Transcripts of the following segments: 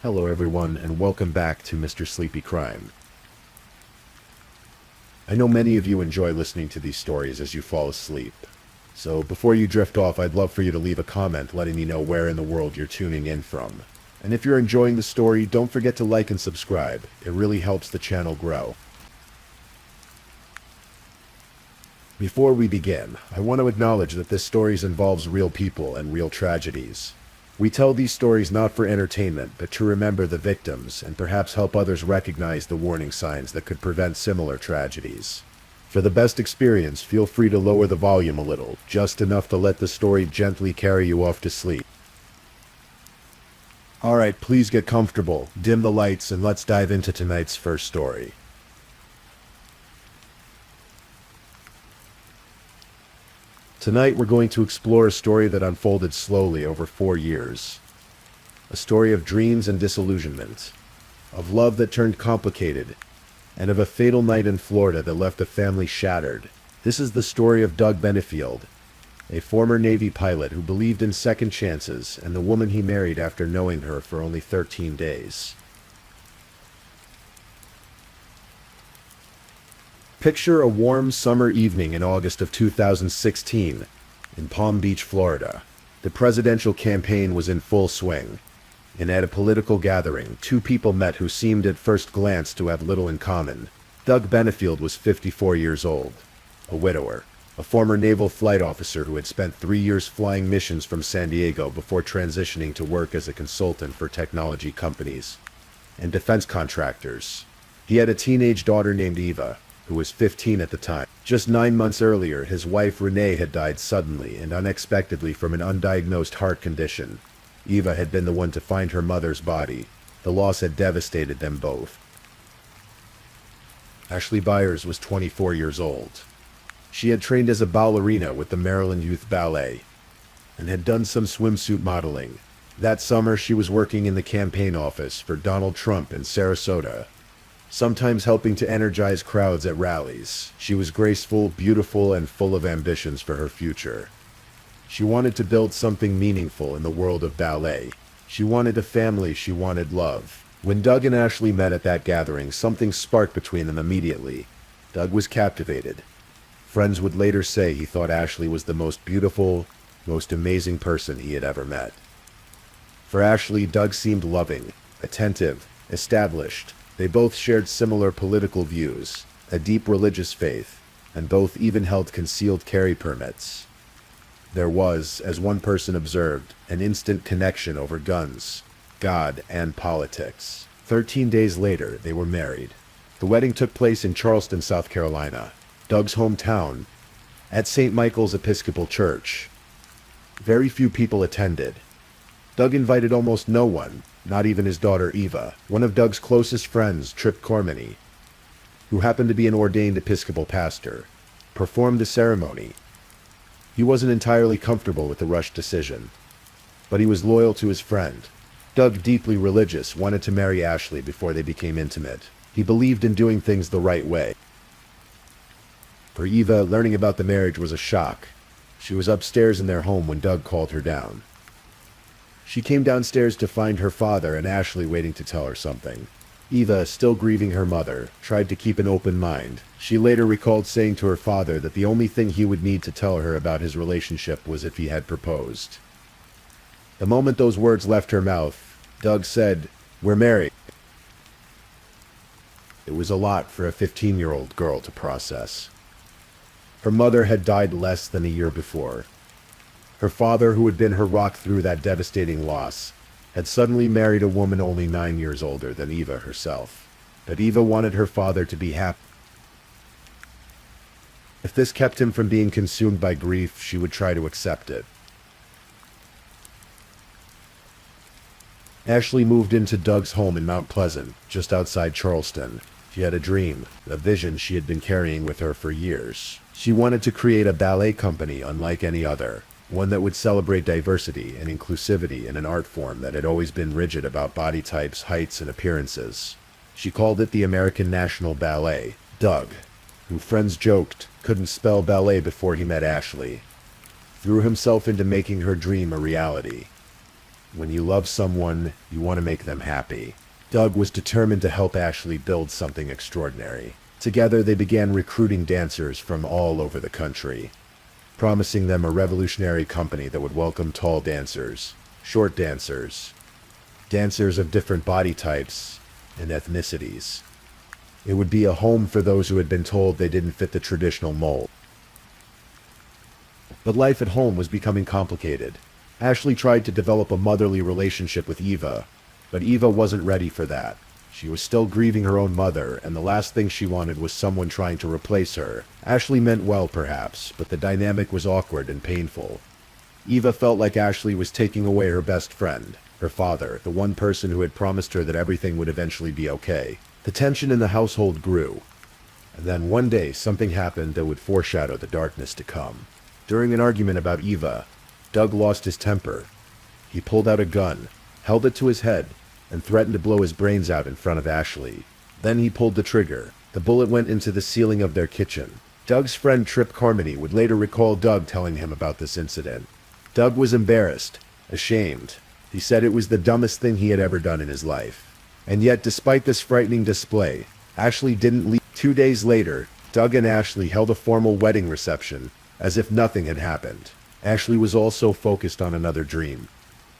Hello everyone, and welcome back to Mr. Sleepy Crime. I know many of you enjoy listening to these stories as you fall asleep. So before you drift off, I'd love for you to leave a comment letting me know where in the world you're tuning in from. And if you're enjoying the story, don't forget to like and subscribe. It really helps the channel grow. Before we begin, I want to acknowledge that this story involves real people and real tragedies. We tell these stories not for entertainment, but to remember the victims and perhaps help others recognize the warning signs that could prevent similar tragedies. For the best experience, feel free to lower the volume a little, just enough to let the story gently carry you off to sleep. Alright, please get comfortable, dim the lights, and let's dive into tonight's first story. Tonight we're going to explore a story that unfolded slowly over 4 years. A story of dreams and disillusionment, of love that turned complicated, and of a fatal night in Florida that left a family shattered. This is the story of Doug Benefield, a former Navy pilot who believed in second chances, and the woman he married after knowing her for only 13 days. Picture a warm summer evening in August of 2016 in Palm Beach, Florida. The presidential campaign was in full swing, and at a political gathering, two people met who seemed at first glance to have little in common. Doug Benefield was 54 years old, a widower, a former naval flight officer who had spent 3 years flying missions from San Diego before transitioning to work as a consultant for technology companies and defense contractors. He had a teenage daughter named Eva, who was 15 at the time. Just 9 months earlier, his wife Renee had died suddenly and unexpectedly from an undiagnosed heart condition. Eva had been the one to find her mother's body. The loss had devastated them both. Ashley Byers was 24 years old. She had trained as a ballerina with the Maryland Youth Ballet and had done some swimsuit modeling. That summer, she was working in the campaign office for Donald Trump in Sarasota, sometimes helping to energize crowds at rallies. She was graceful, beautiful, and full of ambitions for her future. She wanted to build something meaningful in the world of ballet. She wanted a family, she wanted love. When Doug and Ashley met at that gathering, something sparked between them immediately. Doug was captivated. Friends would later say he thought Ashley was the most beautiful, most amazing person he had ever met. For Ashley, Doug seemed loving, attentive, established. They both shared similar political views, a deep religious faith, and both even held concealed carry permits. There was, as one person observed, an instant connection over guns, God, and politics. 13 days later, they were married. The wedding took place in Charleston, South Carolina, Doug's hometown, at St. Michael's Episcopal Church. Very few people attended. Doug invited almost no one, not even his daughter Eva. One of Doug's closest friends, Trip Cormany, who happened to be an ordained Episcopal pastor, performed the ceremony. He wasn't entirely comfortable with the rushed decision, but he was loyal to his friend. Doug, deeply religious, wanted to marry Ashley before they became intimate. He believed in doing things the right way. For Eva, learning about the marriage was a shock. She was upstairs in their home when Doug called her down. She came downstairs to find her father and Ashley waiting to tell her something. Eva, still grieving her mother, tried to keep an open mind. She later recalled saying to her father that the only thing he would need to tell her about his relationship was if he had proposed. The moment those words left her mouth, Doug said, "We're married." It was a lot for a 15-year-old girl to process. Her mother had died less than a year before. Her father, who had been her rock through that devastating loss, had suddenly married a woman only 9 years older than Eva herself. But Eva wanted her father to be happy. If this kept him from being consumed by grief, she would try to accept it. Ashley moved into Doug's home in Mount Pleasant, just outside Charleston. She had a dream, a vision she had been carrying with her for years. She wanted to create a ballet company unlike any other, one that would celebrate diversity and inclusivity in an art form that had always been rigid about body types, heights, and appearances. She called it the American National Ballet. Doug, who friends joked couldn't spell ballet before he met Ashley, threw himself into making her dream a reality. When you love someone, you want to make them happy. Doug was determined to help Ashley build something extraordinary. Together, they began recruiting dancers from all over the country, promising them a revolutionary company that would welcome tall dancers, short dancers, dancers of different body types and ethnicities. It would be a home for those who had been told they didn't fit the traditional mold. But life at home was becoming complicated. Ashley tried to develop a motherly relationship with Eva, but Eva wasn't ready for that. She was still grieving her own mother, and the last thing she wanted was someone trying to replace her. Ashley meant well, perhaps, but the dynamic was awkward and painful. Eva felt like Ashley was taking away her best friend, her father, the one person who had promised her that everything would eventually be okay. The tension in the household grew, and then one day something happened that would foreshadow the darkness to come. During an argument about Eva, Doug lost his temper. He pulled out a gun, held it to his head, and threatened to blow his brains out in front of Ashley. Then he pulled the trigger. The bullet went into the ceiling of their kitchen. Doug's friend Trip Carmody would later recall Doug telling him about this incident. Doug was embarrassed, ashamed. He said it was the dumbest thing he had ever done in his life. And yet, despite this frightening display, Ashley didn't leave. 2 days later, Doug and Ashley held a formal wedding reception, as if nothing had happened. Ashley was also focused on another dream,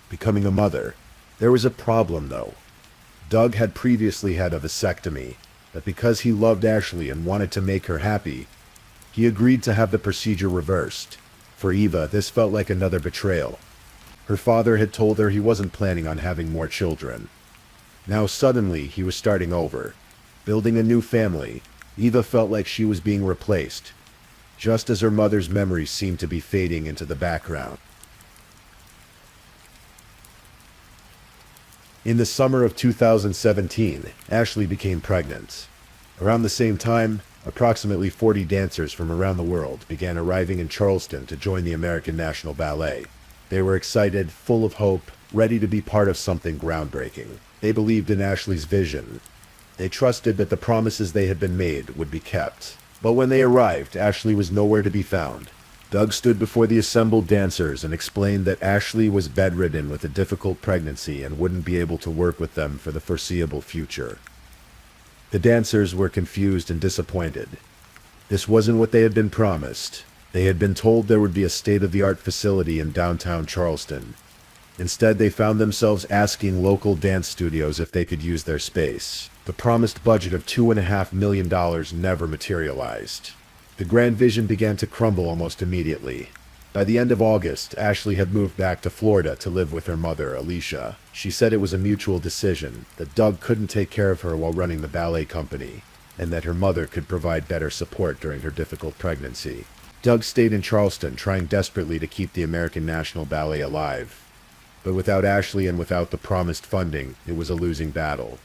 becoming a mother. There was a problem, though. Doug had previously had a vasectomy, but because he loved Ashley and wanted to make her happy, he agreed to have the procedure reversed. For Eva, this felt like another betrayal. Her father had told her he wasn't planning on having more children. Now suddenly, he was starting over, building a new family. Eva felt like she was being replaced, just as her mother's memories seemed to be fading into the background. In the summer of 2017, Ashley became pregnant. Around the same time, approximately 40 dancers from around the world began arriving in Charleston to join the American National Ballet. They were excited, full of hope, ready to be part of something groundbreaking. They believed in Ashley's vision. They trusted that the promises they had been made would be kept. But when they arrived, Ashley was nowhere to be found. Doug stood before the assembled dancers and explained that Ashley was bedridden with a difficult pregnancy and wouldn't be able to work with them for the foreseeable future. The dancers were confused and disappointed. This wasn't what they had been promised. They had been told there would be a state-of-the-art facility in downtown Charleston. Instead, they found themselves asking local dance studios if they could use their space. The promised budget of $2.5 million never materialized. The grand vision began to crumble almost immediately. By the end of August, Ashley had moved back to Florida to live with her mother, Alicia. She said it was a mutual decision, that Doug couldn't take care of her while running the ballet company, and that her mother could provide better support during her difficult pregnancy. Doug stayed in Charleston, trying desperately to keep the American National Ballet alive. But without Ashley and without the promised funding, it was a losing battle.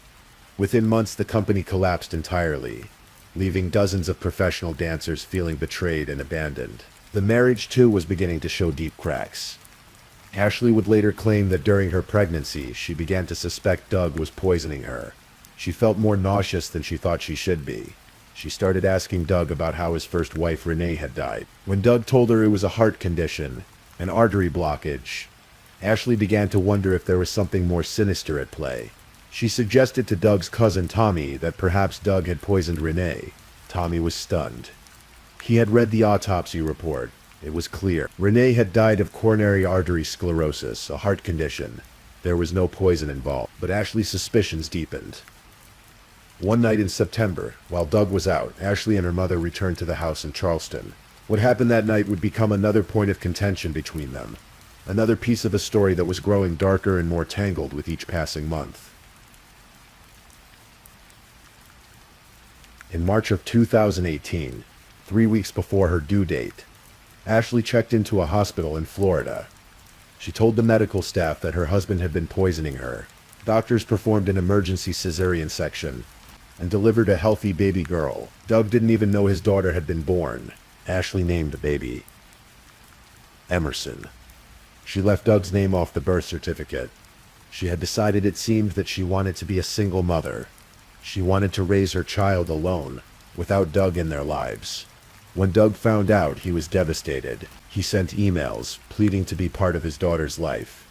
Within months, the company collapsed entirely, leaving dozens of professional dancers feeling betrayed and abandoned. The marriage, too, was beginning to show deep cracks. Ashley would later claim that during her pregnancy, she began to suspect Doug was poisoning her. She felt more nauseous than she thought she should be. She started asking Doug about how his first wife, Renee, had died. When Doug told her it was a heart condition, an artery blockage, Ashley began to wonder if there was something more sinister at play. She suggested to Doug's cousin Tommy that perhaps Doug had poisoned Renee. Tommy was stunned. He had read the autopsy report. It was clear. Renee had died of coronary artery sclerosis, a heart condition. There was no poison involved, but Ashley's suspicions deepened. One night in September, while Doug was out, Ashley and her mother returned to the house in Charleston. What happened that night would become another point of contention between them. Another piece of a story that was growing darker and more tangled with each passing month. In March of 2018, 3 weeks before her due date, Ashley checked into a hospital in Florida. She told the medical staff that her husband had been poisoning her. Doctors performed an emergency cesarean section and delivered a healthy baby girl. Doug didn't even know his daughter had been born. Ashley named the baby Emerson. She left Doug's name off the birth certificate. She had decided, it seemed, that she wanted to be a single mother. She wanted to raise her child alone, without Doug in their lives. When Doug found out, he was devastated. He sent emails, pleading to be part of his daughter's life.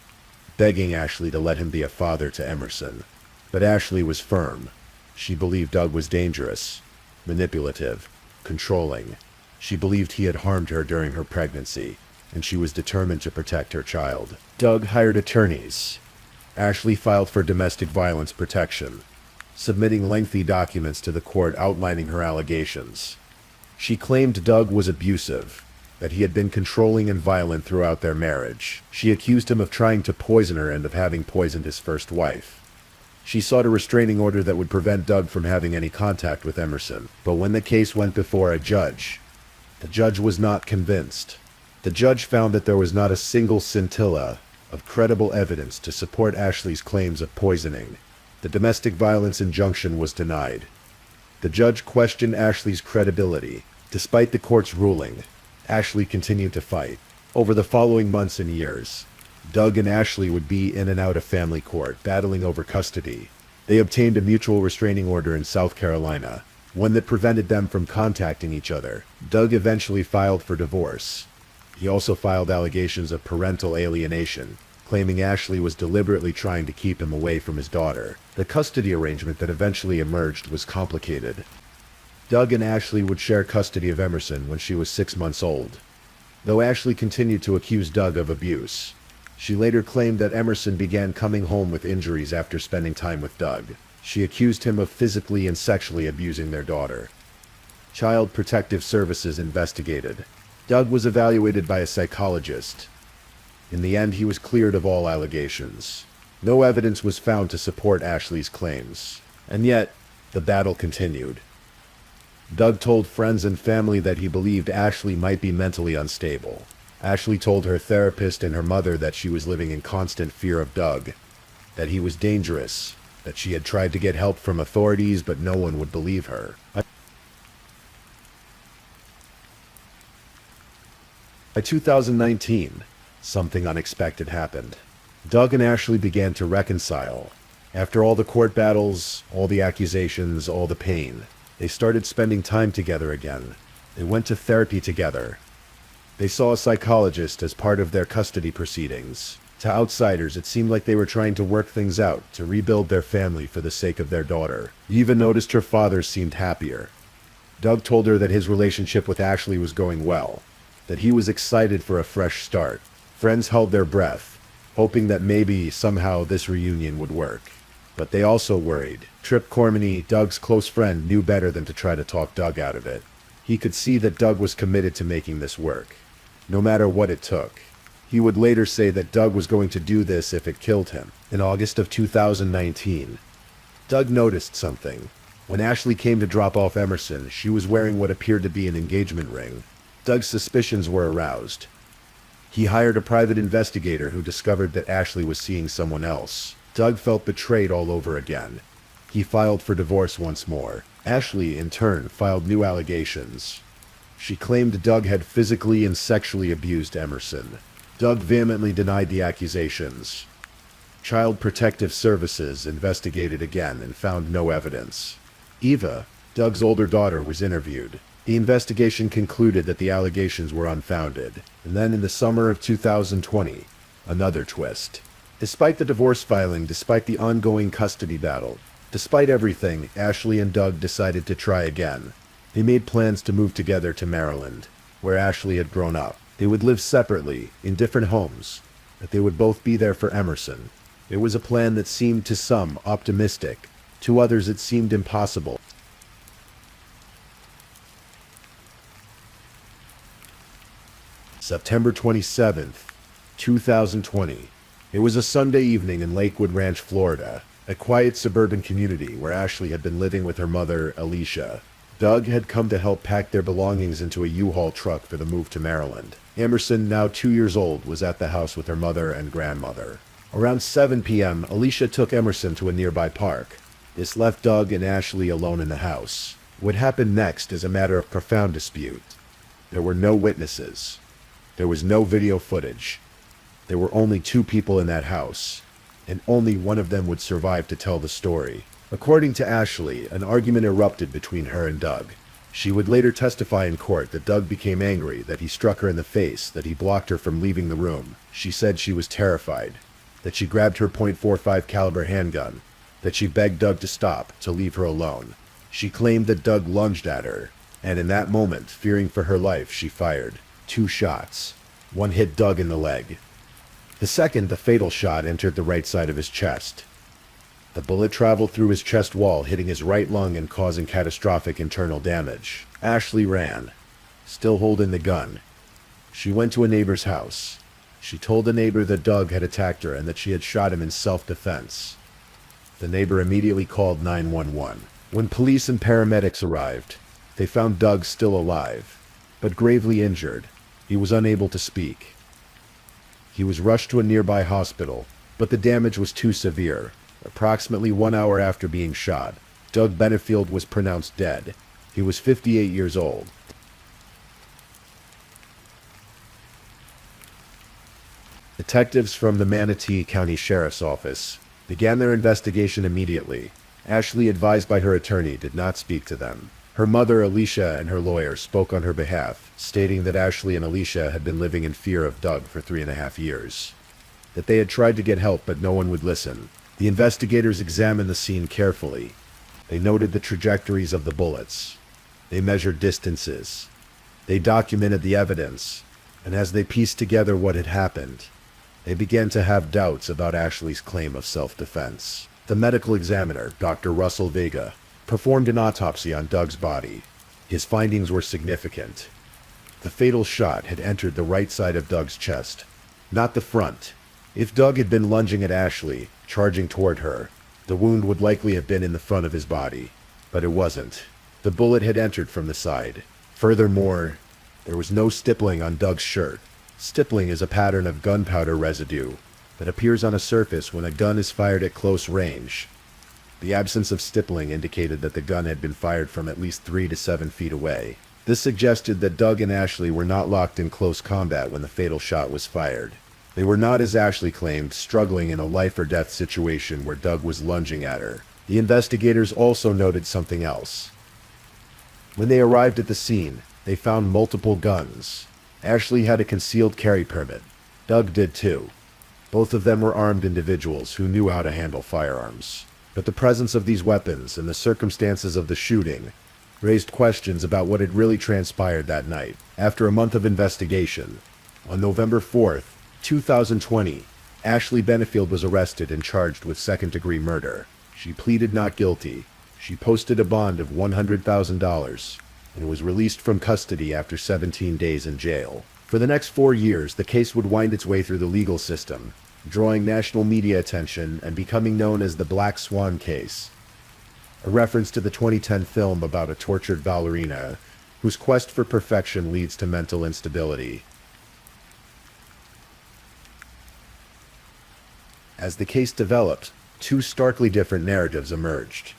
begging Ashley to let him be a father to Emerson. But Ashley was firm. She believed Doug was dangerous, manipulative, controlling. She believed he had harmed her during her pregnancy, and she was determined to protect her child. Doug hired attorneys. Ashley filed for domestic violence protection, submitting lengthy documents to the court outlining her allegations. She claimed Doug was abusive, that he had been controlling and violent throughout their marriage. She accused him of trying to poison her and of having poisoned his first wife. She sought a restraining order that would prevent Doug from having any contact with Emerson. But when the case went before a judge, the judge was not convinced. The judge found that there was not a single scintilla of credible evidence to support Ashley's claims of poisoning. The domestic violence injunction was denied. The judge questioned Ashley's credibility. Despite the court's ruling, Ashley continued to fight. Over the following months and years, Doug and Ashley would be in and out of family court, battling over custody. They obtained a mutual restraining order in South Carolina, one that prevented them from contacting each other. Doug eventually filed for divorce. He also filed allegations of parental alienation, claiming Ashley was deliberately trying to keep him away from his daughter. The custody arrangement that eventually emerged was complicated. Doug and Ashley would share custody of Emerson when she was 6 months old. Though Ashley continued to accuse Doug of abuse, she later claimed that Emerson began coming home with injuries after spending time with Doug. She accused him of physically and sexually abusing their daughter. Child Protective Services investigated. Doug was evaluated by a psychologist. In the end, he was cleared of all allegations. No evidence was found to support Ashley's claims. And yet, the battle continued. Doug told friends and family that he believed Ashley might be mentally unstable. Ashley told her therapist and her mother that she was living in constant fear of Doug, that he was dangerous, that she had tried to get help from authorities but no one would believe her. By 2019, something unexpected happened. Doug and Ashley began to reconcile. After all the court battles, all the accusations, all the pain, they started spending time together again. They went to therapy together. They saw a psychologist as part of their custody proceedings. To outsiders, it seemed like they were trying to work things out, to rebuild their family for the sake of their daughter. You even noticed her father seemed happier. Doug told her that his relationship with Ashley was going well, that he was excited for a fresh start. Friends held their breath, hoping that maybe somehow this reunion would work. But they also worried. Trip Cormany, Doug's close friend, knew better than to try to talk Doug out of it. He could see that Doug was committed to making this work, no matter what it took. He would later say that Doug was going to do this if it killed him. In August of 2019, Doug noticed something. When Ashley came to drop off Emerson, she was wearing what appeared to be an engagement ring. Doug's suspicions were aroused. He hired a private investigator who discovered that Ashley was seeing someone else. Doug felt betrayed all over again. He filed for divorce once more. Ashley, in turn, filed new allegations. She claimed Doug had physically and sexually abused Emerson. Doug vehemently denied the accusations. Child Protective Services investigated again and found no evidence. Eva, Doug's older daughter, was interviewed. The investigation concluded that the allegations were unfounded. And then in the summer of 2020, another twist. Despite the divorce filing, despite the ongoing custody battle, despite everything, Ashley and Doug decided to try again. They made plans to move together to Maryland, where Ashley had grown up. They would live separately, in different homes, but they would both be there for Emerson. It was a plan that seemed to some optimistic. To others it seemed impossible. September 27th, 2020. It was a Sunday evening in Lakewood Ranch, Florida, a quiet suburban community where Ashley had been living with her mother, Alicia. Doug had come to help pack their belongings into a U-Haul truck for the move to Maryland. Emerson, now 2 years old, was at the house with her mother and grandmother. Around 7 p.m., Alicia took Emerson to a nearby park. This left Doug and Ashley alone in the house. What happened next is a matter of profound dispute. There were no witnesses. There was no video footage. There were only 2 people in that house, and only one of them would survive to tell the story. According to Ashley, an argument erupted between her and Doug. She would later testify in court that Doug became angry, that he struck her in the face, that he blocked her from leaving the room. She said she was terrified. that she grabbed her .45 caliber handgun, that she begged Doug to stop, to leave her alone. She claimed that Doug lunged at her, and in that moment, fearing for her life, she fired 2 shots. One hit Doug in the leg. The second, the fatal shot, entered the right side of his chest. The bullet traveled through his chest wall, hitting his right lung and causing catastrophic internal damage. Ashley ran, still holding the gun. She went to a neighbor's house. She told the neighbor that Doug had attacked her and that she had shot him in self-defense. The neighbor immediately called 911. When police and paramedics arrived, they found Doug still alive, but gravely injured. He was unable to speak. He was rushed to a nearby hospital, but the damage was too severe. Approximately 1 hour after being shot, Doug Benefield was pronounced dead. He was 58 years old. Detectives from the Manatee County Sheriff's Office began their investigation immediately. Ashley, advised by her attorney, did not speak to them. Her mother, Alicia, and her lawyer spoke on her behalf, stating that Ashley and Alicia had been living in fear of Doug for 3.5 years. That they had tried to get help, but no one would listen. The investigators examined the scene carefully. They noted the trajectories of the bullets. They measured distances. They documented the evidence. And as they pieced together what had happened, they began to have doubts about Ashley's claim of self-defense. The medical examiner, Dr. Russell Vega, performed an autopsy on Doug's body. His findings were significant. The fatal shot had entered the right side of Doug's chest, not the front. If Doug had been lunging at Ashley, charging toward her, the wound would likely have been in the front of his body. But it wasn't. The bullet had entered from the side. Furthermore, there was no stippling on Doug's shirt. Stippling is a pattern of gunpowder residue that appears on a surface when a gun is fired at close range. The absence of stippling indicated that the gun had been fired from at least 3 to 7 feet away. This suggested that Doug and Ashley were not locked in close combat when the fatal shot was fired. They were not, as Ashley claimed, struggling in a life-or-death situation where Doug was lunging at her. The investigators also noted something else. When they arrived at the scene, they found multiple guns. Ashley had a concealed carry permit. Doug did too. Both of them were armed individuals who knew how to handle firearms. But the presence of these weapons and the circumstances of the shooting raised questions about what had really transpired that night. After a month of investigation, on November 4th, 2020, Ashley Benefield was arrested and charged with second-degree murder. She pleaded not guilty. She posted a bond of $100,000 and was released from custody after 17 days in jail. For the next 4 years, the case would wind its way through the legal system, drawing national media attention and becoming known as the Black Swan case, a reference to the 2010 film about a tortured ballerina whose quest for perfection leads to mental instability. As the case developed, 2 starkly different narratives emerged.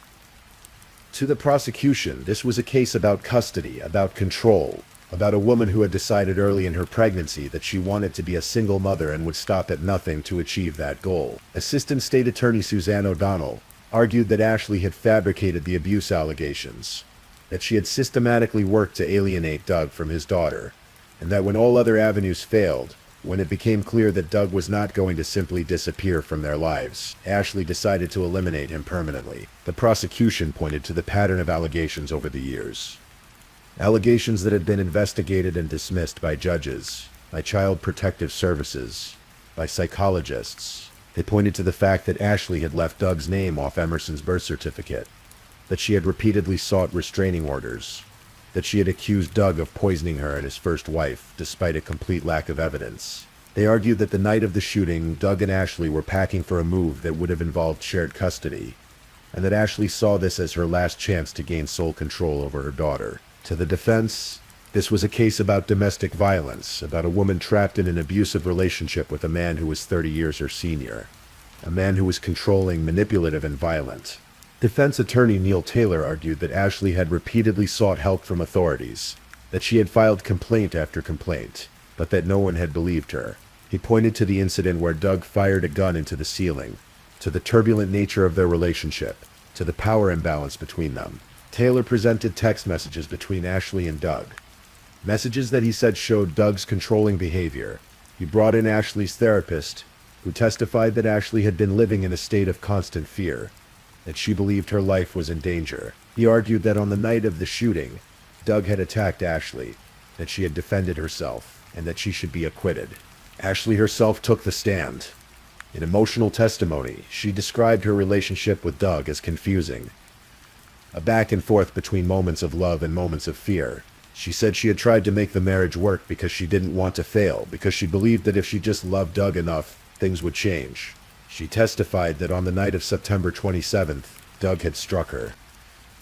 To the prosecution, this was a case about custody, about control, about a woman who had decided early in her pregnancy that she wanted to be a single mother and would stop at nothing to achieve that goal. Assistant State Attorney Suzanne O'Donnell argued that Ashley had fabricated the abuse allegations, that she had systematically worked to alienate Doug from his daughter, and that when all other avenues failed, when it became clear that Doug was not going to simply disappear from their lives, Ashley decided to eliminate him permanently. The prosecution pointed to the pattern of allegations over the years. Allegations that had been investigated and dismissed by judges, by Child Protective Services, by psychologists. They pointed to the fact that Ashley had left Doug's name off Emerson's birth certificate, that she had repeatedly sought restraining orders, that she had accused Doug of poisoning her and his first wife, despite a complete lack of evidence. They argued that the night of the shooting, Doug and Ashley were packing for a move that would have involved shared custody, and that Ashley saw this as her last chance to gain sole control over her daughter. To the defense, this was a case about domestic violence, about a woman trapped in an abusive relationship with a man who was 30 years her senior, a man who was controlling, manipulative, and violent. Defense attorney Neil Taylor argued that Ashley had repeatedly sought help from authorities, that she had filed complaint after complaint, but that no one had believed her. He pointed to the incident where Doug fired a gun into the ceiling, to the turbulent nature of their relationship, to the power imbalance between them. Taylor presented text messages between Ashley and Doug, messages that he said showed Doug's controlling behavior. He brought in Ashley's therapist, who testified that Ashley had been living in a state of constant fear, that she believed her life was in danger. He argued that on the night of the shooting, Doug had attacked Ashley, that she had defended herself, and that she should be acquitted. Ashley herself took the stand. In emotional testimony, she described her relationship with Doug as confusing, a back and forth between moments of love and moments of fear. She said she had tried to make the marriage work because she didn't want to fail, because she believed that if she just loved Doug enough, things would change. She testified that on the night of September 27th, Doug had struck her,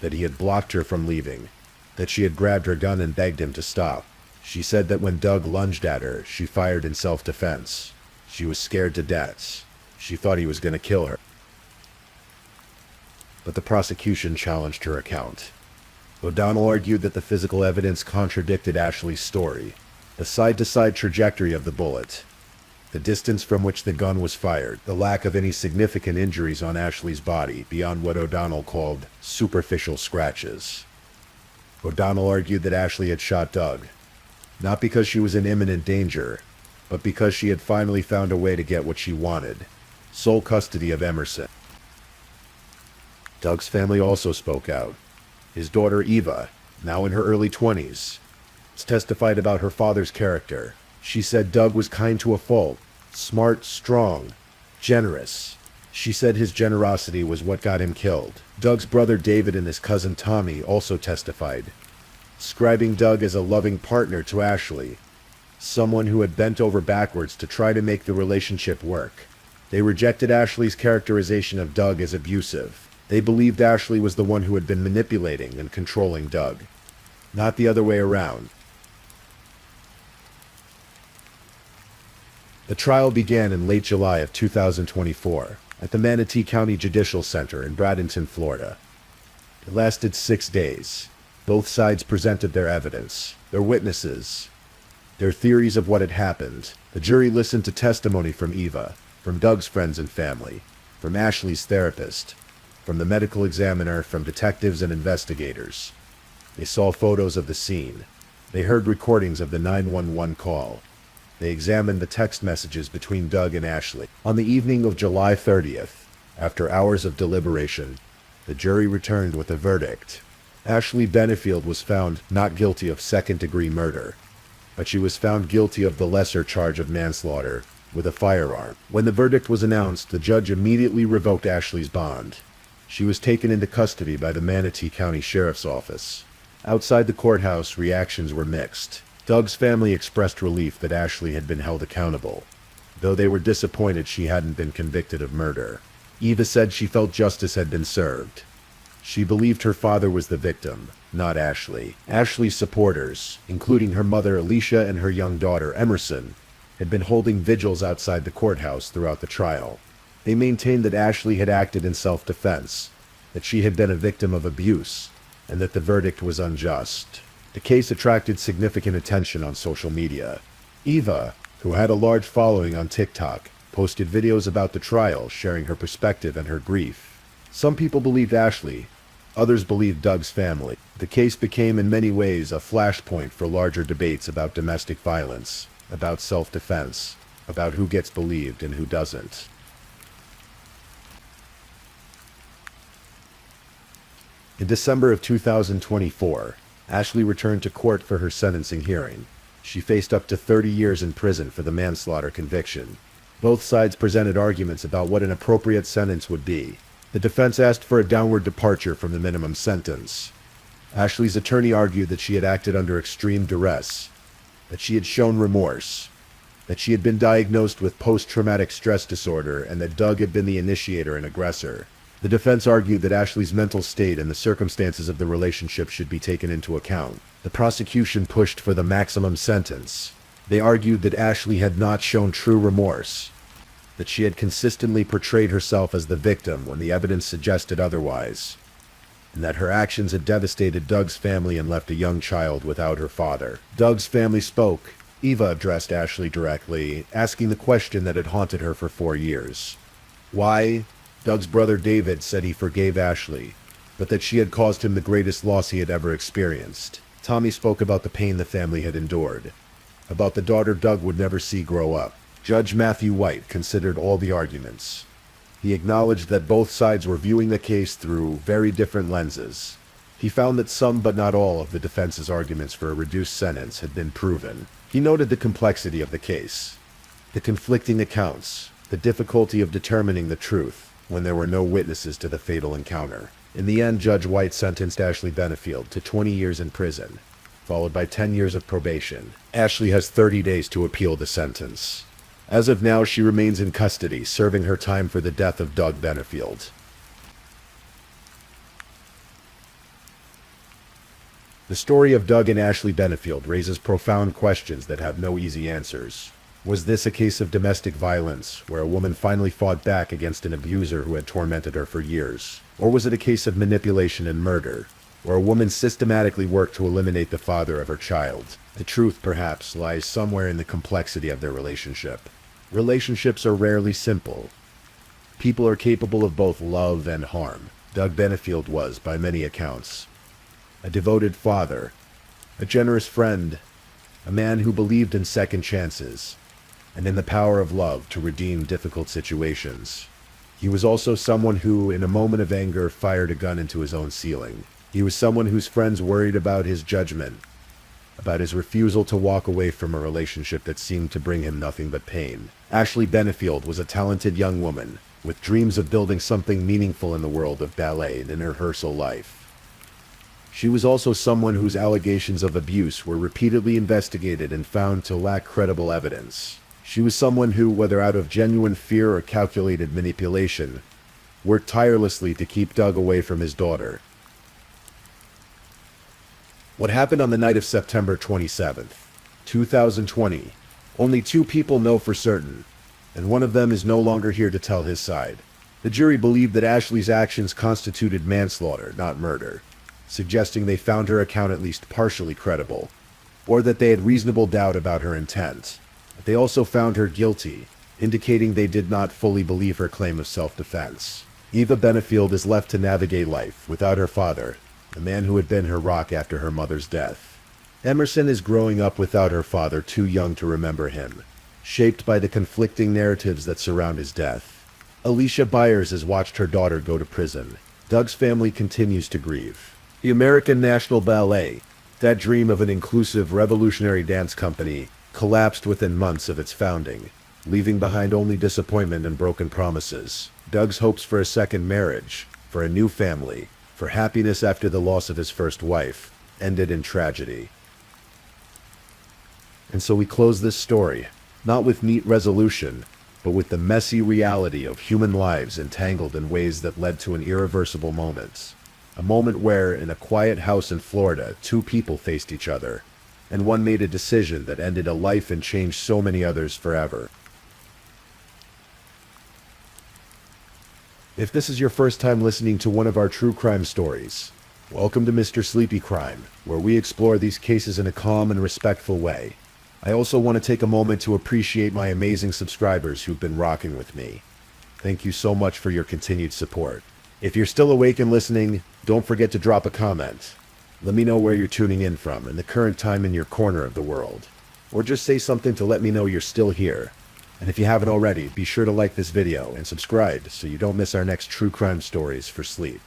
that he had blocked her from leaving, that she had grabbed her gun and begged him to stop. She said that when Doug lunged at her, she fired in self-defense. She was scared to death. She thought he was going to kill her. But the prosecution challenged her account. O'Donnell argued that the physical evidence contradicted Ashley's story. The side-to-side trajectory of the bullet, the distance from which the gun was fired, the lack of any significant injuries on Ashley's body beyond what O'Donnell called superficial scratches. O'Donnell argued that Ashley had shot Doug, not because she was in imminent danger, but because she had finally found a way to get what she wanted: sole custody of Emerson. Doug's family also spoke out. His daughter Eva, now in her early 20s, testified about her father's character. She said Doug was kind to a fault, smart, strong, generous. She said his generosity was what got him killed. Doug's brother David and his cousin Tommy also testified, describing Doug as a loving partner to Ashley, someone who had bent over backwards to try to make the relationship work. They rejected Ashley's characterization of Doug as abusive. They believed Ashley was the one who had been manipulating and controlling Doug, not the other way around. The trial began in late July of 2024 at the Manatee County Judicial Center in Bradenton, Florida. It lasted 6 days. Both sides presented their evidence, their witnesses, their theories of what had happened. The jury listened to testimony from Eva, from Doug's friends and family, from Ashley's therapist, from the medical examiner, from detectives and investigators. They saw photos of the scene. They heard recordings of the 911 call. They examined the text messages between Doug and Ashley. On the evening of July 30th, after hours of deliberation, the jury returned with a verdict. Ashley Benefield was found not guilty of second-degree murder, but she was found guilty of the lesser charge of manslaughter with a firearm. When the verdict was announced, the judge immediately revoked Ashley's bond. She was taken into custody by the Manatee County Sheriff's Office. Outside the courthouse, reactions were mixed. Doug's family expressed relief that Ashley had been held accountable, though they were disappointed she hadn't been convicted of murder. Eva said she felt justice had been served. She believed her father was the victim, not Ashley. Ashley's supporters, including her mother Alicia and her young daughter Emerson, had been holding vigils outside the courthouse throughout the trial. They maintained that Ashley had acted in self-defense, that she had been a victim of abuse, and that the verdict was unjust. The case attracted significant attention on social media. Eva, who had a large following on TikTok, posted videos about the trial, sharing her perspective and her grief. Some people believed Ashley, others believed Doug's family. The case became in many ways a flashpoint for larger debates about domestic violence, about self-defense, about who gets believed and who doesn't. In December of 2024, Ashley returned to court for her sentencing hearing. She faced up to 30 years in prison for the manslaughter conviction. Both sides presented arguments about what an appropriate sentence would be. The defense asked for a downward departure from the minimum sentence. Ashley's attorney argued that she had acted under extreme duress, that she had shown remorse, that she had been diagnosed with post-traumatic stress disorder, and that Doug had been the initiator and aggressor. The defense argued that Ashley's mental state and the circumstances of the relationship should be taken into account. The prosecution pushed for the maximum sentence. They argued that Ashley had not shown true remorse, that she had consistently portrayed herself as the victim when the evidence suggested otherwise, and that her actions had devastated Doug's family and left a young child without her father. Doug's family spoke. Eva addressed Ashley directly, asking the question that had haunted her for 4 years. Why? Doug's brother David said he forgave Ashley, but that she had caused him the greatest loss he had ever experienced. Tommy spoke about the pain the family had endured, about the daughter Doug would never see grow up. Judge Matthew White considered all the arguments. He acknowledged that both sides were viewing the case through very different lenses. He found that some but not all of the defense's arguments for a reduced sentence had been proven. He noted the complexity of the case, the conflicting accounts, the difficulty of determining the truth when there were no witnesses to the fatal encounter. In the end, Judge White sentenced Ashley Benefield to 20 years in prison, followed by 10 years of probation. Ashley has 30 days to appeal the sentence. As of now, she remains in custody, serving her time for the death of Doug Benefield. The story of Doug and Ashley Benefield raises profound questions that have no easy answers. Was this a case of domestic violence, where a woman finally fought back against an abuser who had tormented her for years? Or was it a case of manipulation and murder, where a woman systematically worked to eliminate the father of her child? The truth, perhaps, lies somewhere in the complexity of their relationship. Relationships are rarely simple. People are capable of both love and harm. Doug Benefield was, by many accounts, a devoted father, a generous friend, a man who believed in second chances, and in the power of love to redeem difficult situations. He was also someone who, in a moment of anger, fired a gun into his own ceiling. He was someone whose friends worried about his judgment, about his refusal to walk away from a relationship that seemed to bring him nothing but pain. Ashley Benefield was a talented young woman, with dreams of building something meaningful in the world of ballet and in her rehearsal life. She was also someone whose allegations of abuse were repeatedly investigated and found to lack credible evidence. She was someone who, whether out of genuine fear or calculated manipulation, worked tirelessly to keep Doug away from his daughter. What happened on the night of September 27th, 2020, only two people know for certain, and one of them is no longer here to tell his side. The jury believed that Ashley's actions constituted manslaughter, not murder, suggesting they found her account at least partially credible, or that they had reasonable doubt about her intent. But they also found her guilty, indicating they did not fully believe her claim of self-defense. Eva Benefield is left to navigate life without her father, the man who had been her rock after her mother's death. Emerson is growing up without her father, too young to remember him, shaped by the conflicting narratives that surround his death. Alicia Byers has watched her daughter go to prison. Doug's family continues to grieve. The American National Ballet, that dream of an inclusive, revolutionary dance company, collapsed within months of its founding, leaving behind only disappointment and broken promises. Doug's hopes for a second marriage, for a new family, for happiness after the loss of his first wife, ended in tragedy. And so we close this story, not with neat resolution, but with the messy reality of human lives entangled in ways that led to an irreversible moment. A moment where, in a quiet house in Florida, two people faced each other, and one made a decision that ended a life and changed so many others forever. If this is your first time listening to one of our true crime stories, welcome to Mr. Sleepy Crime, where we explore these cases in a calm and respectful way. I also want to take a moment to appreciate my amazing subscribers who've been rocking with me. Thank you so much for your continued support. If you're still awake and listening, don't forget to drop a comment. Let me know where you're tuning in from and the current time in your corner of the world. Or just say something to let me know you're still here. And if you haven't already, be sure to like this video and subscribe so you don't miss our next true crime stories for sleep.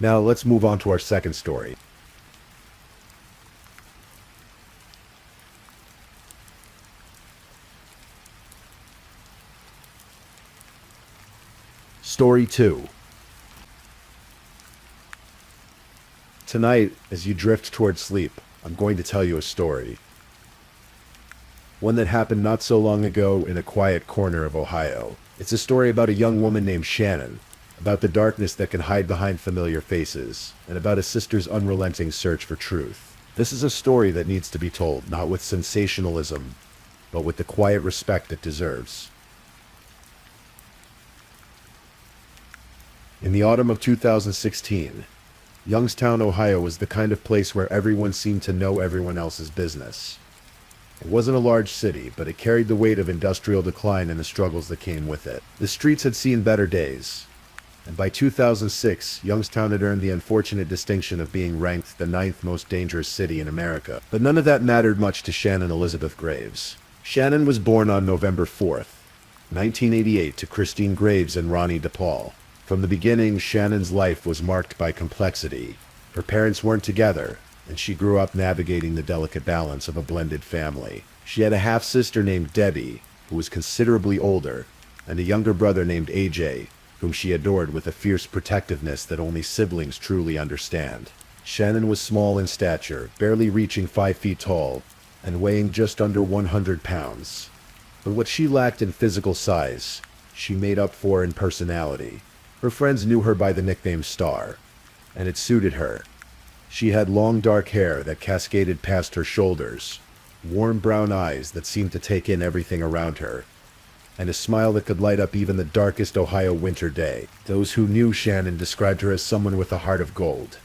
Now let's move on to our second story. Story 2. Tonight, as you drift towards sleep, I'm going to tell you a story. One that happened not so long ago in a quiet corner of Ohio. It's a story about a young woman named Shannon, about the darkness that can hide behind familiar faces, and about a sister's unrelenting search for truth. This is a story that needs to be told, not with sensationalism, but with the quiet respect it deserves. In the autumn of 2016, Youngstown, Ohio was the kind of place where everyone seemed to know everyone else's business. It wasn't a large city, but it carried the weight of industrial decline and the struggles that came with it. The streets had seen better days, and by 2006, Youngstown had earned the unfortunate distinction of being ranked the 9th most dangerous city in America. But none of that mattered much to Shannon Elizabeth Graves. Shannon was born on November 4th, 1988, to Christine Graves and Ronnie DePaul. From the beginning, Shannon's life was marked by complexity. Her parents weren't together, and she grew up navigating the delicate balance of a blended family. She had a half-sister named Debbie, who was considerably older, and a younger brother named AJ, whom she adored with a fierce protectiveness that only siblings truly understand. Shannon was small in stature, barely reaching 5 feet tall, and weighing just under 100 pounds. But what she lacked in physical size, she made up for in personality. Her friends knew her by the nickname Star, and it suited her. She had long dark hair that cascaded past her shoulders, warm brown eyes that seemed to take in everything around her, and a smile that could light up even the darkest Ohio winter day. Those who knew Shannon described her as someone with a heart of gold.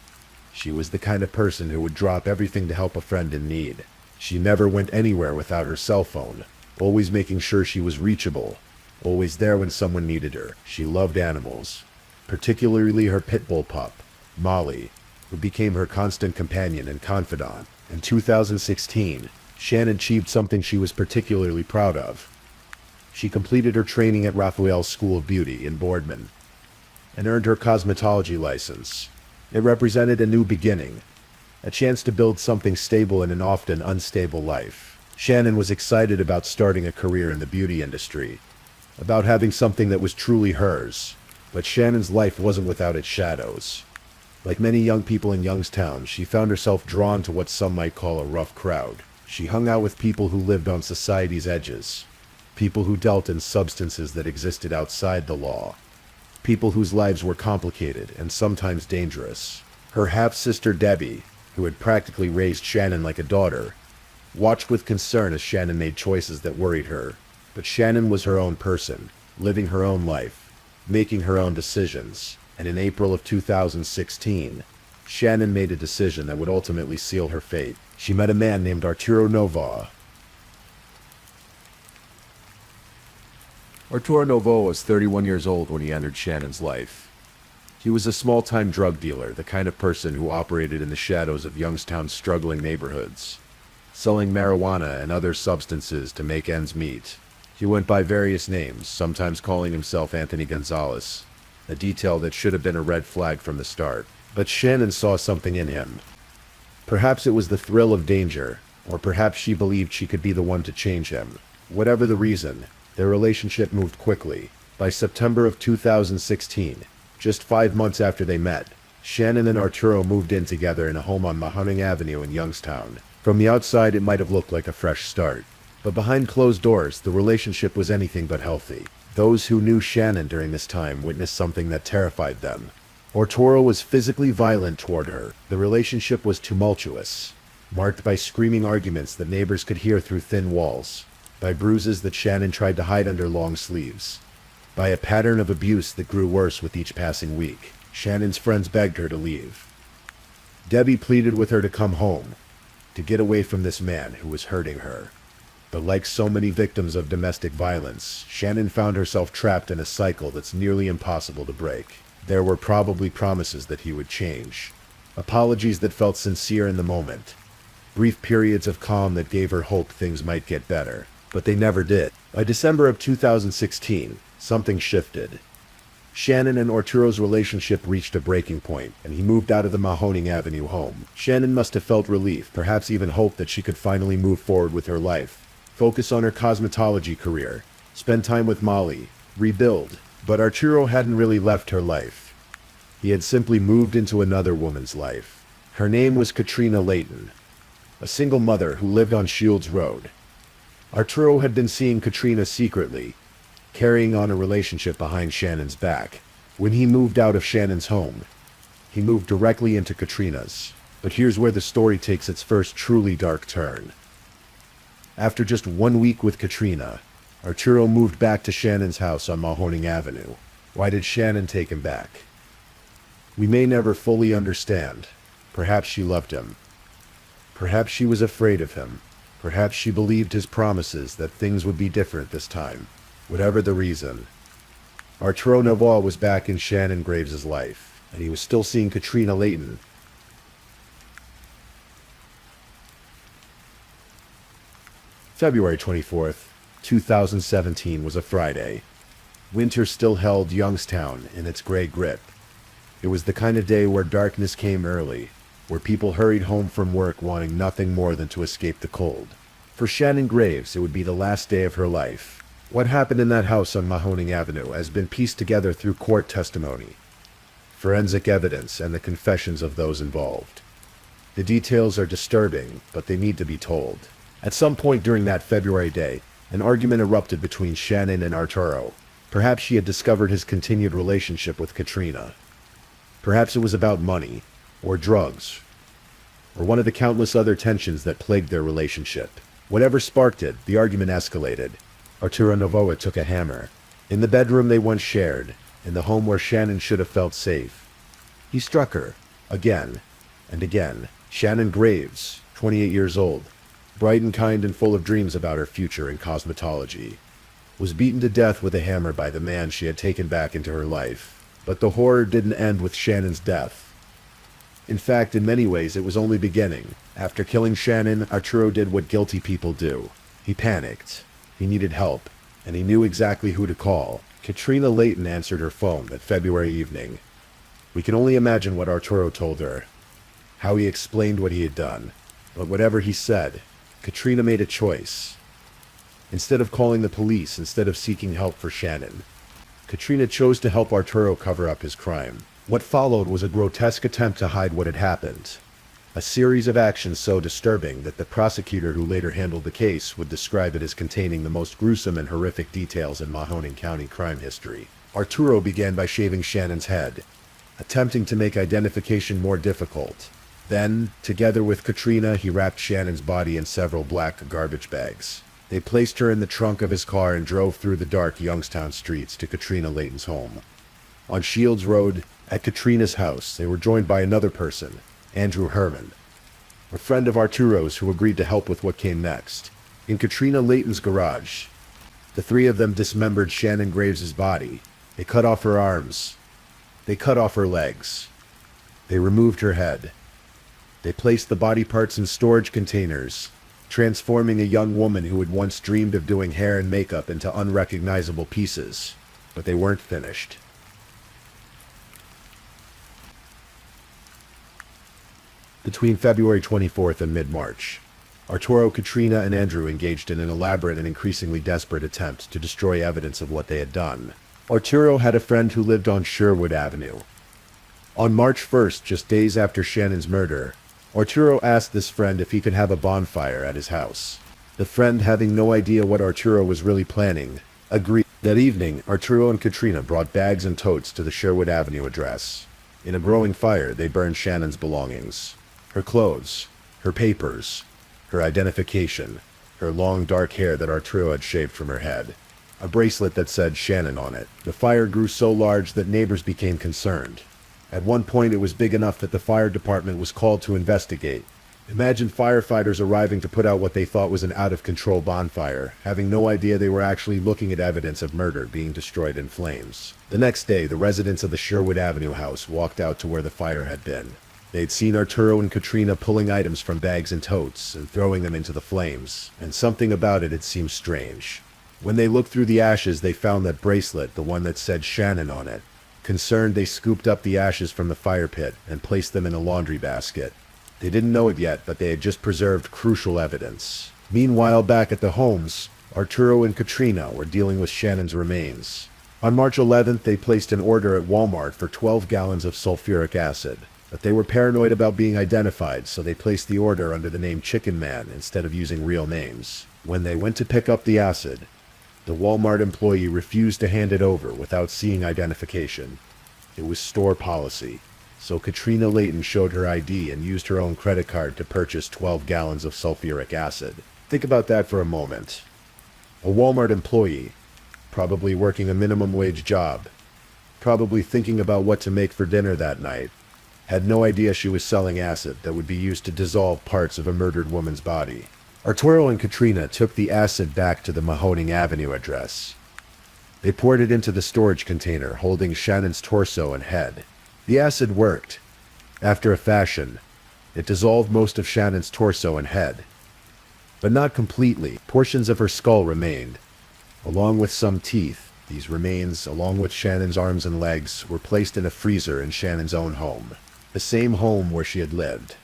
She was the kind of person who would drop everything to help a friend in need. She never went anywhere without her cell phone, always making sure she was reachable, always there when someone needed her. She loved animals, particularly her pit bull pup, Molly, who became her constant companion and confidant. In 2016, Shannon achieved something she was particularly proud of. She completed her training at Raphael's School of Beauty in Boardman and earned her cosmetology license. It represented a new beginning, a chance to build something stable in an often unstable life. Shannon was excited about starting a career in the beauty industry, about having something that was truly hers. But Shannon's life wasn't without its shadows. Like many young people in Youngstown, she found herself drawn to what some might call a rough crowd. She hung out with people who lived on society's edges, people who dealt in substances that existed outside the law, people whose lives were complicated and sometimes dangerous. Her half-sister Debbie, who had practically raised Shannon like a daughter, watched with concern as Shannon made choices that worried her. But Shannon was her own person, living her own life, making her own decisions, and in April of 2016, Shannon made a decision that would ultimately seal her fate. She met a man named Arturo Novoa. Arturo Novoa was 31 years old when he entered Shannon's life. He was a small-time drug dealer, the kind of person who operated in the shadows of Youngstown's struggling neighborhoods, selling marijuana and other substances to make ends meet. He went by various names, sometimes calling himself Anthony Gonzalez, a detail that should have been a red flag from the start. But Shannon saw something in him. Perhaps it was the thrill of danger, or perhaps she believed she could be the one to change him. Whatever the reason, their relationship moved quickly. By September of 2016, just 5 months after they met, Shannon and Arturo moved in together in a home on Mahoning Avenue in Youngstown. From the outside, it might have looked like a fresh start, but behind closed doors, the relationship was anything but healthy. Those who knew Shannon during this time witnessed something that terrified them. Arturo was physically violent toward her. The relationship was tumultuous, marked by screaming arguments that neighbors could hear through thin walls, by bruises that Shannon tried to hide under long sleeves, by a pattern of abuse that grew worse with each passing week. Shannon's friends begged her to leave. Debbie pleaded with her to come home, to get away from this man who was hurting her. But like so many victims of domestic violence, Shannon found herself trapped in a cycle that's nearly impossible to break. There were probably promises that he would change, apologies that felt sincere in the moment, brief periods of calm that gave her hope things might get better. But they never did. By December of 2016, something shifted. Shannon and Arturo's relationship reached a breaking point, and he moved out of the Mahoning Avenue home. Shannon must have felt relief, perhaps even hope that she could finally move forward with her life, focus on her cosmetology career, spend time with Molly, rebuild. But Arturo hadn't really left her life. He had simply moved into another woman's life. Her name was Katrina Layton, a single mother who lived on Shields Road. Arturo had been seeing Katrina secretly, carrying on a relationship behind Shannon's back. When he moved out of Shannon's home, he moved directly into Katrina's. But here's where the story takes its first truly dark turn. After just 1 week with Katrina, Arturo moved back to Shannon's house on Mahoning Avenue. Why did Shannon take him back? We may never fully understand. Perhaps she loved him. Perhaps she was afraid of him. Perhaps she believed his promises that things would be different this time. Whatever the reason, Arturo Novoa was back in Shannon Graves' life, and he was still seeing Katrina Layton. February 24th, 2017 was a Friday. Winter still held Youngstown in its gray grip. It was the kind of day where darkness came early, where people hurried home from work wanting nothing more than to escape the cold. For Shannon Graves, it would be the last day of her life. What happened in that house on Mahoning Avenue has been pieced together through court testimony, forensic evidence, and the confessions of those involved. The details are disturbing, but they need to be told. At some point during that February day, an argument erupted between Shannon and Arturo. Perhaps she had discovered his continued relationship with Katrina. Perhaps it was about money, or drugs, or one of the countless other tensions that plagued their relationship. Whatever sparked it, the argument escalated. Arturo Novoa took a hammer. In the bedroom they once shared, in the home where Shannon should have felt safe, he struck her, again and again. Shannon Graves, 28 years old, bright and kind and full of dreams about her future in cosmetology, was beaten to death with a hammer by the man she had taken back into her life. But the horror didn't end with Shannon's death. In fact, in many ways, it was only beginning. After killing Shannon, Arturo did what guilty people do. He panicked. He needed help, and he knew exactly who to call. Katrina Layton answered her phone that February evening. We can only imagine what Arturo told her, how he explained what he had done. But whatever he said, Katrina made a choice. Instead of calling the police, instead of seeking help for Shannon, Katrina chose to help Arturo cover up his crime. What followed was a grotesque attempt to hide what had happened. A series of actions so disturbing that the prosecutor who later handled the case would describe it as containing the most gruesome and horrific details in Mahoning County crime history. Arturo began by shaving Shannon's head, attempting to make identification more difficult. Then, together with Katrina, he wrapped Shannon's body in several black garbage bags. They placed her in the trunk of his car and drove through the dark Youngstown streets to Katrina Layton's home. On Shields Road, at Katrina's house, they were joined by another person, Andrew Herman, a friend of Arturo's who agreed to help with what came next. In Katrina Layton's garage, the three of them dismembered Shannon Graves' body. They cut off her arms. They cut off her legs. They removed her head. They placed the body parts in storage containers, transforming a young woman who had once dreamed of doing hair and makeup into unrecognizable pieces. But they weren't finished. Between February 24th and mid-March, Arturo, Katrina, and Andrew engaged in an elaborate and increasingly desperate attempt to destroy evidence of what they had done. Arturo had a friend who lived on Sherwood Avenue. On March 1st, just days after Shannon's murder, Arturo asked this friend if he could have a bonfire at his house. The friend, having no idea what Arturo was really planning, agreed. That evening, Arturo and Katrina brought bags and totes to the Sherwood Avenue address. In a growing fire, they burned Shannon's belongings. Her clothes, her papers, her identification, her long dark hair that Arturo had shaved from her head, a bracelet that said Shannon on it. The fire grew so large that neighbors became concerned. At one point it was big enough that the fire department was called to investigate. Imagine firefighters arriving to put out what they thought was an out-of-control bonfire, having no idea they were actually looking at evidence of murder being destroyed in flames. The next day, the residents of the Sherwood Avenue house walked out to where the fire had been. They'd seen Arturo and Katrina pulling items from bags and totes and throwing them into the flames, and something about it had seemed strange. When they looked through the ashes, they found that bracelet, the one that said Shannon on it. Concerned, they scooped up the ashes from the fire pit and placed them in a laundry basket. They didn't know it yet, but they had just preserved crucial evidence. Meanwhile, back at the homes, Arturo and Katrina were dealing with Shannon's remains. On March 11th, they placed an order at Walmart for 12 gallons of sulfuric acid. But they were paranoid about being identified, so they placed the order under the name Chicken Man instead of using real names. When they went to pick up the acid, the Walmart employee refused to hand it over without seeing identification. It was store policy, so Katrina Layton showed her ID and used her own credit card to purchase 12 gallons of sulfuric acid. Think about that for a moment. A Walmart employee, probably working a minimum wage job, probably thinking about what to make for dinner that night, had no idea she was selling acid that would be used to dissolve parts of a murdered woman's body. Arturo and Katrina took the acid back to the Mahoning Avenue address. They poured it into the storage container holding Shannon's torso and head. The acid worked. After a fashion, it dissolved most of Shannon's torso and head. But not completely. Portions of her skull remained, along with some teeth. These remains, along with Shannon's arms and legs, were placed in a freezer in Shannon's own home. The same home where she had lived,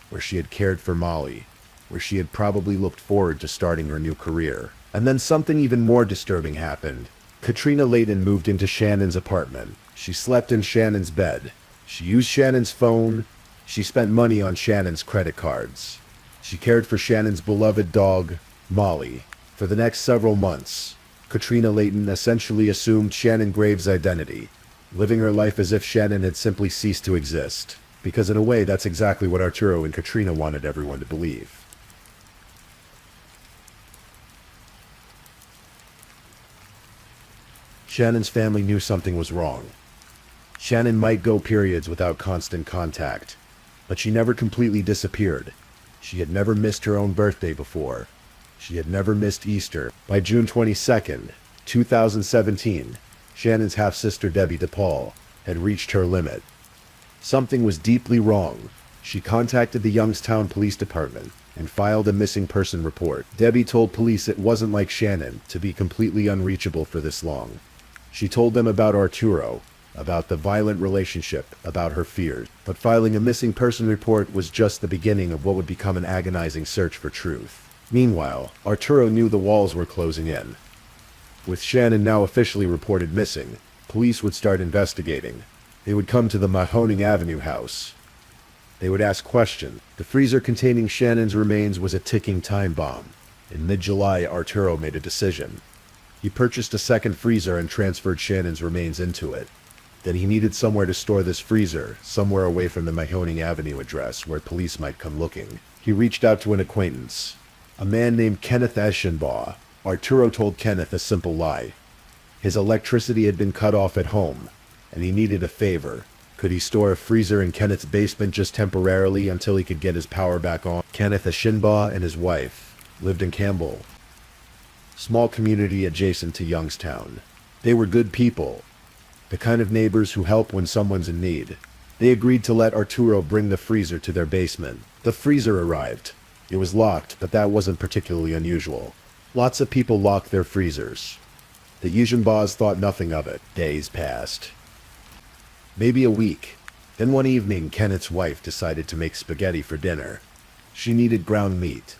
where she had cared for Molly, where she had probably looked forward to starting her new career. And then something even more disturbing happened. Katrina Layton moved into Shannon's apartment. She slept in Shannon's bed. She used Shannon's phone. She spent money on Shannon's credit cards. She cared for Shannon's beloved dog, Molly. For the next several months, Katrina Layton essentially assumed Shannon Graves' identity, living her life as if Shannon had simply ceased to exist. Because in a way, that's exactly what Arturo and Katrina wanted everyone to believe. Shannon's family knew something was wrong. Shannon might go periods without constant contact, but she never completely disappeared. She had never missed her own birthday before. She had never missed Easter. By June 22nd, 2017, Shannon's half-sister Debbie DePaul had reached her limit. Something was deeply wrong. She contacted the Youngstown Police Department and filed a missing person report. Debbie told police it wasn't like Shannon to be completely unreachable for this long. She told them about Arturo, about the violent relationship, about her fears. But filing a missing person report was just the beginning of what would become an agonizing search for truth. Meanwhile, Arturo knew the walls were closing in. With Shannon now officially reported missing, police would start investigating. They would come to the Mahoning Avenue house. They would ask questions. The freezer containing Shannon's remains was a ticking time bomb. In mid-July, Arturo made a decision. He purchased a second freezer and transferred Shannon's remains into it. Then he needed somewhere to store this freezer, somewhere away from the Mahoning Avenue address where police might come looking. He reached out to an acquaintance, a man named Kenneth Eschenbaugh. Arturo told Kenneth a simple lie. His electricity had been cut off at home, and he needed a favor. Could he store a freezer in Kenneth's basement just temporarily until he could get his power back on? Kenneth Eschenbaugh and his wife lived in Campbell, small community adjacent to Youngstown. They were good people, the kind of neighbors who help when someone's in need. They agreed to let Arturo bring the freezer to their basement. The freezer arrived. It was locked, but that wasn't particularly unusual. Lots of people lock their freezers. The Eschenbaughs thought nothing of it. Days passed. Maybe a week. Then one evening, Kenneth's wife decided to make spaghetti for dinner. She needed ground meat,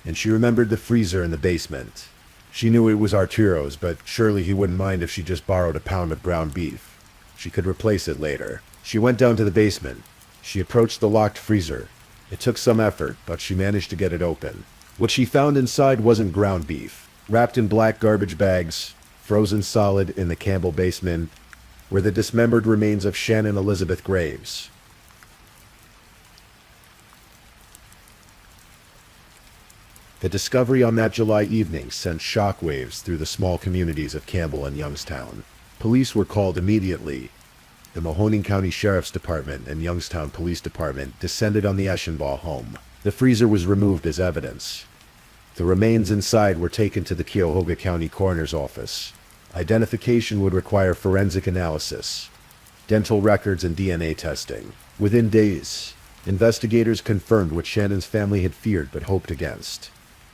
and she remembered the freezer in the basement. She knew it was Arturo's, but surely he wouldn't mind if she just borrowed a pound of ground beef. She could replace it later. She went down to the basement. She approached the locked freezer. It took some effort, but she managed to get it open. What she found inside wasn't ground beef. Wrapped in black garbage bags, frozen solid in the Campbell basement, were the dismembered remains of Shannon Elizabeth Graves. The discovery on that July evening sent shockwaves through the small communities of Campbell and Youngstown. Police were called immediately. The Mahoning County Sheriff's Department and Youngstown Police Department descended on the Eschenbaugh home. The freezer was removed as evidence. The remains inside were taken to the Cuyahoga County Coroner's Office. Identification would require forensic analysis, dental records, and DNA testing. Within days, investigators confirmed what Shannon's family had feared but hoped against.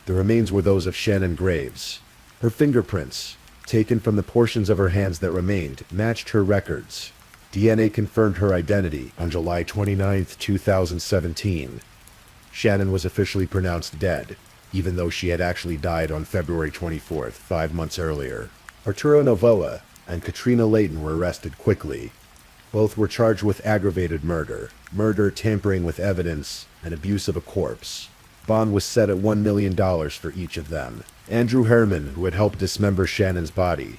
The remains were those of Shannon Graves. Her fingerprints, taken from the portions of her hands that remained, matched her records. DNA confirmed her identity on July 29, 2017. Shannon was officially pronounced dead, even though she had actually died on February 24th, 5 months earlier. Arturo Novoa and Katrina Layton were arrested quickly. Both were charged with aggravated murder, tampering with evidence, and abuse of a corpse. Bond was set at $1 million for each of them. Andrew Herman, who had helped dismember Shannon's body,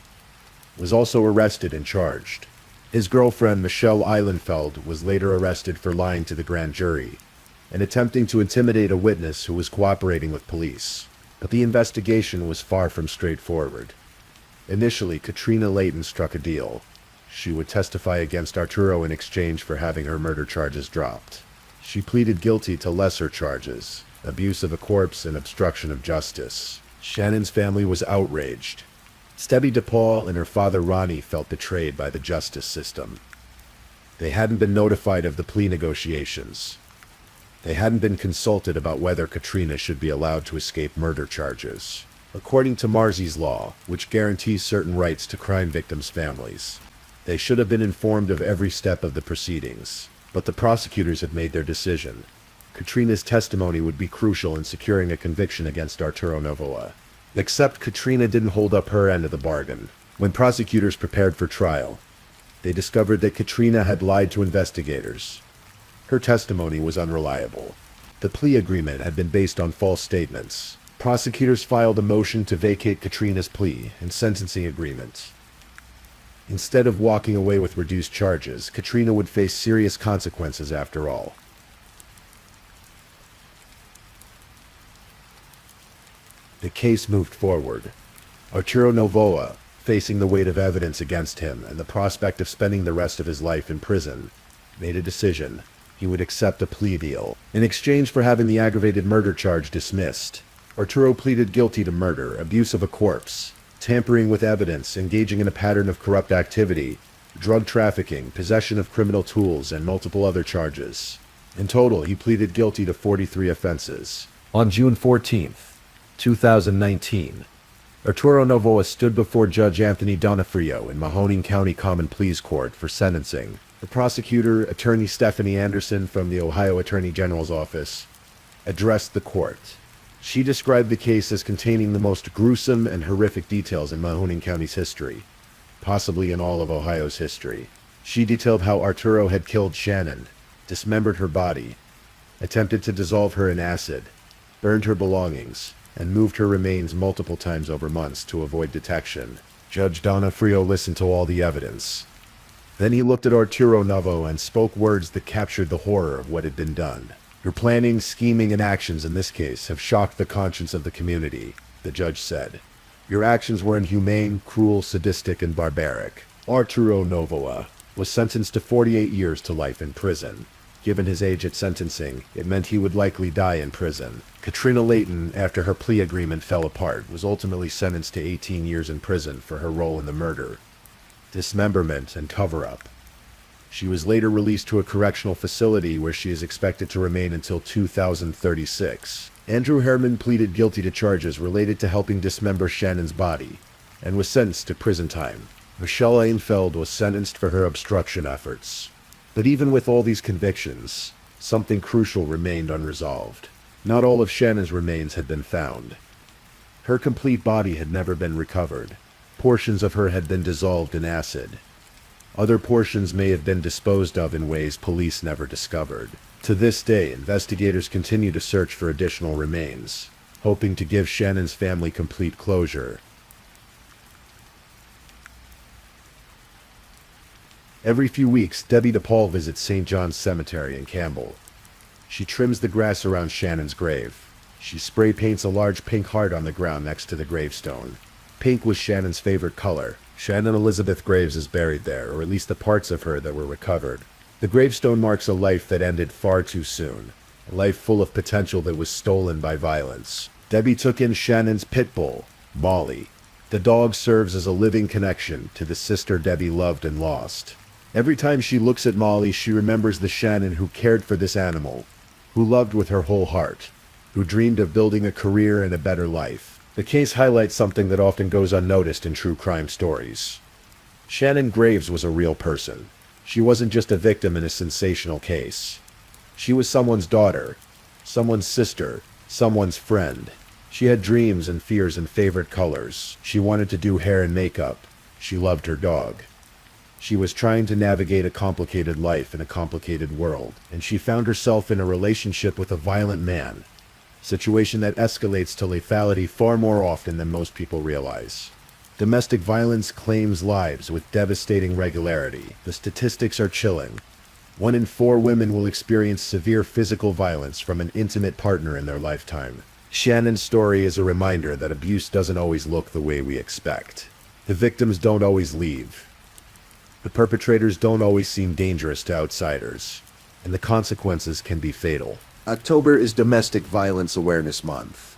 was also arrested and charged. His girlfriend, Michelle Eilenfeld, was later arrested for lying to the grand jury and attempting to intimidate a witness who was cooperating with police. But the investigation was far from straightforward. Initially, Katrina Layton struck a deal. She would testify against Arturo in exchange for having her murder charges dropped. She pleaded guilty to lesser charges, abuse of a corpse and obstruction of justice. Shannon's family was outraged. Debbie DePaul and her father Ronnie felt betrayed by the justice system. They hadn't been notified of the plea negotiations. They hadn't been consulted about whether Katrina should be allowed to escape murder charges. According to Marzi's law, which guarantees certain rights to crime victims' families, they should have been informed of every step of the proceedings. But the prosecutors had made their decision. Katrina's testimony would be crucial in securing a conviction against Arturo Novoa. Except Katrina didn't hold up her end of the bargain. When prosecutors prepared for trial, they discovered that Katrina had lied to investigators. Her testimony was unreliable. The plea agreement had been based on false statements. Prosecutors filed a motion to vacate Katrina's plea and sentencing agreement. Instead of walking away with reduced charges, Katrina would face serious consequences after all. The case moved forward. Arturo Novoa, facing the weight of evidence against him and the prospect of spending the rest of his life in prison, made a decision. He would accept a plea deal. In exchange for having the aggravated murder charge dismissed, Arturo pleaded guilty to murder, abuse of a corpse, tampering with evidence, engaging in a pattern of corrupt activity, drug trafficking, possession of criminal tools, and multiple other charges. In total, he pleaded guilty to 43 offenses. On June 14th, 2019, Arturo Novoa stood before Judge Anthony Donofrio in Mahoning County Common Pleas Court for sentencing. The prosecutor, Attorney Stephanie Anderson from the Ohio Attorney General's office, addressed the court. She described the case as containing the most gruesome and horrific details in Mahoning County's history, possibly in all of Ohio's history. She detailed how Arturo had killed Shannon, dismembered her body, attempted to dissolve her in acid, burned her belongings, and moved her remains multiple times over months to avoid detection. Judge Donofrio listened to all the evidence. Then he looked at Arturo Novoa and spoke words that captured the horror of what had been done. Your planning, scheming, and actions in this case have shocked the conscience of the community, the judge said. Your actions were inhumane, cruel, sadistic, and barbaric. Arturo Novoa was sentenced to 48 years to life in prison. Given his age at sentencing, it meant he would likely die in prison. Katrina Layton, after her plea agreement fell apart, was ultimately sentenced to 18 years in prison for her role in the murder, dismemberment, and cover-up. She was later released to a correctional facility where she is expected to remain until 2036. Andrew Herman pleaded guilty to charges related to helping dismember Shannon's body and was sentenced to prison time. Michelle Einfeld was sentenced for her obstruction efforts. But even with all these convictions, something crucial remained unresolved. Not all of Shannon's remains had been found. Her complete body had never been recovered. Portions of her had been dissolved in acid. Other portions may have been disposed of in ways police never discovered. To this day, investigators continue to search for additional remains, hoping to give Shannon's family complete closure. Every few weeks, Debbie DePaul visits St. John's Cemetery in Campbell. She trims the grass around Shannon's grave. She spray paints a large pink heart on the ground next to the gravestone. Pink was Shannon's favorite color. Shannon Elizabeth Graves is buried there, or at least the parts of her that were recovered. The gravestone marks a life that ended far too soon, a life full of potential that was stolen by violence. Debbie took in Shannon's pit bull, Molly. The dog serves as a living connection to the sister Debbie loved and lost. Every time she looks at Molly, she remembers the Shannon who cared for this animal, who loved with her whole heart, who dreamed of building a career and a better life. The case highlights something that often goes unnoticed in true crime stories. Shannon Graves was a real person. She wasn't just a victim in a sensational case. She was someone's daughter, someone's sister, someone's friend. She had dreams and fears and favorite colors. She wanted to do hair and makeup. She loved her dog. She was trying to navigate a complicated life in a complicated world, and she found herself in a relationship with a violent man, a situation that escalates to lethality far more often than most people realize. Domestic violence claims lives with devastating regularity. The statistics are chilling. 1 in 4 women will experience severe physical violence from an intimate partner in their lifetime. Shannon's story is a reminder that abuse doesn't always look the way we expect. The victims don't always leave. The perpetrators don't always seem dangerous to outsiders, and the consequences can be fatal. October is Domestic Violence Awareness Month.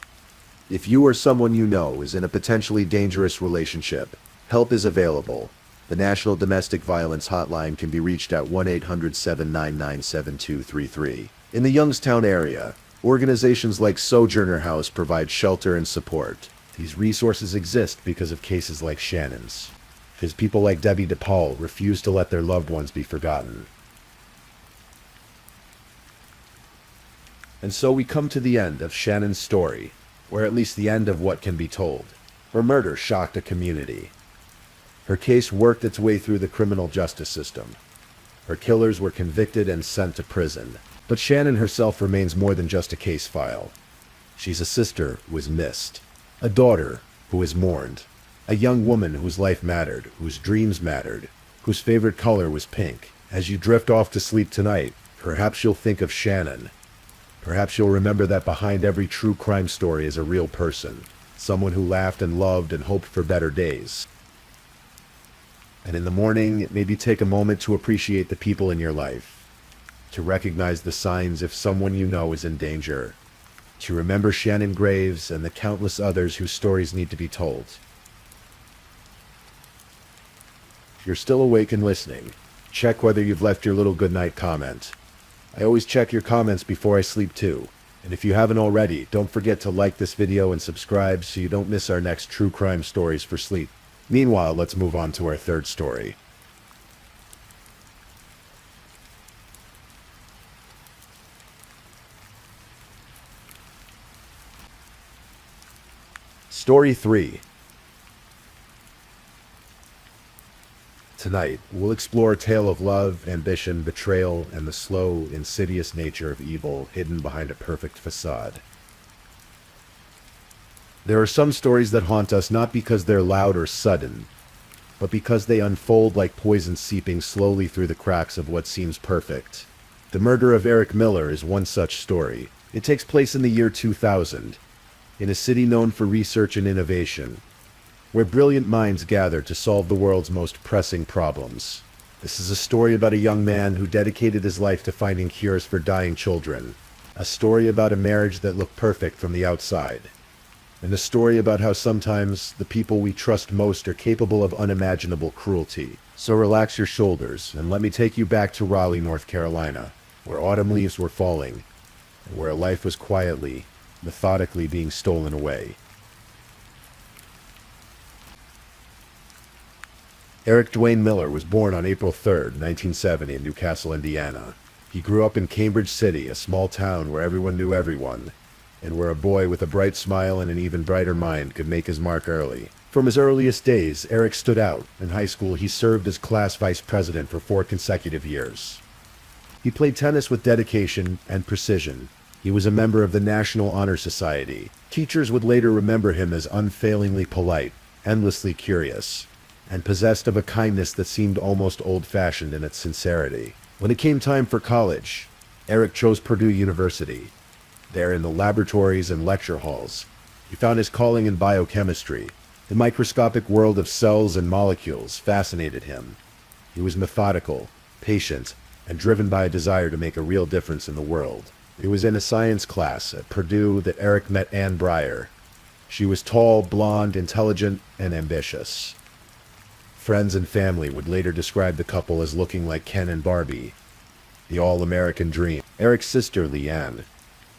If you or someone you know is in a potentially dangerous relationship, help is available. The National Domestic Violence Hotline can be reached at 1-800-799-7233. In the Youngstown area, organizations like Sojourner House provide shelter and support. These resources exist because of cases like Shannon's. Because people like Debbie DePaul refuse to let their loved ones be forgotten. And so we come to the end of Shannon's story, or at least the end of what can be told. Her murder shocked a community. Her case worked its way through the criminal justice system. Her killers were convicted and sent to prison. But Shannon herself remains more than just a case file. She's a sister who is missed, a daughter who is mourned, a young woman whose life mattered, whose dreams mattered, whose favorite color was pink. As you drift off to sleep tonight, perhaps you'll think of Shannon. Perhaps you'll remember that behind every true crime story is a real person, someone who laughed and loved and hoped for better days. And in the morning, maybe take a moment to appreciate the people in your life, to recognize the signs if someone you know is in danger, to remember Shannon Graves and the countless others whose stories need to be told. If you're still awake and listening, check whether you've left your little goodnight comment. I always check your comments before I sleep too. And if you haven't already, don't forget to like this video and subscribe so you don't miss our next true crime stories for sleep. Meanwhile, let's move on to our third story. Story 3. Tonight, we'll explore a tale of love, ambition, betrayal, and the slow, insidious nature of evil hidden behind a perfect facade. There are some stories that haunt us not because they're loud or sudden, but because they unfold like poison seeping slowly through the cracks of what seems perfect. The murder of Eric Miller is one such story. It takes place in the year 2000, in a city known for research and innovation, where brilliant minds gather to solve the world's most pressing problems. This is a story about a young man who dedicated his life to finding cures for dying children, a story about a marriage that looked perfect from the outside, and a story about how sometimes the people we trust most are capable of unimaginable cruelty. So relax your shoulders and let me take you back to Raleigh, North Carolina, where autumn leaves were falling, and where life was quietly, methodically being stolen away. Eric Dwayne Miller was born on April 3, 1970 in Newcastle, Indiana. He grew up in Cambridge City, a small town where everyone knew everyone, and where a boy with a bright smile and an even brighter mind could make his mark early. From his earliest days, Eric stood out. In high school, he served as class vice president for 4 consecutive years. He played tennis with dedication and precision. He was a member of the National Honor Society. Teachers would later remember him as unfailingly polite, endlessly curious, and possessed of a kindness that seemed almost old-fashioned in its sincerity. When it came time for college, Eric chose Purdue University. There, in the laboratories and lecture halls, he found his calling in biochemistry. The microscopic world of cells and molecules fascinated him. He was methodical, patient, and driven by a desire to make a real difference in the world. It was in a science class at Purdue that Eric met Ann Breyer. She was tall, blonde, intelligent, and ambitious. Friends and family would later describe the couple as looking like Ken and Barbie, the all-American dream. Eric's sister, Leanne,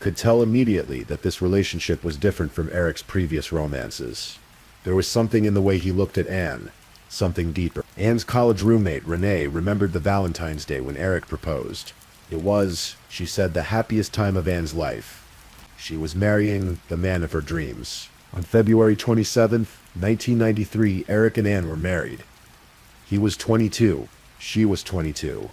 could tell immediately that this relationship was different from Eric's previous romances. There was something in the way he looked at Anne, something deeper. Anne's college roommate, Renee, remembered the Valentine's Day when Eric proposed. It was, she said, the happiest time of Anne's life. She was marrying the man of her dreams. On February 27, 1993, Eric and Anne were married. He was 22. She was 22.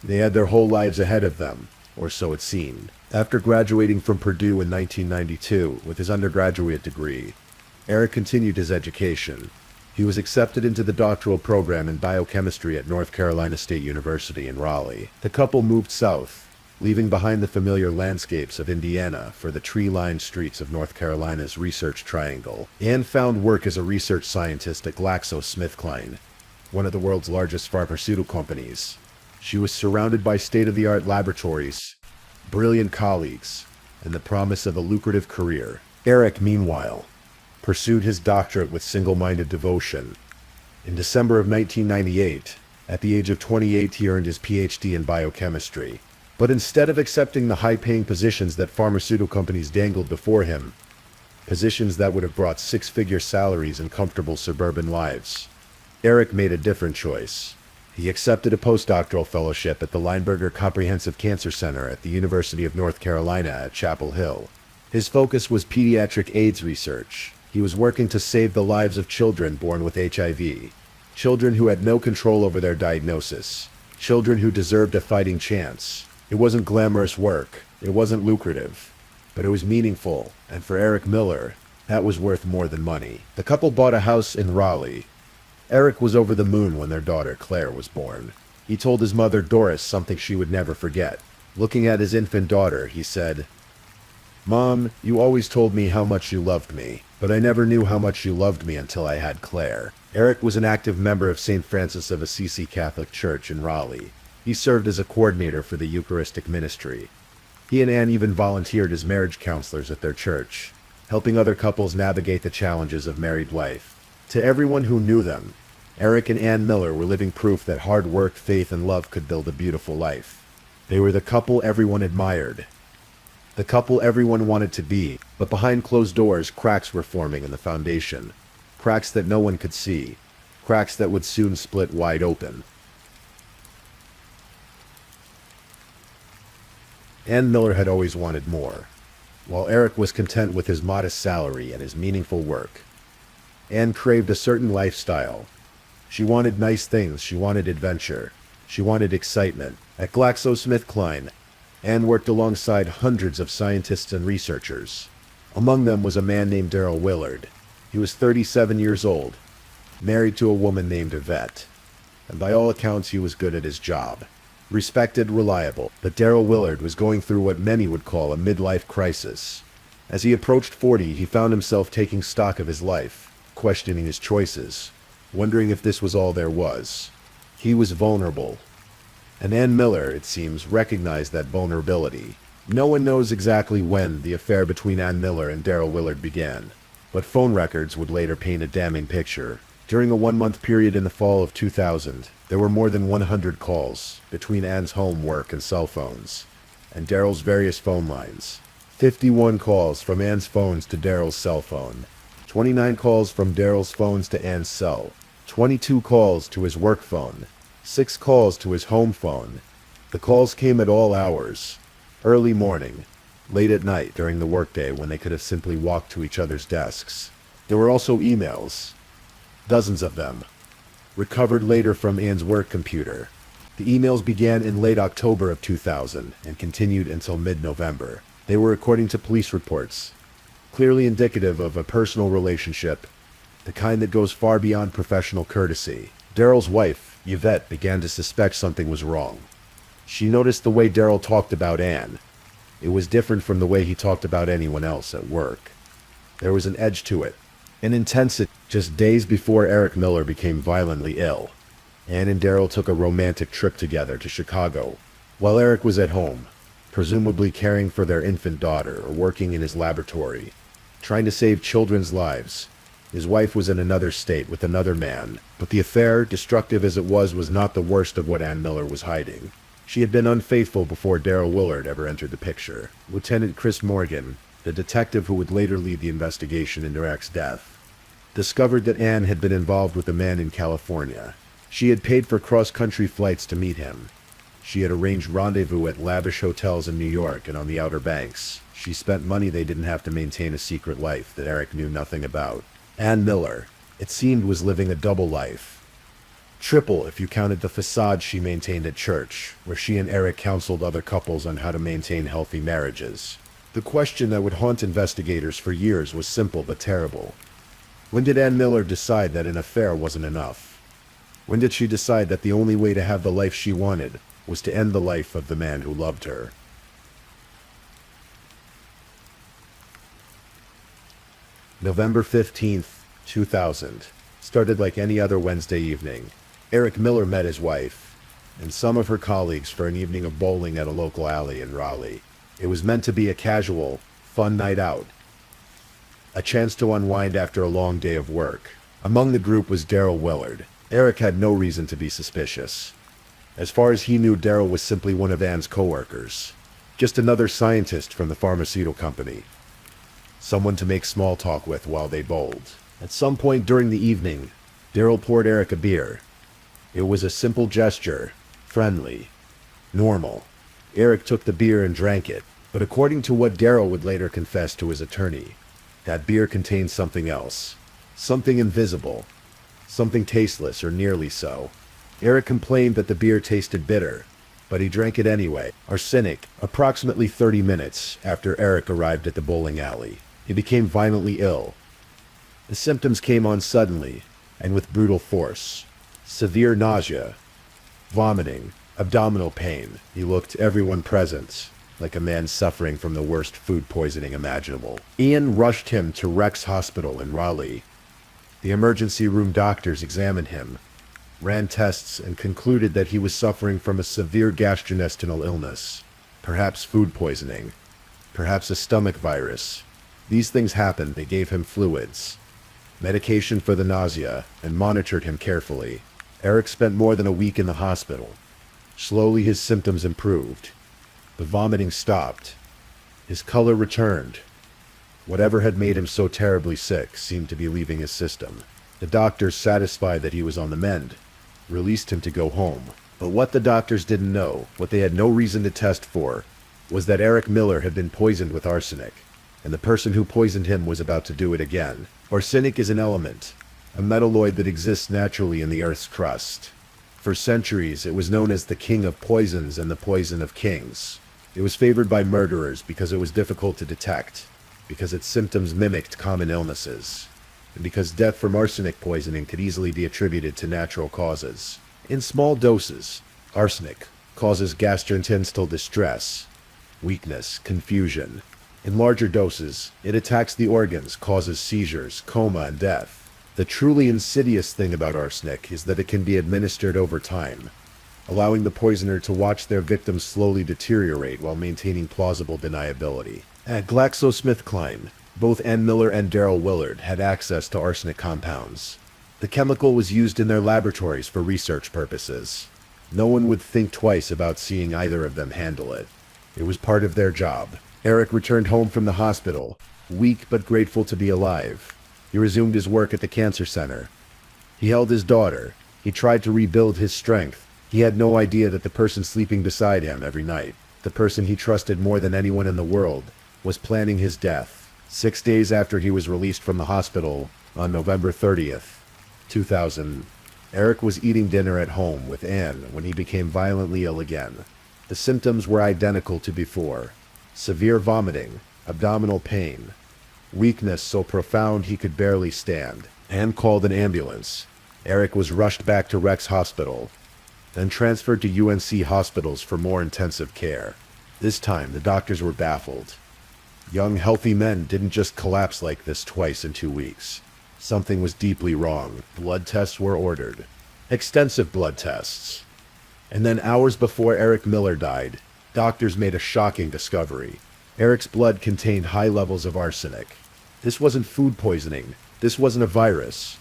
They had their whole lives ahead of them, or so it seemed. After graduating from Purdue in 1992 with his undergraduate degree, Eric continued his education. He was accepted into the doctoral program in biochemistry at North Carolina State University in Raleigh. The couple moved south, leaving behind the familiar landscapes of Indiana for the tree-lined streets of North Carolina's Research Triangle. Anne found work as a research scientist at GlaxoSmithKline, one of the world's largest pharmaceutical companies. She was surrounded by state-of-the-art laboratories, brilliant colleagues, and the promise of a lucrative career. Eric, meanwhile, pursued his doctorate with single-minded devotion. In December of 1998, at the age of 28, he earned his PhD in biochemistry. But instead of accepting the high-paying positions that pharmaceutical companies dangled before him, positions that would have brought six-figure salaries and comfortable suburban lives, Eric made a different choice. He accepted a postdoctoral fellowship at the Lineberger Comprehensive Cancer Center at the University of North Carolina at Chapel Hill. His focus was pediatric AIDS research. He was working to save the lives of children born with HIV, children who had no control over their diagnosis, children who deserved a fighting chance. It wasn't glamorous work, it wasn't lucrative, but it was meaningful, and for Eric Miller, that was worth more than money. The couple bought a house in Raleigh. Eric was over the moon when their daughter Claire was born. He told his mother Doris something she would never forget. Looking at his infant daughter, he said, "Mom, you always told me how much you loved me, but I never knew how much you loved me until I had Claire." Eric was an active member of St. Francis of Assisi Catholic Church in Raleigh. He served as a coordinator for the Eucharistic ministry. He and Anne even volunteered as marriage counselors at their church, helping other couples navigate the challenges of married life. To everyone who knew them, Eric and Anne Miller were living proof that hard work, faith, and love could build a beautiful life. They were the couple everyone admired, the couple everyone wanted to be, but behind closed doors, cracks were forming in the foundation. Cracks that no one could see. Cracks that would soon split wide open. Anne Miller had always wanted more, while Eric was content with his modest salary and his meaningful work. Anne craved a certain lifestyle. She wanted nice things, she wanted adventure, she wanted excitement. At GlaxoSmithKline, Anne worked alongside hundreds of scientists and researchers. Among them was a man named Darrell Willard. He was 37 years old, married to a woman named Yvette, and by all accounts he was good at his job. Respected, reliable, but Darrell Willard was going through what many would call a midlife crisis. As he approached 40, he found himself taking stock of his life, questioning his choices, wondering if this was all there was. He was vulnerable. And Anne Miller, it seems, recognized that vulnerability. No one knows exactly when the affair between Anne Miller and Darrell Willard began, but phone records would later paint a damning picture. During a one-month period in the fall of 2000, there were more than 100 calls between Anne's home, work, and cell phones, and Darrell's various phone lines. 51 calls from Anne's phones to Darrell's cell phone. 29 calls from Darrell's phones to Anne's cell. 22 calls to his work phone. 6 calls to his home phone. The calls came at all hours. Early morning, late at night during the workday when they could have simply walked to each other's desks. There were also emails, dozens of them, recovered later from Anne's work computer. The emails began in late October of 2000 and continued until mid-November. They were, according to police reports, clearly indicative of a personal relationship, the kind that goes far beyond professional courtesy. Darrell's wife, Yvette, began to suspect something was wrong. She noticed the way Darrell talked about Anne. It was different from the way he talked about anyone else at work. There was an edge to it, an intensity. Just days before Eric Miller became violently ill, Anne and Darrell took a romantic trip together to Chicago. While Eric was at home, presumably caring for their infant daughter or working in his laboratory, trying to save children's lives, his wife was in another state with another man. But the affair, destructive as it was not the worst of what Anne Miller was hiding. She had been unfaithful before Darrell Willard ever entered the picture. Lieutenant Chris Morgan, the detective who would later lead the investigation into Eric's death, discovered that Anne had been involved with a man in California. She had paid for cross-country flights to meet him. She had arranged rendezvous at lavish hotels in New York and on the Outer Banks. She spent money they didn't have to maintain a secret life that Eric knew nothing about. Anne Miller, it seemed, was living a double life. Triple if you counted the facade she maintained at church, where she and Eric counseled other couples on how to maintain healthy marriages. The question that would haunt investigators for years was simple but terrible. When did Anne Miller decide that an affair wasn't enough? When did she decide that the only way to have the life she wanted was to end the life of the man who loved her? November 15th, 2000, started like any other Wednesday evening. Eric Miller met his wife and some of her colleagues for an evening of bowling at a local alley in Raleigh. It was meant to be a casual, fun night out. a chance to unwind after a long day of work. Among the group was Daryl Willard. Eric had no reason to be suspicious. As far as he knew, Daryl was simply one of Ann's coworkers. Just another scientist from the pharmaceutical company. Someone to make small talk with while they bowled. At some point during the evening, Daryl poured Eric a beer. It was a simple gesture, friendly, normal. Eric took the beer and drank it, but according to what Daryl would later confess to his attorney, that beer contained something else. Something invisible. Something tasteless, or nearly so. Eric complained that the beer tasted bitter, but he drank it anyway. Arsenic. Approximately 30 minutes after Eric arrived at the bowling alley, he became violently ill. The symptoms came on suddenly, and with brutal force. Severe nausea, vomiting, abdominal pain. He looked everyone present like a man suffering from the worst food poisoning imaginable. Ian rushed him to Rex Hospital in Raleigh. The emergency room doctors examined him, ran tests, and concluded that he was suffering from a severe gastrointestinal illness, perhaps food poisoning, perhaps a stomach virus. These things happened. They gave him fluids, medication for the nausea, and monitored him carefully. Eric spent more than a week in the hospital. Slowly his symptoms improved. The vomiting stopped. His color returned. Whatever had made him so terribly sick seemed to be leaving his system. The doctors, satisfied that he was on the mend, released him to go home. But what the doctors didn't know, what they had no reason to test for, was that Eric Miller had been poisoned with arsenic, and the person who poisoned him was about to do it again. Arsenic is an element, a metalloid that exists naturally in the Earth's crust. For centuries, it was known as the king of poisons and the poison of kings. It was favored by murderers because it was difficult to detect, because its symptoms mimicked common illnesses, and because death from arsenic poisoning could easily be attributed to natural causes. In small doses, arsenic causes gastrointestinal distress, weakness, confusion. In larger doses, it attacks the organs, causes seizures, coma, and death. The truly insidious thing about arsenic is that it can be administered over time, allowing the poisoner to watch their victims slowly deteriorate while maintaining plausible deniability. At GlaxoSmithKline, both Ann Miller and Daryl Willard had access to arsenic compounds. The chemical was used in their laboratories for research purposes. No one would think twice about seeing either of them handle it. It was part of their job. Eric returned home from the hospital, weak but grateful to be alive. He resumed his work at the cancer center. He held his daughter. He tried to rebuild his strength. He had no idea that the person sleeping beside him every night, the person he trusted more than anyone in the world, was planning his death. 6 days after he was released from the hospital, on November 30th, 2000, Eric was eating dinner at home with Ann when he became violently ill again. The symptoms were identical to before. Severe vomiting, abdominal pain, weakness so profound he could barely stand. Ann called an ambulance. Eric was rushed back to Rex Hospital, then transferred to UNC hospitals for more intensive care. This time, the doctors were baffled. Young, healthy men didn't just collapse like this twice in 2 weeks. Something was deeply wrong. Blood tests were ordered. Extensive blood tests. And then hours before Eric Miller died, doctors made a shocking discovery. Eric's blood contained high levels of arsenic. This wasn't food poisoning. This wasn't a virus.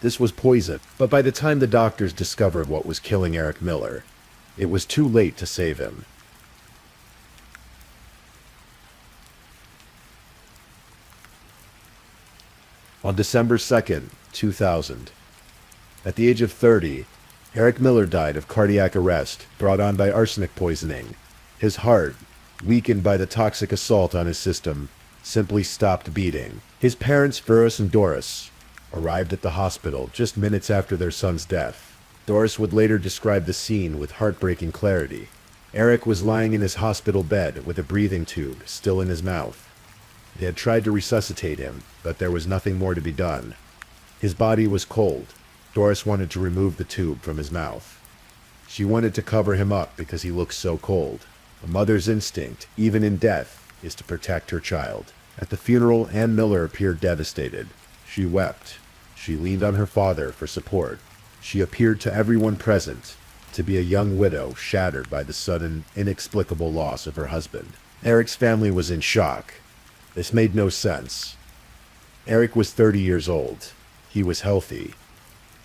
This was poison. But by the time the doctors discovered what was killing Eric Miller, it was too late to save him. On December 2nd, 2000, at the age of 30, Eric Miller died of cardiac arrest brought on by arsenic poisoning. His heart, weakened by the toxic assault on his system, simply stopped beating. His parents, Ferris and Doris, arrived at the hospital just minutes after their son's death. Doris would later describe the scene with heartbreaking clarity. Eric was lying in his hospital bed with a breathing tube still in his mouth. They had tried to resuscitate him, but there was nothing more to be done. His body was cold. Doris wanted to remove the tube from his mouth. She wanted to cover him up because he looked so cold. A mother's instinct, even in death, is to protect her child. At the funeral, Ann Miller appeared devastated. She wept. She leaned on her father for support. She appeared to everyone present to be a young widow shattered by the sudden, inexplicable loss of her husband. Eric's family was in shock. This made no sense. Eric was 30 years old. He was healthy.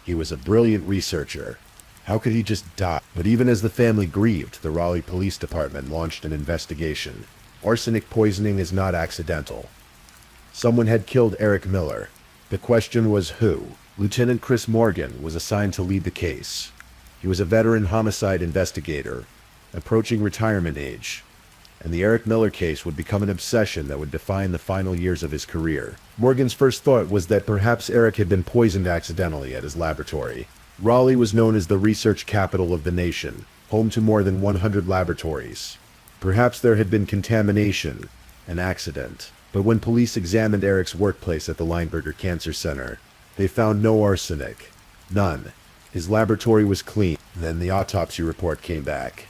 He was a brilliant researcher. How could he just die? But even as the family grieved, the Raleigh Police Department launched an investigation. Arsenic poisoning is not accidental. Someone had killed Eric Miller. The question was who? Lieutenant Chris Morgan was assigned to lead the case. He was a veteran homicide investigator, approaching retirement age, and the Eric Miller case would become an obsession that would define the final years of his career. Morgan's first thought was that perhaps Eric had been poisoned accidentally at his laboratory. Raleigh was known as the research capital of the nation, home to more than 100 laboratories. Perhaps there had been contamination, an accident. But when police examined Eric's workplace at the Lineberger Cancer Center, they found no arsenic. None. His laboratory was clean. Then the autopsy report came back,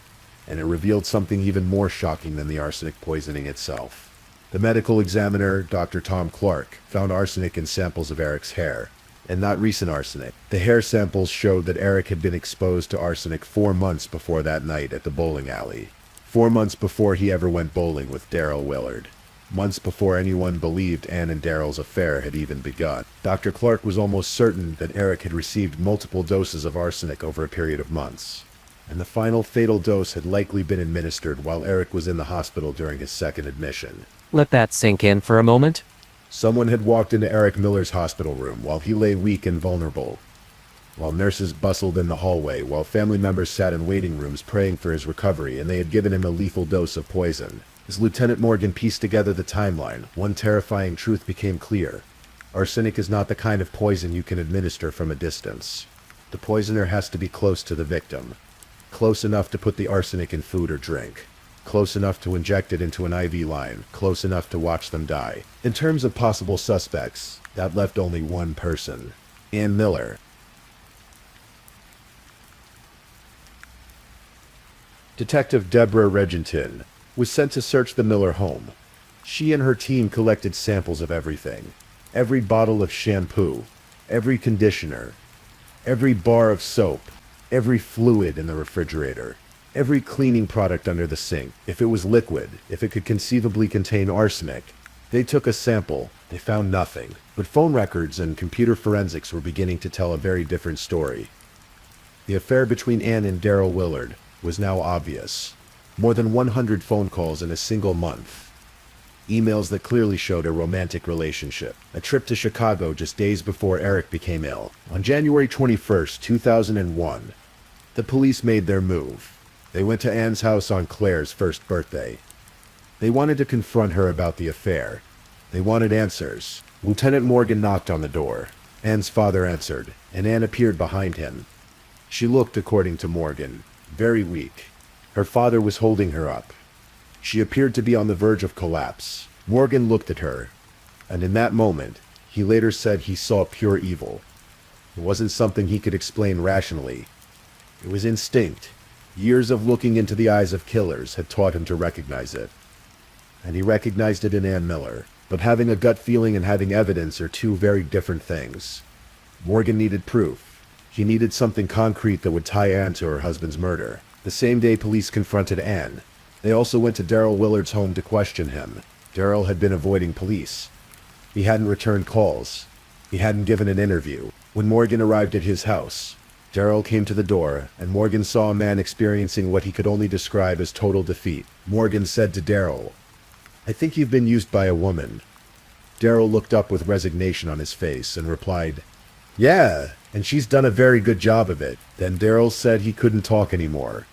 and it revealed something even more shocking than the arsenic poisoning itself. The medical examiner, Dr. Tom Clark, found arsenic in samples of Eric's hair, and not recent arsenic. The hair samples showed that Eric had been exposed to arsenic 4 months before that night at the bowling alley. 4 months before he ever went bowling with Daryl Willard. Months before anyone believed Ann and Daryl's affair had even begun. Dr. Clark was almost certain that Eric had received multiple doses of arsenic over a period of months, and the final fatal dose had likely been administered while Eric was in the hospital during his second admission. Let that sink in for a moment. Someone had walked into Eric Miller's hospital room while he lay weak and vulnerable, while nurses bustled in the hallway, while family members sat in waiting rooms praying for his recovery, and they had given him a lethal dose of poison. As Lieutenant Morgan pieced together the timeline, one terrifying truth became clear. Arsenic is not the kind of poison you can administer from a distance. The poisoner has to be close to the victim. Close enough to put the arsenic in food or drink. Close enough to inject it into an IV line. Close enough to watch them die. In terms of possible suspects, that left only one person. Ann Miller. Detective Deborah Regenton was sent to search the Miller home. She and her team collected samples of everything. Every bottle of shampoo, every conditioner, every bar of soap, every fluid in the refrigerator, every cleaning product under the sink. If it was liquid, if it could conceivably contain arsenic, they took a sample. They found nothing. But phone records and computer forensics were beginning to tell a very different story. The affair between Ann and Daryl Willard was now obvious. More than 100 phone calls in a single month. Emails that clearly showed a romantic relationship. A trip to Chicago just days before Eric became ill. On January 21st, 2001, the police made their move. They went to Ann's house on Claire's first birthday. They wanted to confront her about the affair. They wanted answers. Lieutenant Morgan knocked on the door. Ann's father answered, and Ann appeared behind him. She looked, according to Morgan, very weak. Her father was holding her up. She appeared to be on the verge of collapse. Morgan looked at her, and in that moment, he later said he saw pure evil. It wasn't something he could explain rationally. It was instinct. Years of looking into the eyes of killers had taught him to recognize it. And he recognized it in Ann Miller. But having a gut feeling and having evidence are two very different things. Morgan needed proof. He needed something concrete that would tie Ann to her husband's murder. The same day police confronted Ann, they also went to Daryl Willard's home to question him. Daryl had been avoiding police. He hadn't returned calls. He hadn't given an interview. When Morgan arrived at his house, Daryl came to the door, and Morgan saw a man experiencing what he could only describe as total defeat. Morgan said to Daryl, "I think you've been used by a woman." Daryl looked up with resignation on his face and replied, "Yeah, and she's done a very good job of it." Then Daryl said he couldn't talk anymore.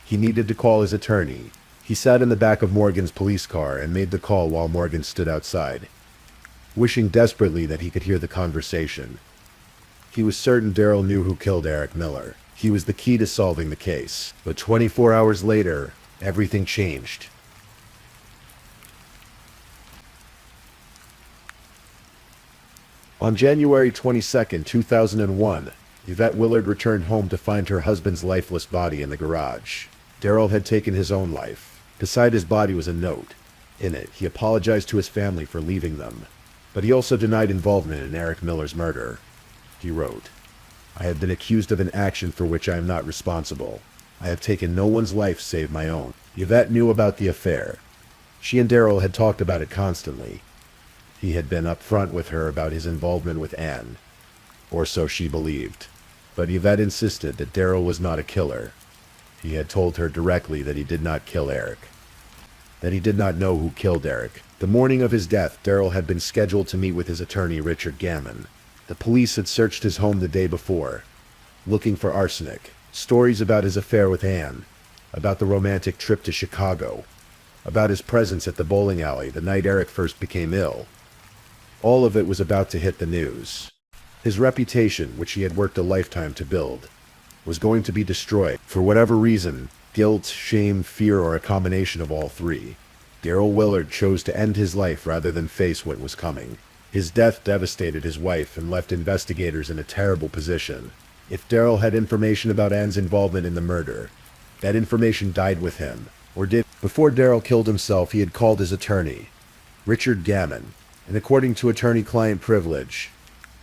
He needed to call his attorney. He sat in the back of Morgan's police car and made the call while Morgan stood outside, wishing desperately that he could hear the conversation. He was certain Daryl knew who killed Eric Miller. He was the key to solving the case. But 24 hours later, everything changed. On January 22nd, 2001, Yvette Willard returned home to find her husband's lifeless body in the garage. Daryl had taken his own life. Beside his body was a note. In it, he apologized to his family for leaving them, but he also denied involvement in Eric Miller's murder. He wrote, "I have been accused of an action for which I am not responsible. I have taken no one's life save my own." Yvette knew about the affair. She and Daryl had talked about it constantly. He had been upfront with her about his involvement with Anne, or so she believed. But Yvette insisted that Daryl was not a killer. He had told her directly that he did not kill Eric, that he did not know who killed Eric. The morning of his death, Daryl had been scheduled to meet with his attorney, Richard Gammon. The police had searched his home the day before, looking for arsenic, stories about his affair with Anne, about the romantic trip to Chicago, about his presence at the bowling alley the night Eric first became ill. All of it was about to hit the news. His reputation, which he had worked a lifetime to build, was going to be destroyed. For whatever reason, guilt, shame, fear, or a combination of all three, Daryl Willard chose to end his life rather than face what was coming. His death devastated his wife and left investigators in a terrible position. If Daryl had information about Anne's involvement in the murder, that information died with him, or did. Before Daryl killed himself, he had called his attorney, Richard Gammon, and according to attorney-client privilege,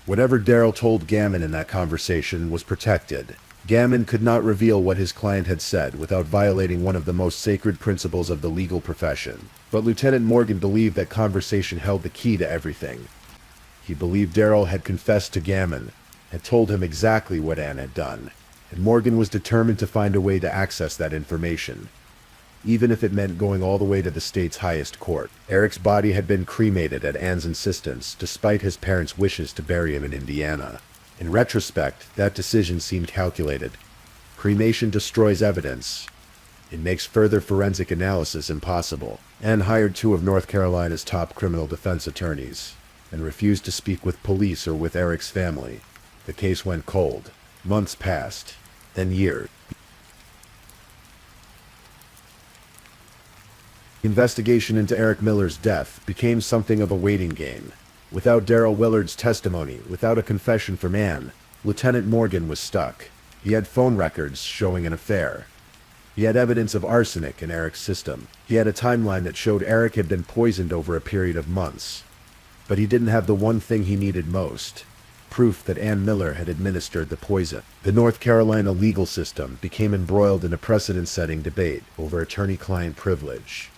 whatever Daryl told Gammon in that conversation was protected. Gammon could not reveal what his client had said without violating one of the most sacred principles of the legal profession. But Lieutenant Morgan believed that conversation held the key to everything. He believed Daryl had confessed to Gammon, had told him exactly what Anne had done, and Morgan was determined to find a way to access that information, even if it meant going all the way to the state's highest court. Eric's body had been cremated at Anne's insistence, despite his parents' wishes to bury him in Indiana. In retrospect, that decision seemed calculated. Cremation destroys evidence. It makes further forensic analysis impossible. Anne hired two of North Carolina's top criminal defense attorneys, and refused to speak with police or with Eric's family. The case went cold. Months passed, then years. The investigation into Eric Miller's death became something of a waiting game. Without Daryl Willard's testimony, without a confession from Anne, Lieutenant Morgan was stuck. He had phone records showing an affair. He had evidence of arsenic in Eric's system. He had a timeline that showed Eric had been poisoned over a period of months. But he didn't have the one thing he needed most: proof that Anne Miller had administered the poison. The North Carolina legal system became embroiled in a precedent-setting debate over attorney-client privilege.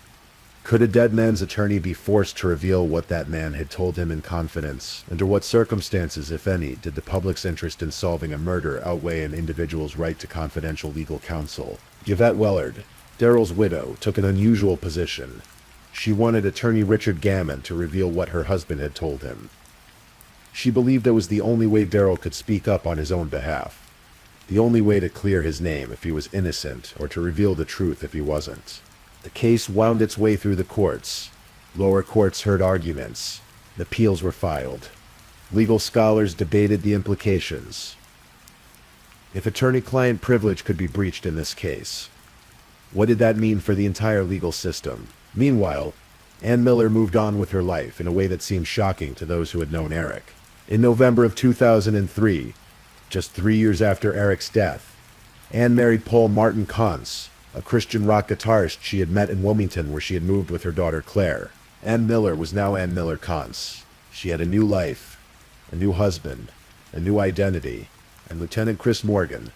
Could a dead man's attorney be forced to reveal what that man had told him in confidence? Under what circumstances, if any, did the public's interest in solving a murder outweigh an individual's right to confidential legal counsel? Yvette Willard, Daryl's widow, took an unusual position. She wanted attorney Richard Gammon to reveal what her husband had told him. She believed it was the only way Daryl could speak up on his own behalf. The only way to clear his name if he was innocent, or to reveal the truth if he wasn't. The case wound its way through the courts. Lower courts heard arguments. Appeals were filed. Legal scholars debated the implications. If attorney-client privilege could be breached in this case, what did that mean for the entire legal system? Meanwhile, Anne Miller moved on with her life in a way that seemed shocking to those who had known Eric. In November of 2003, just 3 years after Eric's death, Anne married Paul Martin Kantz, a Christian rock guitarist she had met in Wilmington, where she had moved with her daughter Claire. Anne Miller was now Anne Miller Kantz. She had a new life, a new husband, a new identity, and Lieutenant Chris Morgan,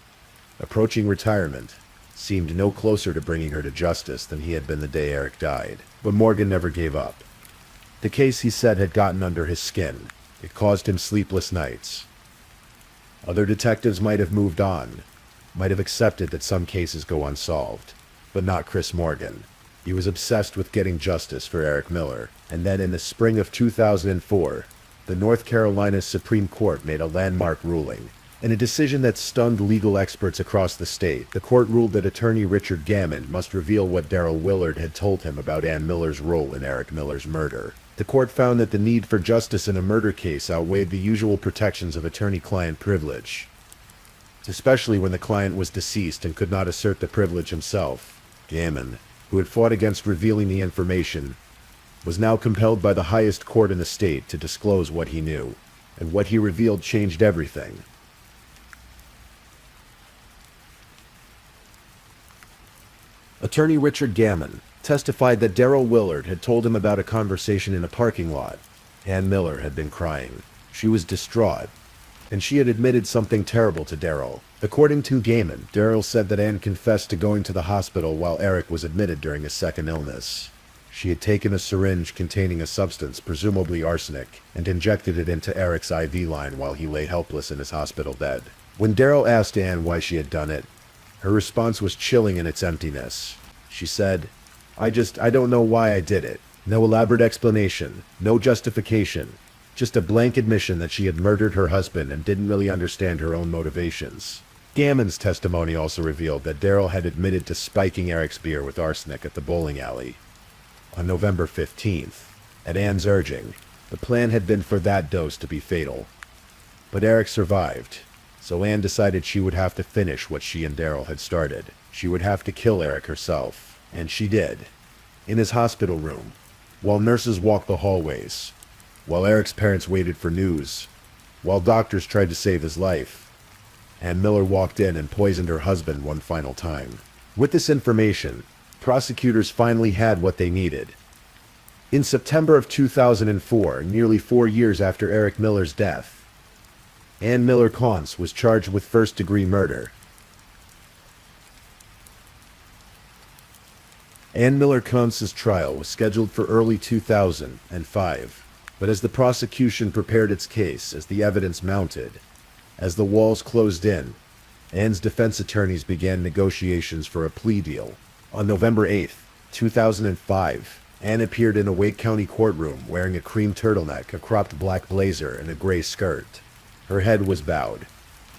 approaching retirement, seemed no closer to bringing her to justice than he had been the day Eric died. But Morgan never gave up. The case, he said, had gotten under his skin. It caused him sleepless nights. Other detectives might have moved on, might have accepted that some cases go unsolved, but not Chris Morgan. He was obsessed with getting justice for Eric Miller. And then in the spring of 2004, the North Carolina Supreme Court made a landmark ruling. In a decision that stunned legal experts across the state, the court ruled that attorney Richard Gammon must reveal what Daryl Willard had told him about Anne Miller's role in Eric Miller's murder. The court found that the need for justice in a murder case outweighed the usual protections of attorney-client privilege, especially when the client was deceased and could not assert the privilege himself. Gammon, who had fought against revealing the information, was now compelled by the highest court in the state to disclose what he knew, and what he revealed changed everything. Attorney Richard Gammon testified that Daryl Willard had told him about a conversation in a parking lot. Anne Miller had been crying. She was distraught, and she had admitted something terrible to Daryl. According to Gammon, Daryl said that Anne confessed to going to the hospital while Eric was admitted during his second illness. She had taken a syringe containing a substance, presumably arsenic, and injected it into Eric's IV line while he lay helpless in his hospital bed. When Daryl asked Anne why she had done it, her response was chilling in its emptiness. She said, I don't know why I did it. No elaborate explanation, no justification, just a blank admission that she had murdered her husband and didn't really understand her own motivations. Gammon's testimony also revealed that Daryl had admitted to spiking Eric's beer with arsenic at the bowling alley. On November 15th, at Anne's urging, the plan had been for that dose to be fatal. But Eric survived, so Anne decided she would have to finish what she and Daryl had started. She would have to kill Eric herself, and she did. In his hospital room, while nurses walked the hallways, while Eric's parents waited for news, while doctors tried to save his life, Ann Miller walked in and poisoned her husband one final time. With this information, prosecutors finally had what they needed. In September of 2004, nearly 4 years after Eric Miller's death, Ann Miller Kantz was charged with first-degree murder. Ann Miller Kantz's trial was scheduled for early 2005, but as the prosecution prepared its case, as the evidence mounted, as the walls closed in, Ann's defense attorneys began negotiations for a plea deal. On November 8, 2005, Ann appeared in a Wake County courtroom wearing a cream turtleneck, a cropped black blazer, and a gray skirt. Her head was bowed.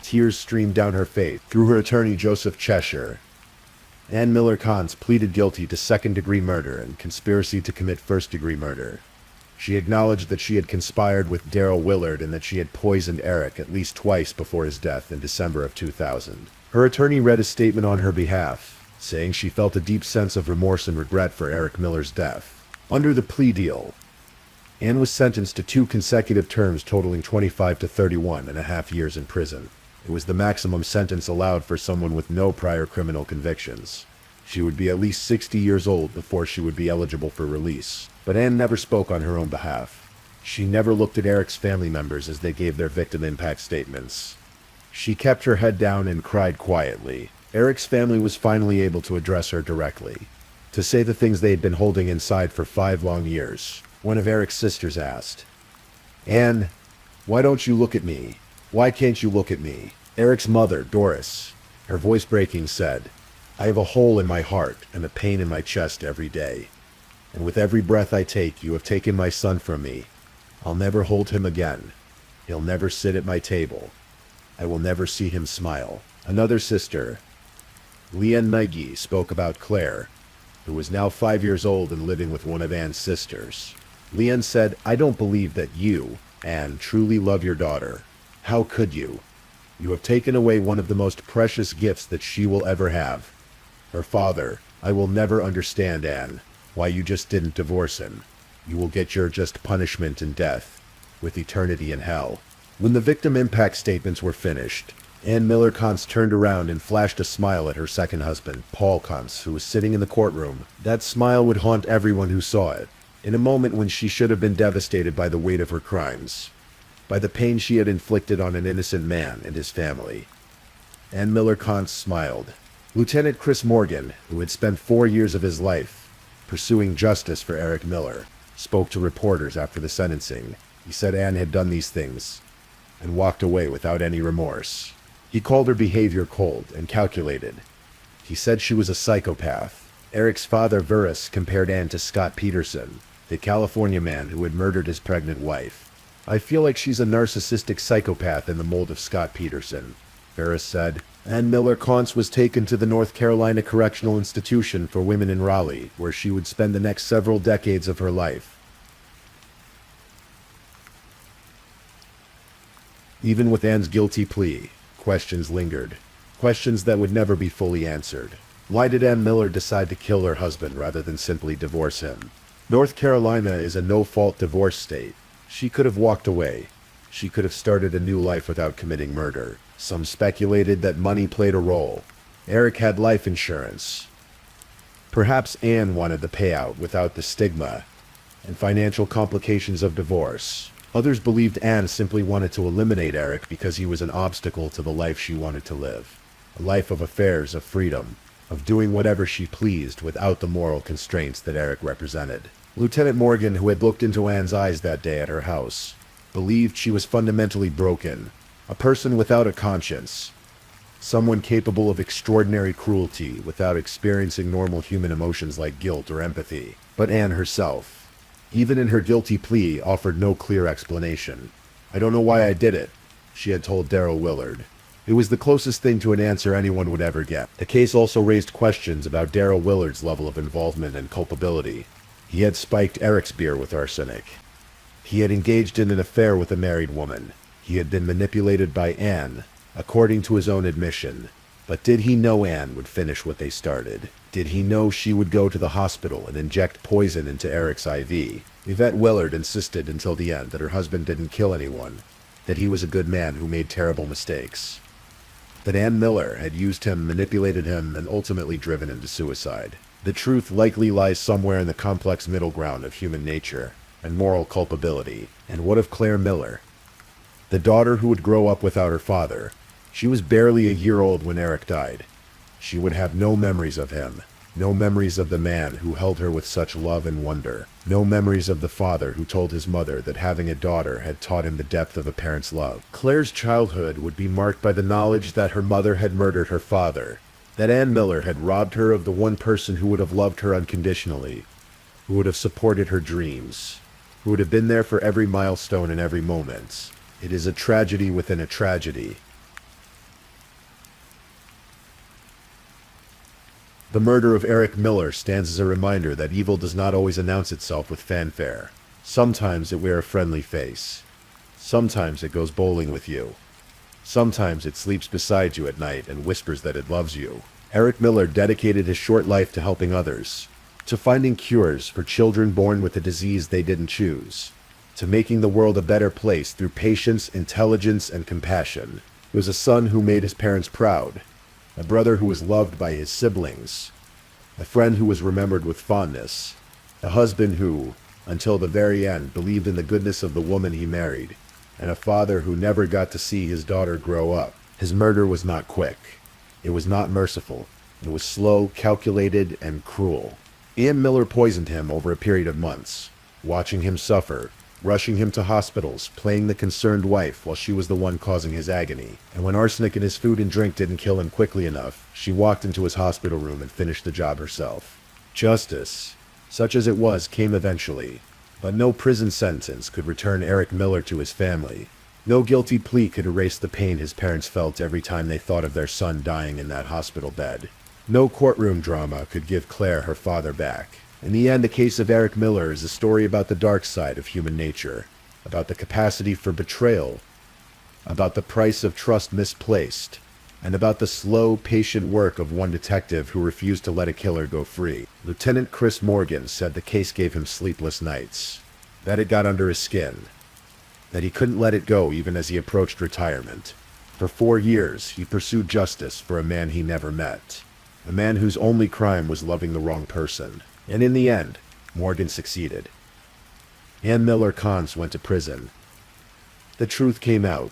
Tears streamed down her face through her attorney Joseph Cheshire. Ann Miller Kantz pleaded guilty to second-degree murder and conspiracy to commit first-degree murder. She acknowledged that she had conspired with Daryl Willard and that she had poisoned Eric at least twice before his death in December of 2000. Her attorney read a statement on her behalf, saying she felt a deep sense of remorse and regret for Eric Miller's death. Under the plea deal, Ann was sentenced to 2 consecutive terms totaling 25 to 31.5 years in prison. It was the maximum sentence allowed for someone with no prior criminal convictions. She would be at least 60 years old before she would be eligible for release. But Ann never spoke on her own behalf. She never looked at Eric's family members as they gave their victim impact statements. She kept her head down and cried quietly. Eric's family was finally able to address her directly, to say the things they had been holding inside for 5 long years. One of Eric's sisters asked, Ann, why don't you look at me? Why can't you look at me? Eric's mother, Doris, her voice breaking, said, I have a hole in my heart and a pain in my chest every day. And with every breath I take, you have taken my son from me. I'll never hold him again. He'll never sit at my table. I will never see him smile. Another sister, Leanne Nagy, spoke about Claire, who was now 5 years old and living with one of Ann's sisters. Leanne said, I don't believe that you, Ann, truly love your daughter. How could you? You have taken away one of the most precious gifts that she will ever have. Her father, I will never understand, Ann, why you just didn't divorce him. You will get your just punishment in death, with eternity in hell. When the victim impact statements were finished, Ann Miller Kantz turned around and flashed a smile at her second husband, Paul Kantz, who was sitting in the courtroom. That smile would haunt everyone who saw it, in a moment when she should have been devastated by the weight of her crimes, by the pain she had inflicted on an innocent man and his family. Ann Miller Kantz smiled. Lieutenant Chris Morgan, who had spent 4 years of his life pursuing justice for Eric Miller, spoke to reporters after the sentencing. He said Ann had done these things and walked away without any remorse. He called her behavior cold and calculated. He said she was a psychopath. Eric's father, Verus, compared Ann to Scott Peterson, the California man who had murdered his pregnant wife. I feel like she's a narcissistic psychopath in the mold of Scott Peterson, Verus said. Ann Miller Kantz was taken to the North Carolina Correctional Institution for Women in Raleigh, where she would spend the next several decades of her life. Even with Ann's guilty plea, questions lingered. Questions that would never be fully answered. Why did Ann Miller decide to kill her husband rather than simply divorce him? North Carolina is a no-fault divorce state. She could have walked away. She could have started a new life without committing murder. Some speculated that money played a role. Eric had life insurance. Perhaps Ann wanted the payout without the stigma and financial complications of divorce. Others believed Ann simply wanted to eliminate Eric because he was an obstacle to the life she wanted to live. A life of affairs, of freedom. of doing whatever she pleased without the moral constraints that Eric represented. Lieutenant Morgan, who had looked into Anne's eyes that day at her house, believed she was fundamentally broken, a person without a conscience, someone capable of extraordinary cruelty without experiencing normal human emotions like guilt or empathy. But Anne herself, even in her guilty plea, offered no clear explanation. "I don't know why I did it," she had told Darrell Willard. It was the closest thing to an answer anyone would ever get. The case also raised questions about Darrell Willard's level of involvement and culpability. He had spiked Eric's beer with arsenic. He had engaged in an affair with a married woman. He had been manipulated by Anne, according to his own admission. But did he know Anne would finish what they started? Did he know she would go to the hospital and inject poison into Eric's IV? Yvette Willard insisted until the end that her husband didn't kill anyone, that he was a good man who made terrible mistakes. That Ann Miller had used him, manipulated him, and ultimately driven him to suicide. The truth likely lies somewhere in the complex middle ground of human nature and moral culpability. And what of Claire Miller? The daughter who would grow up without her father. She was barely a year old when Eric died. She would have no memories of him, no memories of the man who held her with such love and wonder, no memories of the father who told his mother that having a daughter had taught him the depth of a parent's love. Claire's childhood would be marked by the knowledge that her mother had murdered her father, that Ann Miller had robbed her of the one person who would have loved her unconditionally, who would have supported her dreams, who would have been there for every milestone and every moment. It is a tragedy within a tragedy. The murder of Eric Miller stands as a reminder that evil does not always announce itself with fanfare. Sometimes it wears a friendly face. Sometimes it goes bowling with you. Sometimes it sleeps beside you at night and whispers that it loves you. Eric Miller dedicated his short life to helping others, to finding cures for children born with a disease they didn't choose, to making the world a better place through patience, intelligence, and compassion. He was a son who made his parents proud, a brother who was loved by his siblings, a friend who was remembered with fondness, a husband who, until the very end, believed in the goodness of the woman he married, and a father who never got to see his daughter grow up. His murder was not quick. It was not merciful. It was slow, calculated, and cruel. Ann Miller poisoned him over a period of months, watching him suffer, rushing him to hospitals, playing the concerned wife while she was the one causing his agony. And when arsenic in his food and drink didn't kill him quickly enough, she walked into his hospital room and finished the job herself. Justice, such as it was, came eventually, but no prison sentence could return Eric Miller to his family. No guilty plea could erase the pain his parents felt every time they thought of their son dying in that hospital bed. No courtroom drama could give Claire her father back. In the end, the case of Eric Miller is a story about the dark side of human nature, about the capacity for betrayal, about the price of trust misplaced, and about the slow, patient work of one detective who refused to let a killer go free. Lieutenant Chris Morgan said the case gave him sleepless nights, that it got under his skin, that he couldn't let it go even as he approached retirement. For 4 years, he pursued justice for a man he never met, a man whose only crime was loving the wrong person. And in the end, Morgan succeeded. Ann Miller Cons went to prison. The truth came out.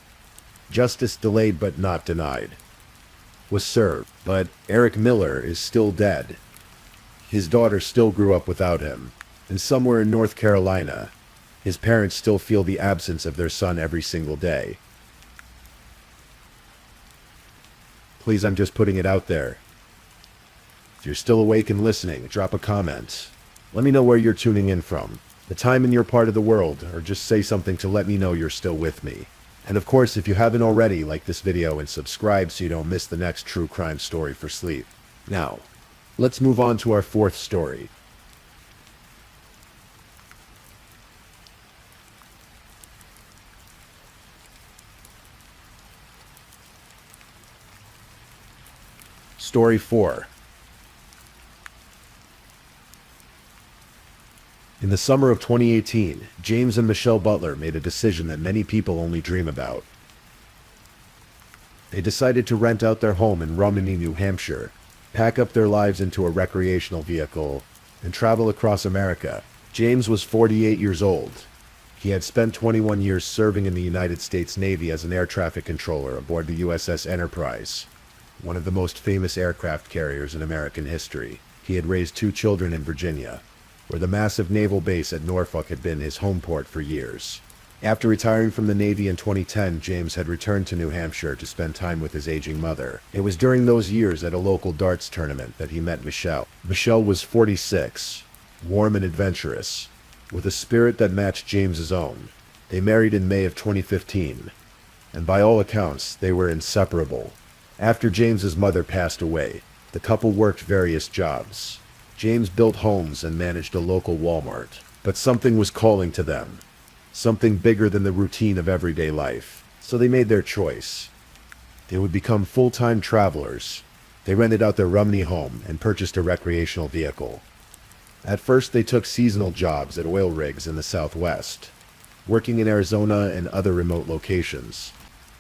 Justice delayed but not denied was served, but Eric Miller is still dead. His daughter still grew up without him, and somewhere in North Carolina, his parents still feel the absence of their son every single day. Please, I'm just putting it out there. If you're still awake and listening, drop a comment. Let me know where you're tuning in from, the time in your part of the world, or just say something to let me know you're still with me. And of course, if you haven't already, like this video and subscribe so you don't miss the next true crime story for sleep. Now, let's move on to our fourth story. Story 4. In the summer of 2018, James and Michelle Butler made a decision that many people only dream about. They decided to rent out their home in Romney, New Hampshire, pack up their lives into a recreational vehicle, and travel across America. James was 48 years old. He had spent 21 years serving in the United States Navy as an air traffic controller aboard the USS Enterprise. one of the most famous aircraft carriers in American history. He had raised 2 children in Virginia, where the massive naval base at Norfolk had been his home port for years. After retiring from the Navy in 2010, James had returned to New Hampshire to spend time with his aging mother. It was during those years at a local darts tournament that he met Michelle. Michelle was 46, warm and adventurous, with a spirit that matched James's own. They married in May of 2015, and by all accounts, they were inseparable. After James's mother passed away, the couple worked various jobs. James built homes and managed a local Walmart, but something was calling to them. Something bigger than the routine of everyday life. So they made their choice. They would become full-time travelers. They rented out their Rumney home and purchased a recreational vehicle. At first, they took seasonal jobs at oil rigs in the Southwest, working in Arizona and other remote locations.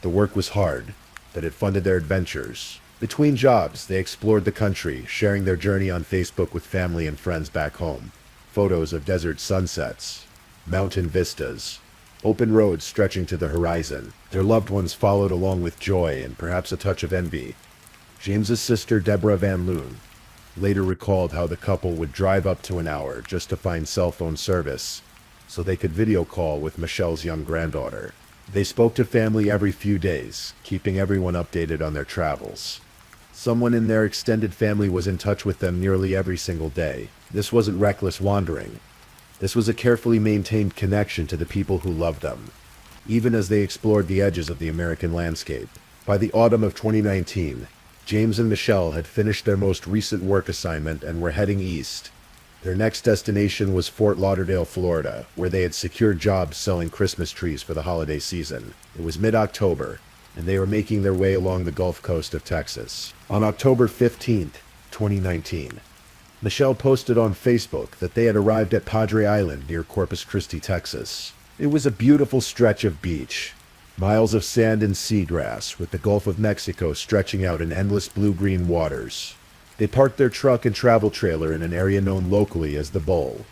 The work was hard, but it funded their adventures. Between jobs, they explored the country, sharing their journey on Facebook with family and friends back home. Photos of desert sunsets, mountain vistas, open roads stretching to the horizon. Their loved ones followed along with joy and perhaps a touch of envy. James's sister, Deborah Van Loon, later recalled how the couple would drive up to an hour just to find cell phone service so they could video call with Michelle's young granddaughter. They spoke to family every few days, keeping everyone updated on their travels. Someone in their extended family was in touch with them nearly every single day. This wasn't reckless wandering. This was a carefully maintained connection to the people who loved them, even as they explored the edges of the American landscape. By the autumn of 2019, James and Michelle had finished their most recent work assignment and were heading east. Their next destination was Fort Lauderdale, Florida, where they had secured jobs selling Christmas trees for the holiday season. It was mid-October, and they were making their way along the Gulf Coast of Texas. On October 15th, 2019, Michelle posted on Facebook that they had arrived at Padre Island near Corpus Christi, Texas. It was a beautiful stretch of beach, miles of sand and seagrass, with the Gulf of Mexico stretching out in endless blue-green waters. They parked their truck and travel trailer in an area known locally as the Bowl,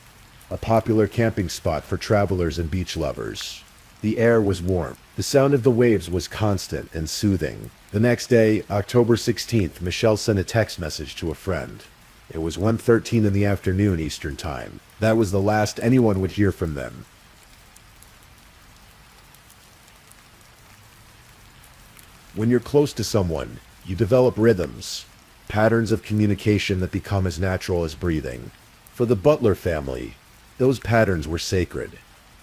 a popular camping spot for travelers and beach lovers. The air was warm. The sound of the waves was constant and soothing. The next day, October 16th, Michelle sent a text message to a friend. It was 1:13 in the afternoon Eastern Time. That was the last anyone would hear from them. When you're close to someone, you develop rhythms, patterns of communication that become as natural as breathing. For the Butler family, those patterns were sacred.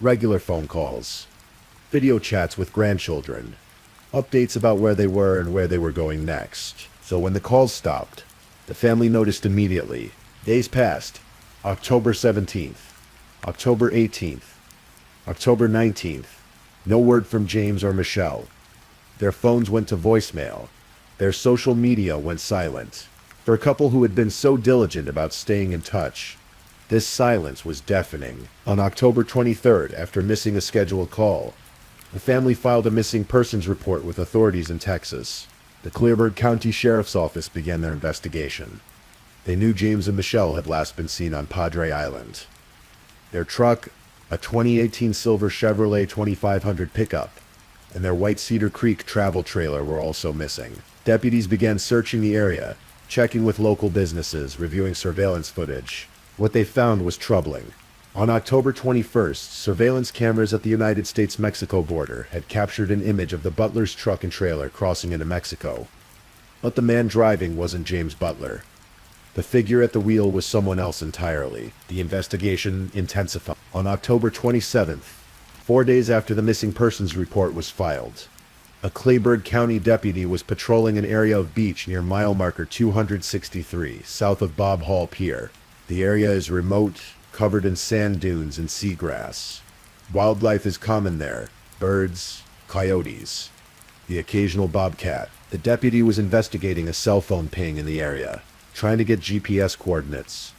Regular phone calls, video chats with grandchildren, updates about where they were and where they were going next. So when the calls stopped, the family noticed immediately. Days passed. October 17th, October 18th, October 19th. No word from James or Michelle. Their phones went to voicemail. Their social media went silent. For a couple who had been so diligent about staying in touch, this silence was deafening. On October 23rd, after missing a scheduled call, the family filed a missing persons report with authorities in Texas. The Clearburg County Sheriff's Office began their investigation. They knew James and Michelle had last been seen on Padre Island. Their truck, a 2018 silver Chevrolet 2500 pickup, and their white Cedar Creek travel trailer were also missing. Deputies began searching the area, checking with local businesses, reviewing surveillance footage. What they found was troubling. On October 21st, surveillance cameras at the United States-Mexico border had captured an image of the Butler's truck and trailer crossing into Mexico. But the man driving wasn't James Butler. The figure at the wheel was someone else entirely. The investigation intensified. On October 27th, 4 days after the missing persons report was filed, a Clearburg County deputy was patrolling an area of beach near mile marker 263, south of Bob Hall Pier. The area is remote, covered in sand dunes and seagrass. Wildlife is common there: birds, coyotes, the occasional bobcat. The deputy was investigating a cell phone ping in the area, trying to get GPS coordinates,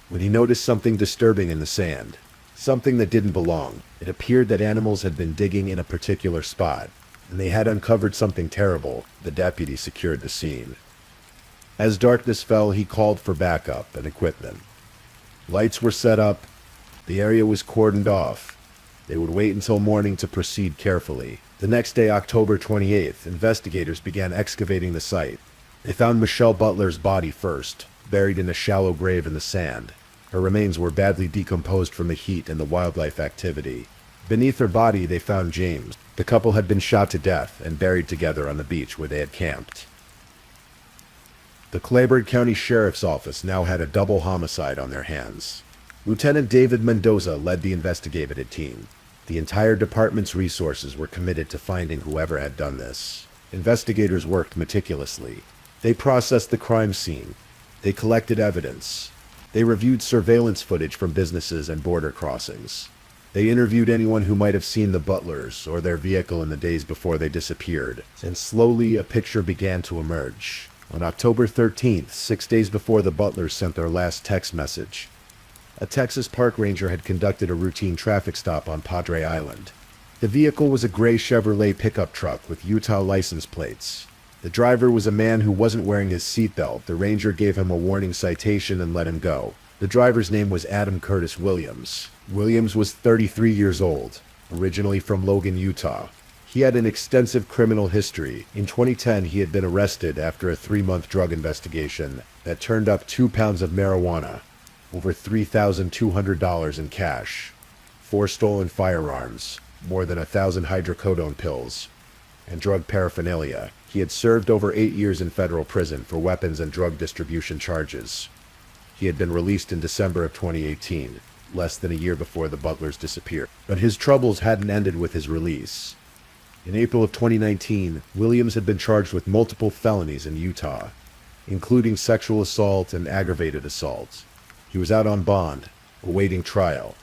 when he noticed something disturbing in the sand. Something that didn't belong. It appeared that animals had been digging in a particular spot, and they had uncovered something terrible. The deputy secured the scene. As darkness fell, he called for backup and equipment. Lights were set up. The area was cordoned off. They would wait until morning to proceed carefully. The next day, October 28th, investigators began excavating the site. They found Michelle Butler's body first, buried in a shallow grave in the sand. Her remains were badly decomposed from the heat and the wildlife activity. Beneath her body, they found James. The couple had been shot to death and buried together on the beach where they had camped. The Clayburgh County Sheriff's Office now had a double homicide on their hands. Lieutenant David Mendoza led the investigative team. The entire department's resources were committed to finding whoever had done this. Investigators worked meticulously. They processed the crime scene. They collected evidence. They reviewed surveillance footage from businesses and border crossings. They interviewed anyone who might have seen the Butlers or their vehicle in the days before they disappeared. And slowly a picture began to emerge. On October 13th, 6 days before the Butlers sent their last text message, a Texas park ranger had conducted a routine traffic stop on Padre Island. The vehicle was a gray Chevrolet pickup truck with Utah license plates. The driver was a man who wasn't wearing his seatbelt. The ranger gave him a warning citation and let him go. The driver's name was Adam Curtis Williams. Williams was 33 years old, originally from Logan, Utah. He had an extensive criminal history. In 2010, he had been arrested after a 3-month drug investigation that turned up 2 pounds of marijuana, over $3,200 in cash, 4 stolen firearms, more than 1,000 hydrocodone pills, and drug paraphernalia. He had served over 8 years in federal prison for weapons and drug distribution charges. He had been released in December of 2018, less than a year before the Butlers disappeared. But his troubles hadn't ended with his release. In April of 2019, Williams had been charged with multiple felonies in Utah, including sexual assault and aggravated assault. He was out on bond, awaiting trial.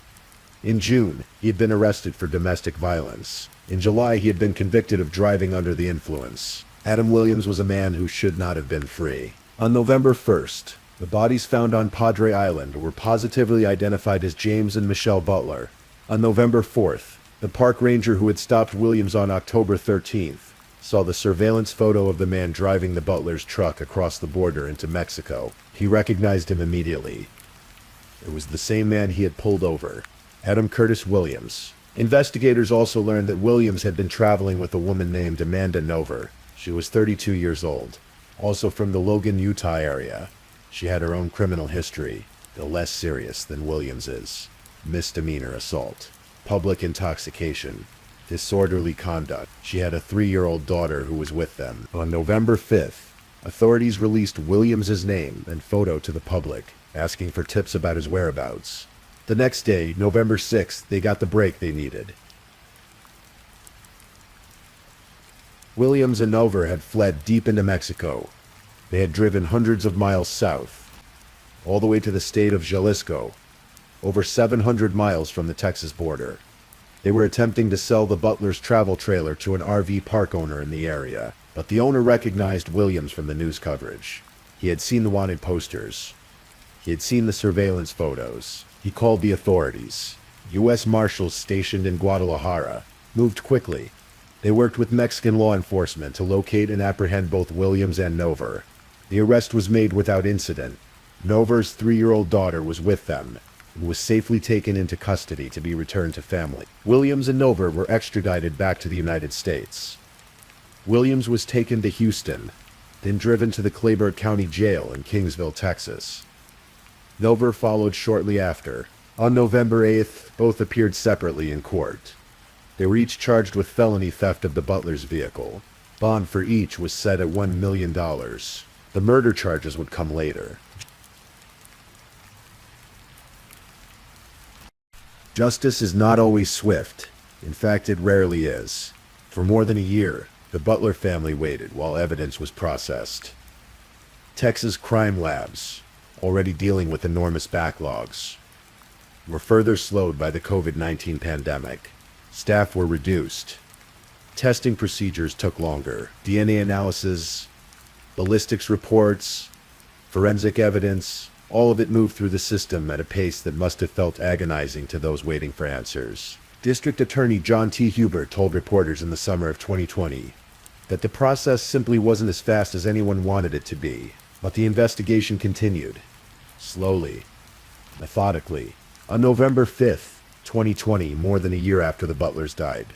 In June, he had been arrested for domestic violence. In July, he had been convicted of driving under the influence. Adam Williams was a man who should not have been free. On November 1st, the bodies found on Padre Island were positively identified as James and Michelle Butler. On November 4th, the park ranger who had stopped Williams on October 13th saw the surveillance photo of the man driving the Butler's truck across the border into Mexico. He recognized him immediately. It was the same man he had pulled over, Adam Curtis Williams. Investigators also learned that Williams had been traveling with a woman named Amanda Nover. She was 32 years old, also from the Logan, Utah area. She had her own criminal history, though less serious than Williams's: misdemeanor assault, public intoxication, disorderly conduct. She had a 3-year-old daughter who was with them. On November 5th, authorities released Williams's name and photo to the public, asking for tips about his whereabouts. The next day, November 6th, they got the break they needed. Williams and Nover had fled deep into Mexico. They had driven hundreds of miles south, all the way to the state of Jalisco, over 700 miles from the Texas border. They were attempting to sell the Butler's travel trailer to an RV park owner in the area, but the owner recognized Williams from the news coverage. He had seen the wanted posters. He had seen the surveillance photos. He called the authorities. U.S. Marshals stationed in Guadalajara moved quickly. They worked with Mexican law enforcement to locate and apprehend both Williams and Nover. The arrest was made without incident. Nover's 3-year-old daughter was with them and was safely taken into custody to be returned to family. Williams and Nover were extradited back to the United States. Williams was taken to Houston, then driven to the Clayburgh County Jail in Kingsville, Texas. Nover followed shortly after. On November 8th, both appeared separately in court. They were each charged with felony theft of the Butler's vehicle. Bond for each was set at $1 million. The murder charges would come later. Justice is not always swift. In fact, it rarely is. For more than a year, the Butler family waited while evidence was processed. Texas crime labs, already dealing with enormous backlogs, were further slowed by the COVID-19 pandemic. Staff were reduced. Testing procedures took longer. DNA analysis, ballistics reports, forensic evidence, all of it moved through the system at a pace that must have felt agonizing to those waiting for answers. District Attorney John T. Hubert told reporters in the summer of 2020 that the process simply wasn't as fast as anyone wanted it to be. But the investigation continued, slowly, methodically. On November 5th, 2020, more than a year after the Butlers died,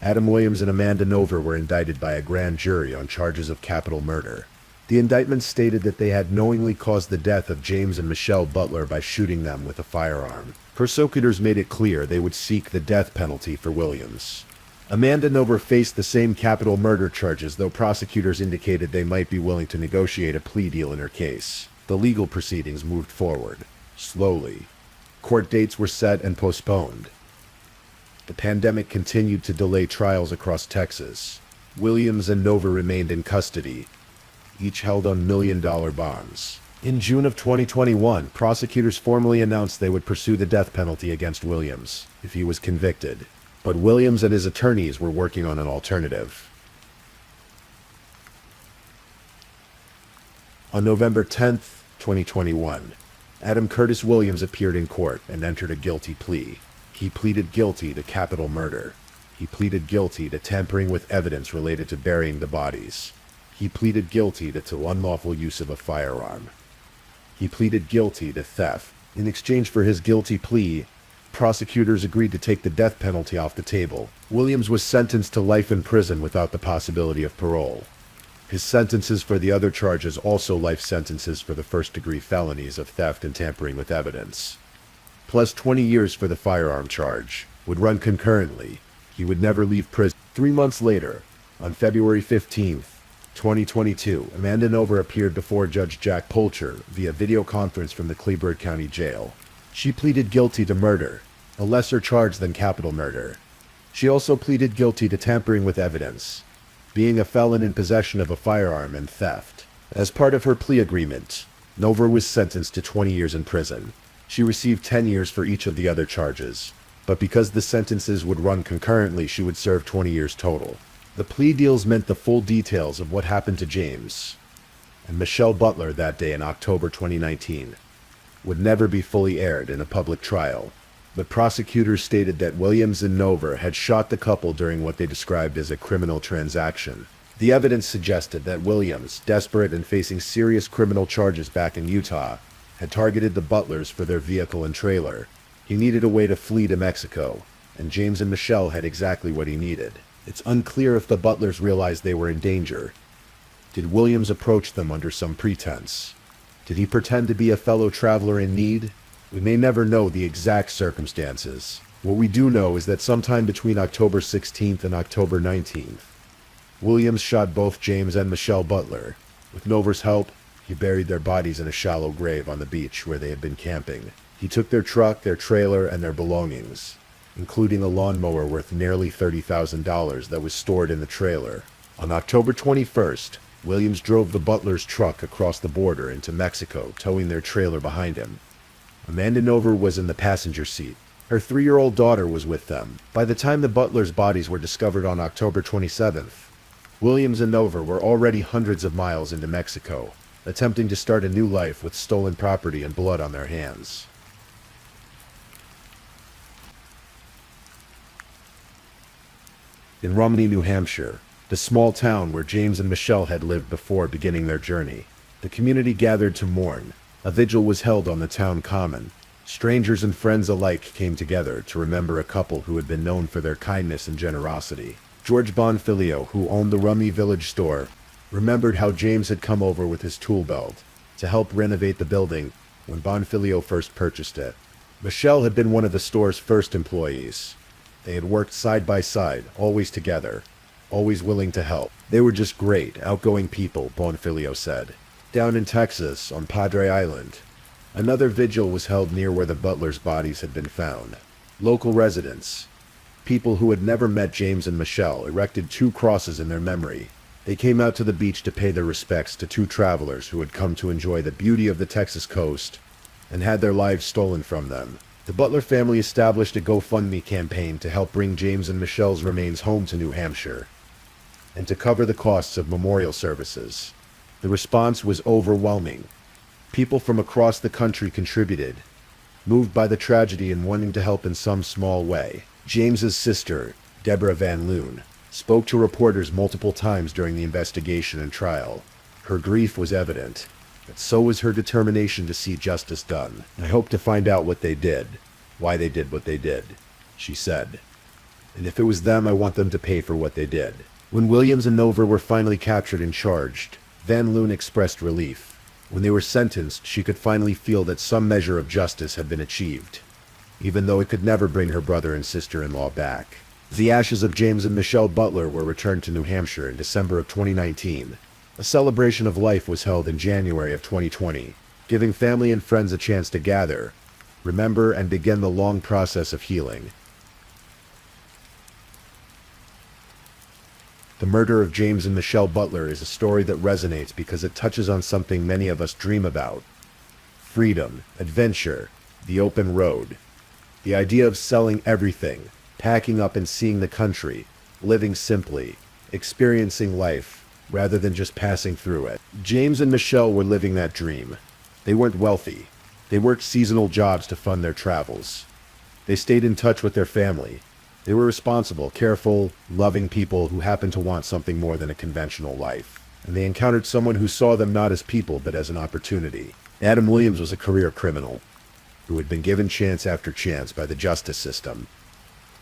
Adam Williams and Amanda Nover were indicted by a grand jury on charges of capital murder. The indictment stated that they had knowingly caused the death of James and Michelle Butler by shooting them with a firearm. Prosecutors made it clear they would seek the death penalty for Williams. Amanda Nover faced the same capital murder charges, though prosecutors indicated they might be willing to negotiate a plea deal in her case. The legal proceedings moved forward, slowly. Court dates were set and postponed. The pandemic continued to delay trials across Texas. Williams and Nover remained in custody, each held on million-dollar bonds. In June of 2021, prosecutors formally announced they would pursue the death penalty against Williams if he was convicted. But Williams and his attorneys were working on an alternative. On November 10, 2021, Adam Curtis Williams appeared in court and entered a guilty plea. He pleaded guilty to capital murder. He pleaded guilty to tampering with evidence related to burying the bodies. He pleaded guilty to unlawful use of a firearm. He pleaded guilty to theft. In exchange for his guilty plea, prosecutors agreed to take the death penalty off the table. Williams was sentenced to life in prison without the possibility of parole. His sentences for the other charges, also life sentences for the first-degree felonies of theft and tampering with evidence, plus 20 years for the firearm charge, would run concurrently. He would never leave prison. 3 months later, on February 15, 2022, Amanda Nover appeared before Judge Jack Polcher via video conference from the Cleburne County Jail. She pleaded guilty to murder, a lesser charge than capital murder. She also pleaded guilty to tampering with evidence, being a felon in possession of a firearm, and theft. As part of her plea agreement, Nover was sentenced to 20 years in prison. She received 10 years for each of the other charges, but because the sentences would run concurrently, she would serve 20 years total. The plea deals meant the full details of what happened to James and Michelle Butler that day in October 2019 would never be fully aired in a public trial. But prosecutors stated that Williams and Nover had shot the couple during what they described as a criminal transaction. The evidence suggested that Williams, desperate and facing serious criminal charges back in Utah, had targeted the Butlers for their vehicle and trailer. He needed a way to flee to Mexico, and James and Michelle had exactly what he needed. It's unclear if the Butlers realized they were in danger. Did Williams approach them under some pretense? Did he pretend to be a fellow traveler in need? We may never know the exact circumstances. What we do know is that sometime between October 16th and October 19th, Williams shot both James and Michelle Butler. With Nover's help, he buried their bodies in a shallow grave on the beach where they had been camping. He took their truck, their trailer, and their belongings, including a lawnmower worth nearly $30,000 that was stored in the trailer. On October 21st, Williams drove the Butlers' truck across the border into Mexico, towing their trailer behind him. Amanda Nover was in the passenger seat. Her 3-year-old daughter was with them. By the time the Butlers' bodies were discovered on October 27th, Williams and Nover were already hundreds of miles into Mexico, attempting to start a new life with stolen property and blood on their hands. In Romney, New Hampshire, the small town where James and Michelle had lived before beginning their journey, the community gathered to mourn. A vigil was held on the town common. Strangers and friends alike came together to remember a couple who had been known for their kindness and generosity. George Bonfilio, who owned the Rumney Village store, remembered how James had come over with his tool belt to help renovate the building when Bonfilio first purchased it. Michelle had been one of the store's first employees. They had worked side by side, always together, always willing to help. They were just great, outgoing people, Bonfilio said. Down in Texas, on Padre Island, another vigil was held near where the Butlers' bodies had been found. Local residents, people who had never met James and Michelle, erected 2 crosses in their memory. They came out to the beach to pay their respects to 2 travelers who had come to enjoy the beauty of the Texas coast and had their lives stolen from them. The Butler family established a GoFundMe campaign to help bring James and Michelle's remains home to New Hampshire and to cover the costs of memorial services. The response was overwhelming. People from across the country contributed, moved by the tragedy and wanting to help in some small way. James's sister, Deborah Van Loon, spoke to reporters multiple times during the investigation and trial. Her grief was evident, but so was her determination to see justice done. I hope to find out what they did, why they did what they did, she said. And if it was them, I want them to pay for what they did. When Williams and Nover were finally captured and charged, Van Loon expressed relief. When they were sentenced, she could finally feel that some measure of justice had been achieved, even though it could never bring her brother and sister-in-law back. The ashes of James and Michelle Butler were returned to New Hampshire in December of 2019. A celebration of life was held in January of 2020, giving family and friends a chance to gather, remember, and begin the long process of healing. The murder of James and Michelle Butler is a story that resonates because it touches on something many of us dream about: freedom, adventure, the open road. The idea of selling everything, packing up and seeing the country, living simply, experiencing life, rather than just passing through it. James and Michelle were living that dream. They weren't wealthy. They worked seasonal jobs to fund their travels. They stayed in touch with their family. They were responsible, careful, loving people who happened to want something more than a conventional life. And they encountered someone who saw them not as people, but as an opportunity. Adam Williams was a career criminal who had been given chance after chance by the justice system.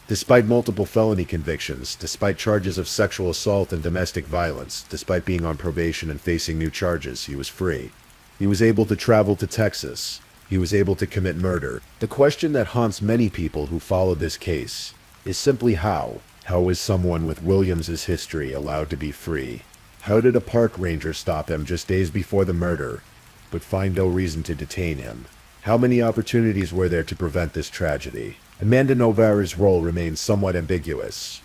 Despite multiple felony convictions, despite charges of sexual assault and domestic violence, despite being on probation and facing new charges, he was free. He was able to travel to Texas. He was able to commit murder. The question that haunts many people who follow this case is simply how. How was someone with Williams's history allowed to be free? How did a park ranger stop him just days before the murder, but find no reason to detain him? How many opportunities were there to prevent this tragedy? Amanda Novara's role remains somewhat ambiguous.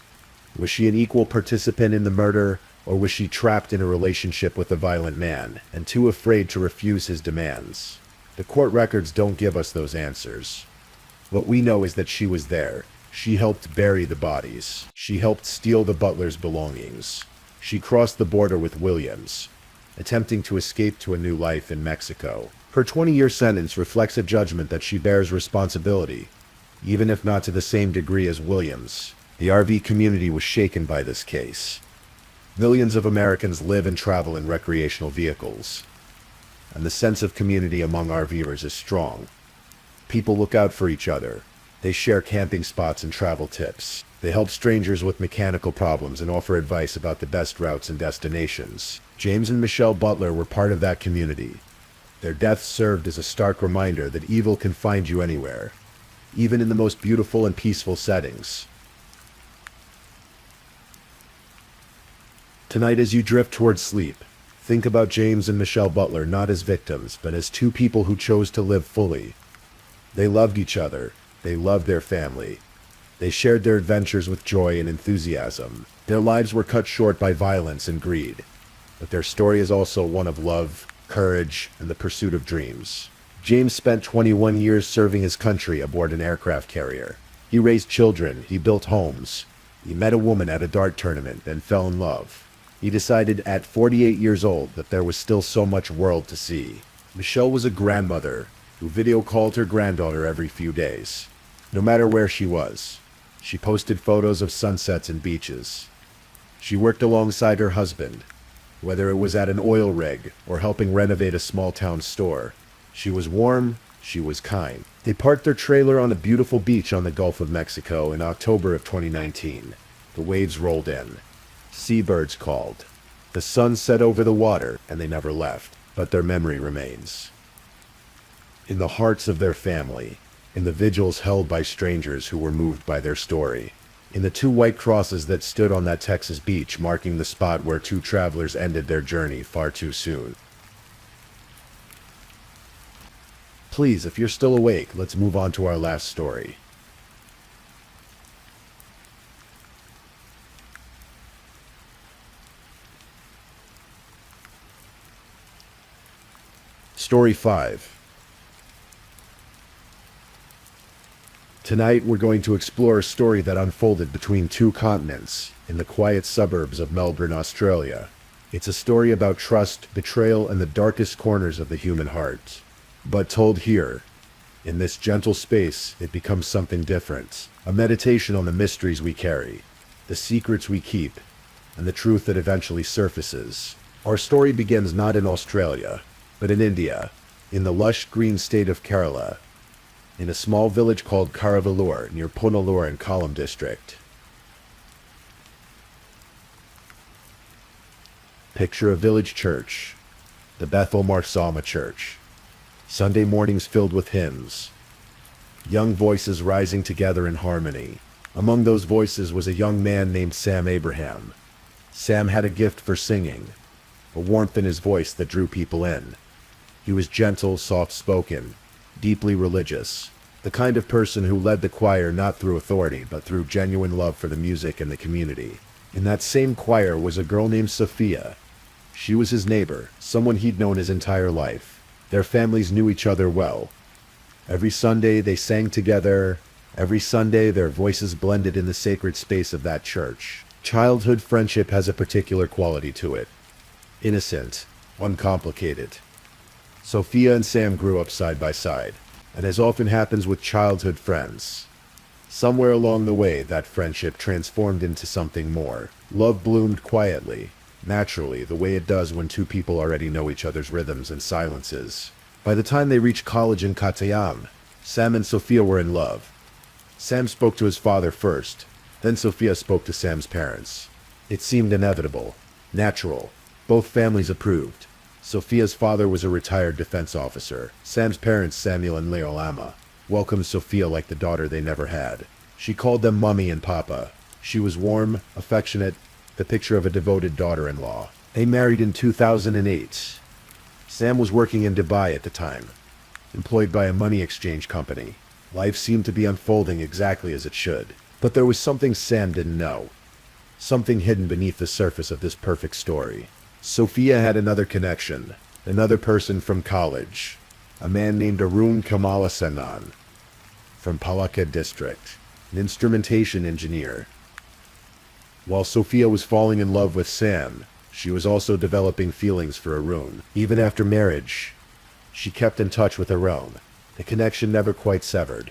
Was she an equal participant in the murder, or was she trapped in a relationship with a violent man, and too afraid to refuse his demands? The court records don't give us those answers. What we know is that she was there. She helped bury the bodies. She helped steal the Butler's belongings. She crossed the border with Williams, attempting to escape to a new life in Mexico. Her 20-year sentence reflects a judgment that she bears responsibility, even if not to the same degree as Williams. The RV community was shaken by this case. Millions of Americans live and travel in recreational vehicles, and the sense of community among RVers is strong. People look out for each other. They share camping spots and travel tips. They help strangers with mechanical problems and offer advice about the best routes and destinations. James and Michelle Butler were part of that community. Their deaths served as a stark reminder that evil can find you anywhere, even in the most beautiful and peaceful settings. Tonight, as you drift towards sleep, think about James and Michelle Butler not as victims, but as two people who chose to live fully. They loved each other. They loved their family. They shared their adventures with joy and enthusiasm. Their lives were cut short by violence and greed, but their story is also one of love, courage, and the pursuit of dreams. James spent 21 years serving his country aboard an aircraft carrier. He raised children, he built homes. He met a woman at a dart tournament and fell in love. He decided at 48 years old that there was still so much world to see. Michelle was a grandmother who video called her granddaughter every few days. No matter where she was, she posted photos of sunsets and beaches. She worked alongside her husband, whether it was at an oil rig or helping renovate a small-town store. She was warm, she was kind. They parked their trailer on a beautiful beach on the Gulf of Mexico in October of 2019. The waves rolled in. Seabirds called. The sun set over the water, and they never left. But their memory remains in the hearts of their family, in the vigils held by strangers who were moved by their story, in the two white crosses that stood on that Texas beach marking the spot where two travelers ended their journey far too soon. Please, if you're still awake, let's move on to our last story. Story 5. Tonight we're going to explore a story that unfolded between two continents, in the quiet suburbs of Melbourne, Australia. It's a story about trust, betrayal, and the darkest corners of the human heart. But told here, in this gentle space, it becomes something different. A meditation on the mysteries we carry, the secrets we keep, and the truth that eventually surfaces. Our story begins not in Australia, but in India, in the lush green state of Kerala, in a small village called Karavalur near Punalur in Kollam district. Picture a village church, the Bethel Marsalma Church. Sunday mornings filled with hymns, young voices rising together in harmony. Among those voices was a young man named Sam Abraham. Sam had a gift for singing, a warmth in his voice that drew people in. He was gentle, soft-spoken, deeply religious, the kind of person who led the choir not through authority, but through genuine love for the music and the community. In that same choir was a girl named Sophia. She was his neighbor, someone he'd known his entire life. Their families knew each other well. Every Sunday they sang together. Every Sunday their voices blended in the sacred space of that church. Childhood friendship has a particular quality to it. Innocent, uncomplicated. Sophia and Sam grew up side by side, and as often happens with childhood friends, somewhere along the way that friendship transformed into something more. Love bloomed quietly, naturally, the way it does when two people already know each other's rhythms and silences. By the time they reached college in Katayam, Sam and Sophia were in love. Sam spoke to his father first, then Sophia spoke to Sam's parents. It seemed inevitable, natural. Both families approved. Sophia's father was a retired defense officer. Sam's parents, Samuel and Leo Lama, welcomed Sophia like the daughter they never had. She called them Mummy and Papa. She was warm, affectionate, the picture of a devoted daughter-in-law. They married in 2008. Sam was working in Dubai at the time, employed by a money exchange company. Life seemed to be unfolding exactly as it should. But there was something Sam didn't know. Something hidden beneath the surface of this perfect story. Sophia had another connection, another person from college, a man named Arun Kamalasenan, from Palaka district, an instrumentation engineer. While Sophia was falling in love with Sam, she was also developing feelings for Arun. Even after marriage, she kept in touch with Arun. The connection never quite severed.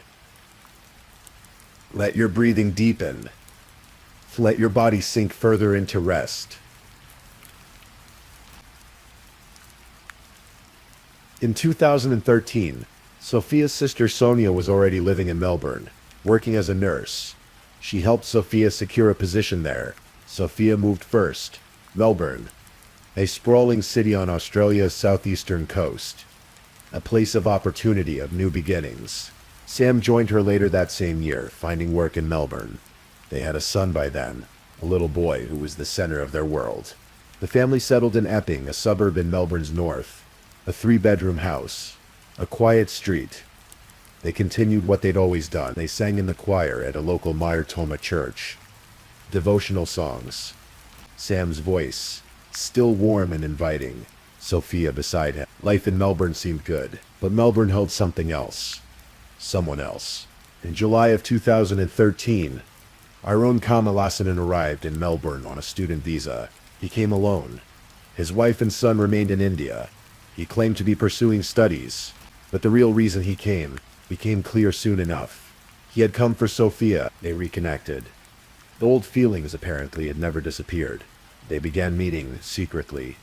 Let your breathing deepen. Let your body sink further into rest. In 2013, Sophia's sister Sonia was already living in Melbourne, working as a nurse. She helped Sophia secure a position there. Sophia moved first. Melbourne, a sprawling city on Australia's southeastern coast, a place of opportunity, of new beginnings. Sam joined her later that same year, finding work in Melbourne. They had a son by then, a little boy who was the center of their world. The family settled in Epping, a suburb in Melbourne's north. A 3-bedroom house, a quiet street. They continued what they'd always done. They sang in the choir at a local Mayartoma church. Devotional songs. Sam's voice, still warm and inviting. Sophia beside him. Life in Melbourne seemed good, but Melbourne held something else. Someone else. In July of 2013, Arun Kamalasenan arrived in Melbourne on a student visa. He came alone. His wife and son remained in India. He claimed to be pursuing studies, but the real reason he came became clear soon enough. He had come for Sophia. They reconnected. The old feelings apparently had never disappeared. They began meeting secretly.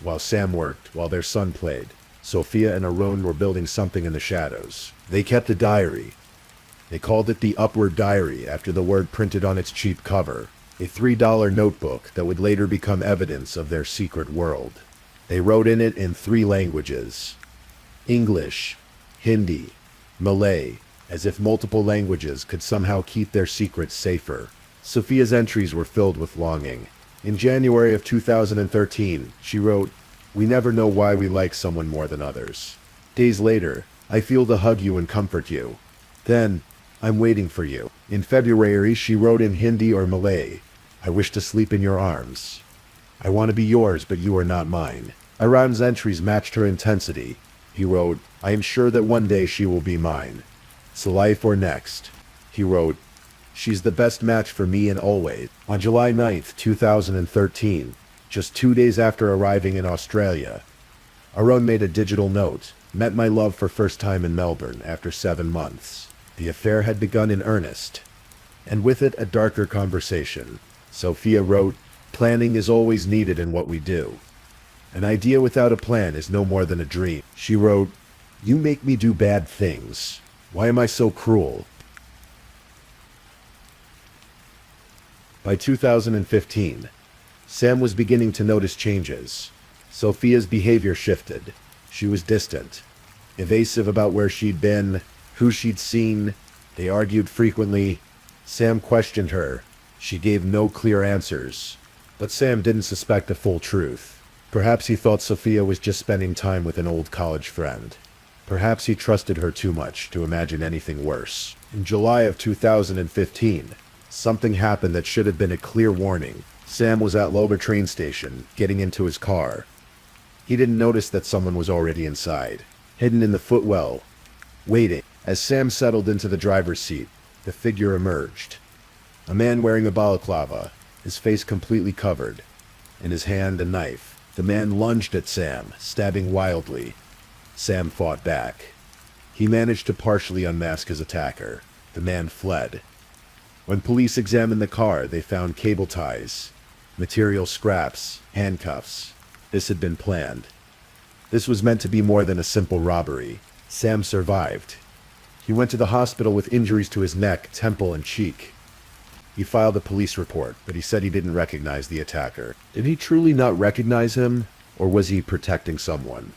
While Sam worked, while their son played, Sophia and Arun were building something in the shadows. They kept a diary. They called it the Upward Diary after the word printed on its cheap cover, a $3 notebook that would later become evidence of their secret world. They wrote in it in 3 languages: English, Hindi, Malay, as if multiple languages could somehow keep their secrets safer. Sophia's entries were filled with longing. In January of 2013, she wrote, "We never know why we like someone more than others. Days later, I feel to hug you and comfort you. Then, I'm waiting for you." In February, she wrote in Hindi or Malay, "I wish to sleep in your arms. I want to be yours, but you are not mine." Arun's entries matched her intensity. He wrote, "I am sure that one day she will be mine. It's life or next." He wrote, "She's the best match for me and always." On July 9th, 2013, just 2 days after arriving in Australia, Arun made a digital note, "Met my love for first time in Melbourne after 7 months." The affair had begun in earnest, and with it a darker conversation. Sophia wrote, "Planning is always needed in what we do. An idea without a plan is no more than a dream." She wrote, "You make me do bad things. Why am I so cruel?" By 2015, Sam was beginning to notice changes. Sophia's behavior shifted. She was distant, evasive about where she'd been, who she'd seen. They argued frequently. Sam questioned her. She gave no clear answers. But Sam didn't suspect the full truth. Perhaps he thought Sophia was just spending time with an old college friend. Perhaps he trusted her too much to imagine anything worse. In July of 2015, something happened that should have been a clear warning. Sam was at Lober train station, getting into his car. He didn't notice that someone was already inside, hidden in the footwell, waiting. As Sam settled into the driver's seat, the figure emerged. A man wearing a balaclava, his face completely covered. In his hand, a knife. The man lunged at Sam, stabbing wildly. Sam fought back. He managed to partially unmask his attacker. The man fled. When police examined the car, they found cable ties, material scraps, handcuffs. This had been planned. This was meant to be more than a simple robbery. Sam survived. He went to the hospital with injuries to his neck, temple, and cheek. He filed a police report, but he said he didn't recognize the attacker. Did he truly not recognize him, or was he protecting someone?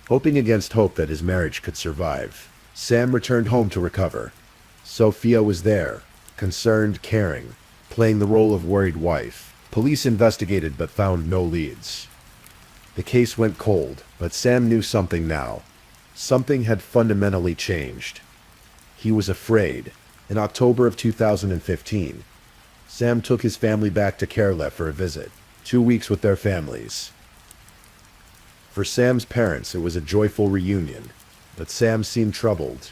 Hoping against hope that his marriage could survive, Sam returned home to recover. Sophia was there, concerned, caring, playing the role of worried wife. Police investigated but found no leads. The case went cold, but Sam knew something now. Something had fundamentally changed. He was afraid. In October of 2015, Sam took his family back to Kerala for a visit, 2 weeks with their families. For Sam's parents, it was a joyful reunion, but Sam seemed troubled.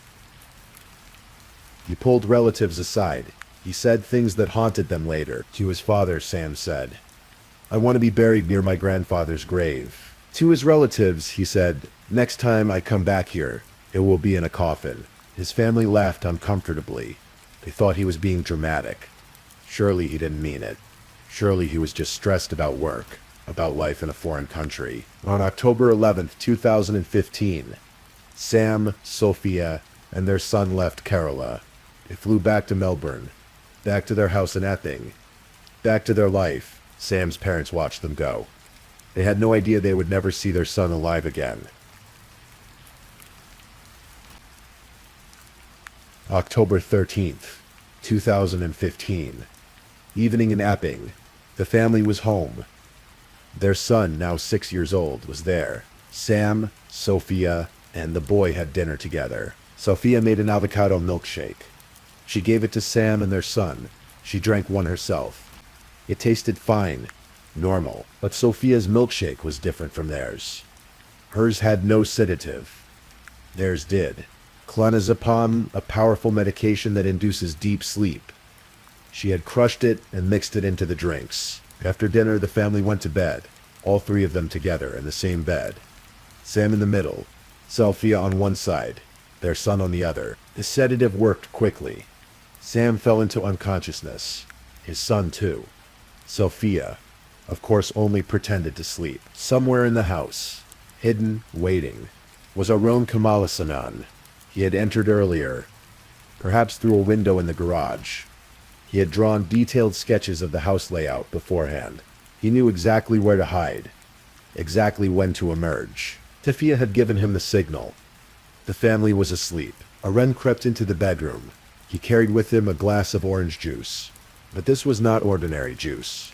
He pulled relatives aside. He said things that haunted them later. To his father, Sam said, "I want to be buried near my grandfather's grave." To his relatives, he said, "Next time I come back here, it will be in a coffin." His family laughed uncomfortably. They thought he was being dramatic. Surely he didn't mean it. Surely he was just stressed about work, about life in a foreign country. On October 11th, 2015, Sam, Sophia, and their son left Kerala. They flew back to Melbourne, back to their house in Epping, back to their life. Sam's parents watched them go. They had no idea they would never see their son alive again. October 13th, 2015. Evening in Epping. The family was home. Their son, now 6 years old, was there. Sam, Sophia, and the boy had dinner together. Sophia made an avocado milkshake. She gave it to Sam and their son. She drank one herself. It tasted fine, normal, but Sophia's milkshake was different from theirs. Hers had no sedative. Theirs did. Clonazepam, a powerful medication that induces deep sleep. She had crushed it and mixed it into the drinks. After dinner, the family went to bed, all three of them together in the same bed. Sam in the middle, Sophia on one side, their son on the other. The sedative worked quickly. Sam fell into unconsciousness. His son, too. Sophia, of course, only pretended to sleep. Somewhere in the house, hidden, waiting, was Arun Kamalasanan. He had entered earlier, perhaps through a window in the garage. He had drawn detailed sketches of the house layout beforehand. He knew exactly where to hide, exactly when to emerge. Sophia had given him the signal. The family was asleep. Arun crept into the bedroom. He carried with him a glass of orange juice. But this was not ordinary juice.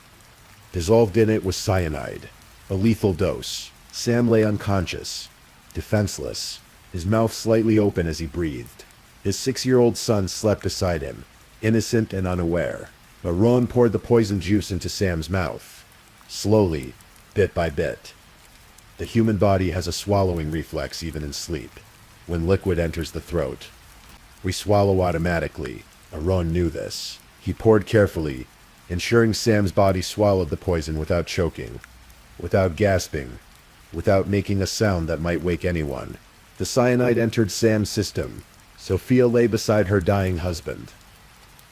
Dissolved in it was cyanide, a lethal dose. Sam lay unconscious, defenseless, his mouth slightly open as he breathed. His 6-year-old son slept beside him, innocent and unaware. Arun poured the poison juice into Sam's mouth, slowly, bit by bit. The human body has a swallowing reflex even in sleep. When liquid enters the throat, we swallow automatically. Arun knew this. He poured carefully, ensuring Sam's body swallowed the poison without choking, without gasping, without making a sound that might wake anyone. The cyanide entered Sam's system. Sophia lay beside her dying husband,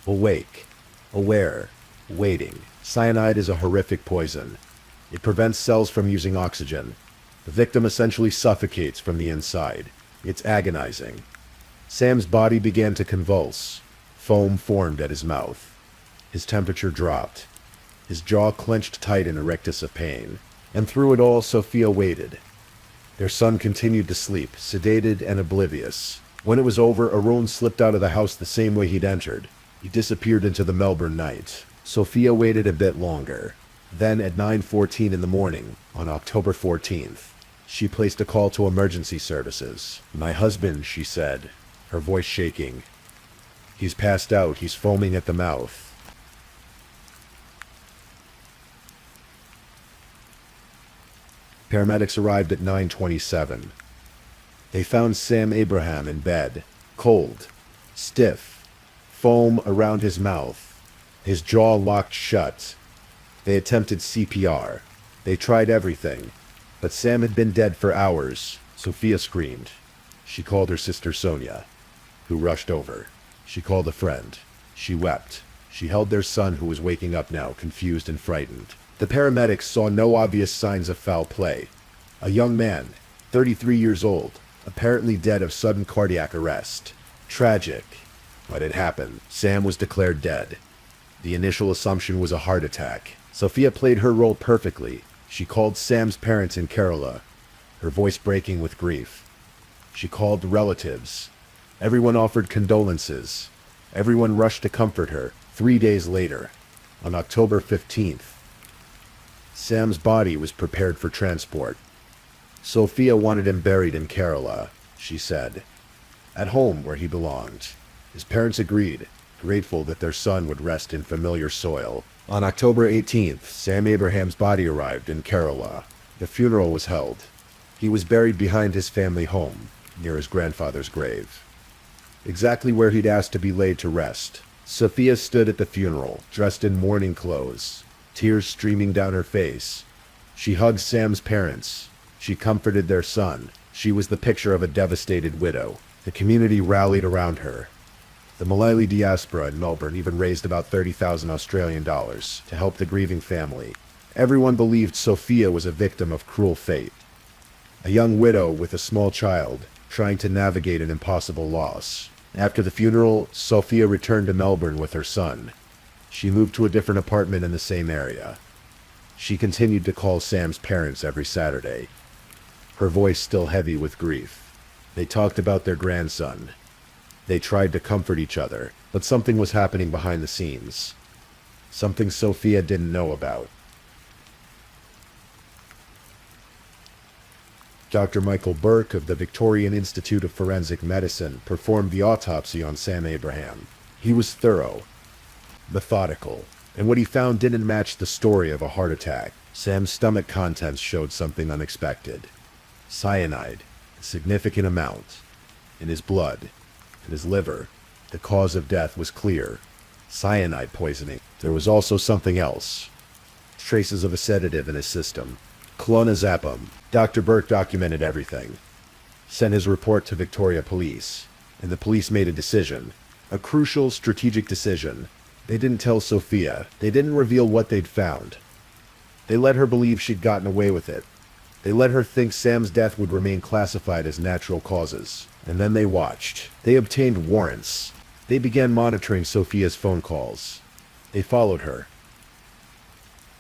awake, aware, waiting. Cyanide is a horrific poison. It prevents cells from using oxygen. The victim essentially suffocates from the inside. It's agonizing. Sam's body began to convulse. Foam formed at his mouth. His temperature dropped. his jaw clenched tight in a rictus of pain. And through it all, Sophia waited. Their son continued to sleep, sedated and oblivious. When it was over, Arun slipped out of the house the same way he'd entered. He disappeared into the Melbourne night. Sophia waited a bit longer. Then, at 9:14 in the morning, on October 14th, she placed a call to emergency services. "My husband," she said, her voice shaking. "He's passed out. He's foaming at the mouth." Paramedics arrived at 9:27. They found Sam Abraham in bed, cold, stiff, foam around his mouth, his jaw locked shut. They attempted CPR. They tried everything, but Sam had been dead for hours. Sophia screamed. She called her sister Sonia, who rushed over. She called a friend. She wept. She held their son, who was waking up now, confused and frightened. The paramedics saw no obvious signs of foul play. A young man, 33 years old, apparently dead of sudden cardiac arrest. Tragic. What had happened? Sam was declared dead. The initial assumption was a heart attack. Sophia played her role perfectly. She called Sam's parents in Kerala, her voice breaking with grief. She called relatives. Everyone offered condolences. Everyone rushed to comfort her. 3 days later, on October 15th, Sam's body was prepared for transport. Sophia wanted him buried in Kerala, she said, at home where he belonged. His parents agreed, grateful that their son would rest in familiar soil. On October 18th, Sam Abraham's body arrived in Kerala. The funeral was held. He was buried behind his family home, near his grandfather's grave, exactly where he'd asked to be laid to rest. Sophia stood at the funeral, dressed in mourning clothes, tears streaming down her face. She hugged Sam's parents. She comforted their son. She was the picture of a devastated widow. The community rallied around her. The Malayali diaspora in Melbourne even raised about 30,000 Australian dollars to help the grieving family. Everyone believed Sophia was a victim of cruel fate. A young widow with a small child, trying to navigate an impossible loss. After the funeral, Sophia returned to Melbourne with her son. She moved to a different apartment in the same area. She continued to call Sam's parents every Saturday, her voice still heavy with grief. They talked about their grandson. They tried to comfort each other, but something was happening behind the scenes. Something Sophia didn't know about. Dr. Michael Burke of the Victorian Institute of Forensic Medicine performed the autopsy on Sam Abraham. He was thorough, methodical, and what he found didn't match the story of a heart attack. Sam's stomach contents showed something unexpected. Cyanide, a significant amount, in his blood, in his liver. The cause of death was clear. Cyanide poisoning. There was also something else. Traces of a sedative in his system. Clonazepam. Dr. Burke documented everything. Sent his report to Victoria Police, and the police made a decision. A crucial, strategic decision. They didn't tell Sophia. They didn't reveal what they'd found. They let her believe she'd gotten away with it. They let her think Sam's death would remain classified as natural causes. And then they watched. They obtained warrants. They began monitoring Sophia's phone calls. They followed her.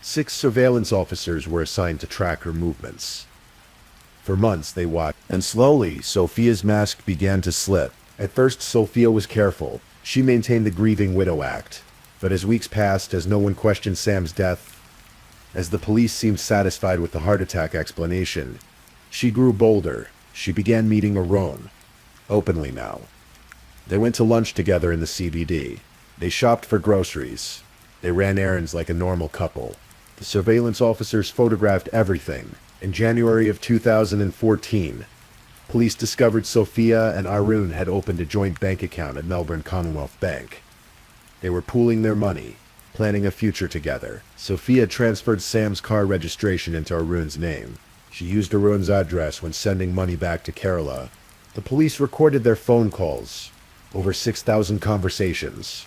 6 surveillance officers were assigned to track her movements. For months they watched, and slowly Sophia's mask began to slip. At first Sophia was careful. She maintained the grieving widow act. But as weeks passed, as no one questioned Sam's death, as the police seemed satisfied with the heart attack explanation, she grew bolder. She began meeting Arun, openly now. They went to lunch together in the CBD. They shopped for groceries. They ran errands like a normal couple. The surveillance officers photographed everything. In January of 2014, police discovered Sophia and Arun had opened a joint bank account at Melbourne Commonwealth Bank. They were pooling their money, planning a future together. Sophia transferred Sam's car registration into Arun's name. She used Arun's address when sending money back to Kerala. The police recorded their phone calls, over 6,000 conversations,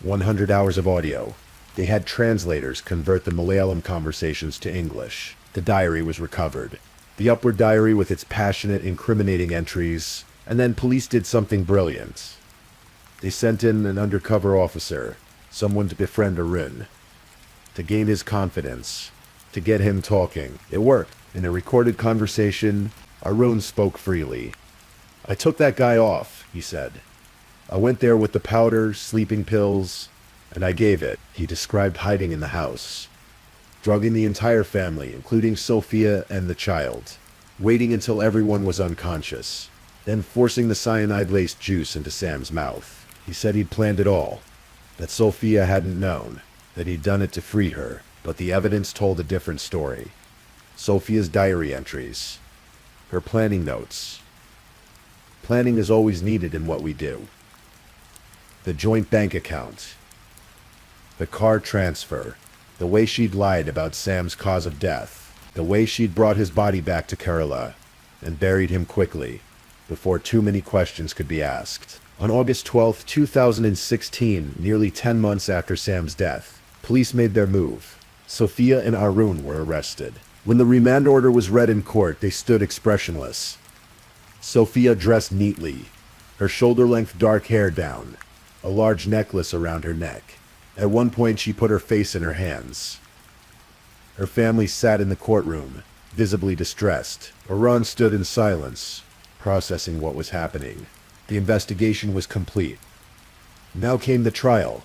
100 hours of audio. They had translators convert the Malayalam conversations to English. The diary was recovered. The upward diary with its passionate, incriminating entries. And then police did something brilliant. They sent in an undercover officer, someone to befriend Arun. to gain his confidence, to get him talking. It worked. In a recorded conversation, Arun spoke freely. "I took that guy off," he said. "I went there with the powder, sleeping pills, and I gave it." He described hiding in the house, drugging the entire family, including Sophia and the child, waiting until everyone was unconscious, then forcing the cyanide-laced juice into Sam's mouth. He said he'd planned it all, that Sophia hadn't known, that he'd done it to free her, but the evidence told a different story. Sophia's diary entries, her planning notes. Planning is always needed in what we do. The joint bank account, the car transfer, the way she'd lied about Sam's cause of death, the way she'd brought his body back to Kerala and buried him quickly, before too many questions could be asked. On August 12, 2016, nearly 10 months after Sam's death, police made their move. Sophia and Arun were arrested. When the remand order was read in court, they stood expressionless. Sophia dressed neatly, her shoulder-length dark hair down, a large necklace around her neck. At one point, she put her face in her hands. Her family sat in the courtroom, visibly distressed. Arun stood in silence, processing what was happening. The investigation was complete. Now came the trial.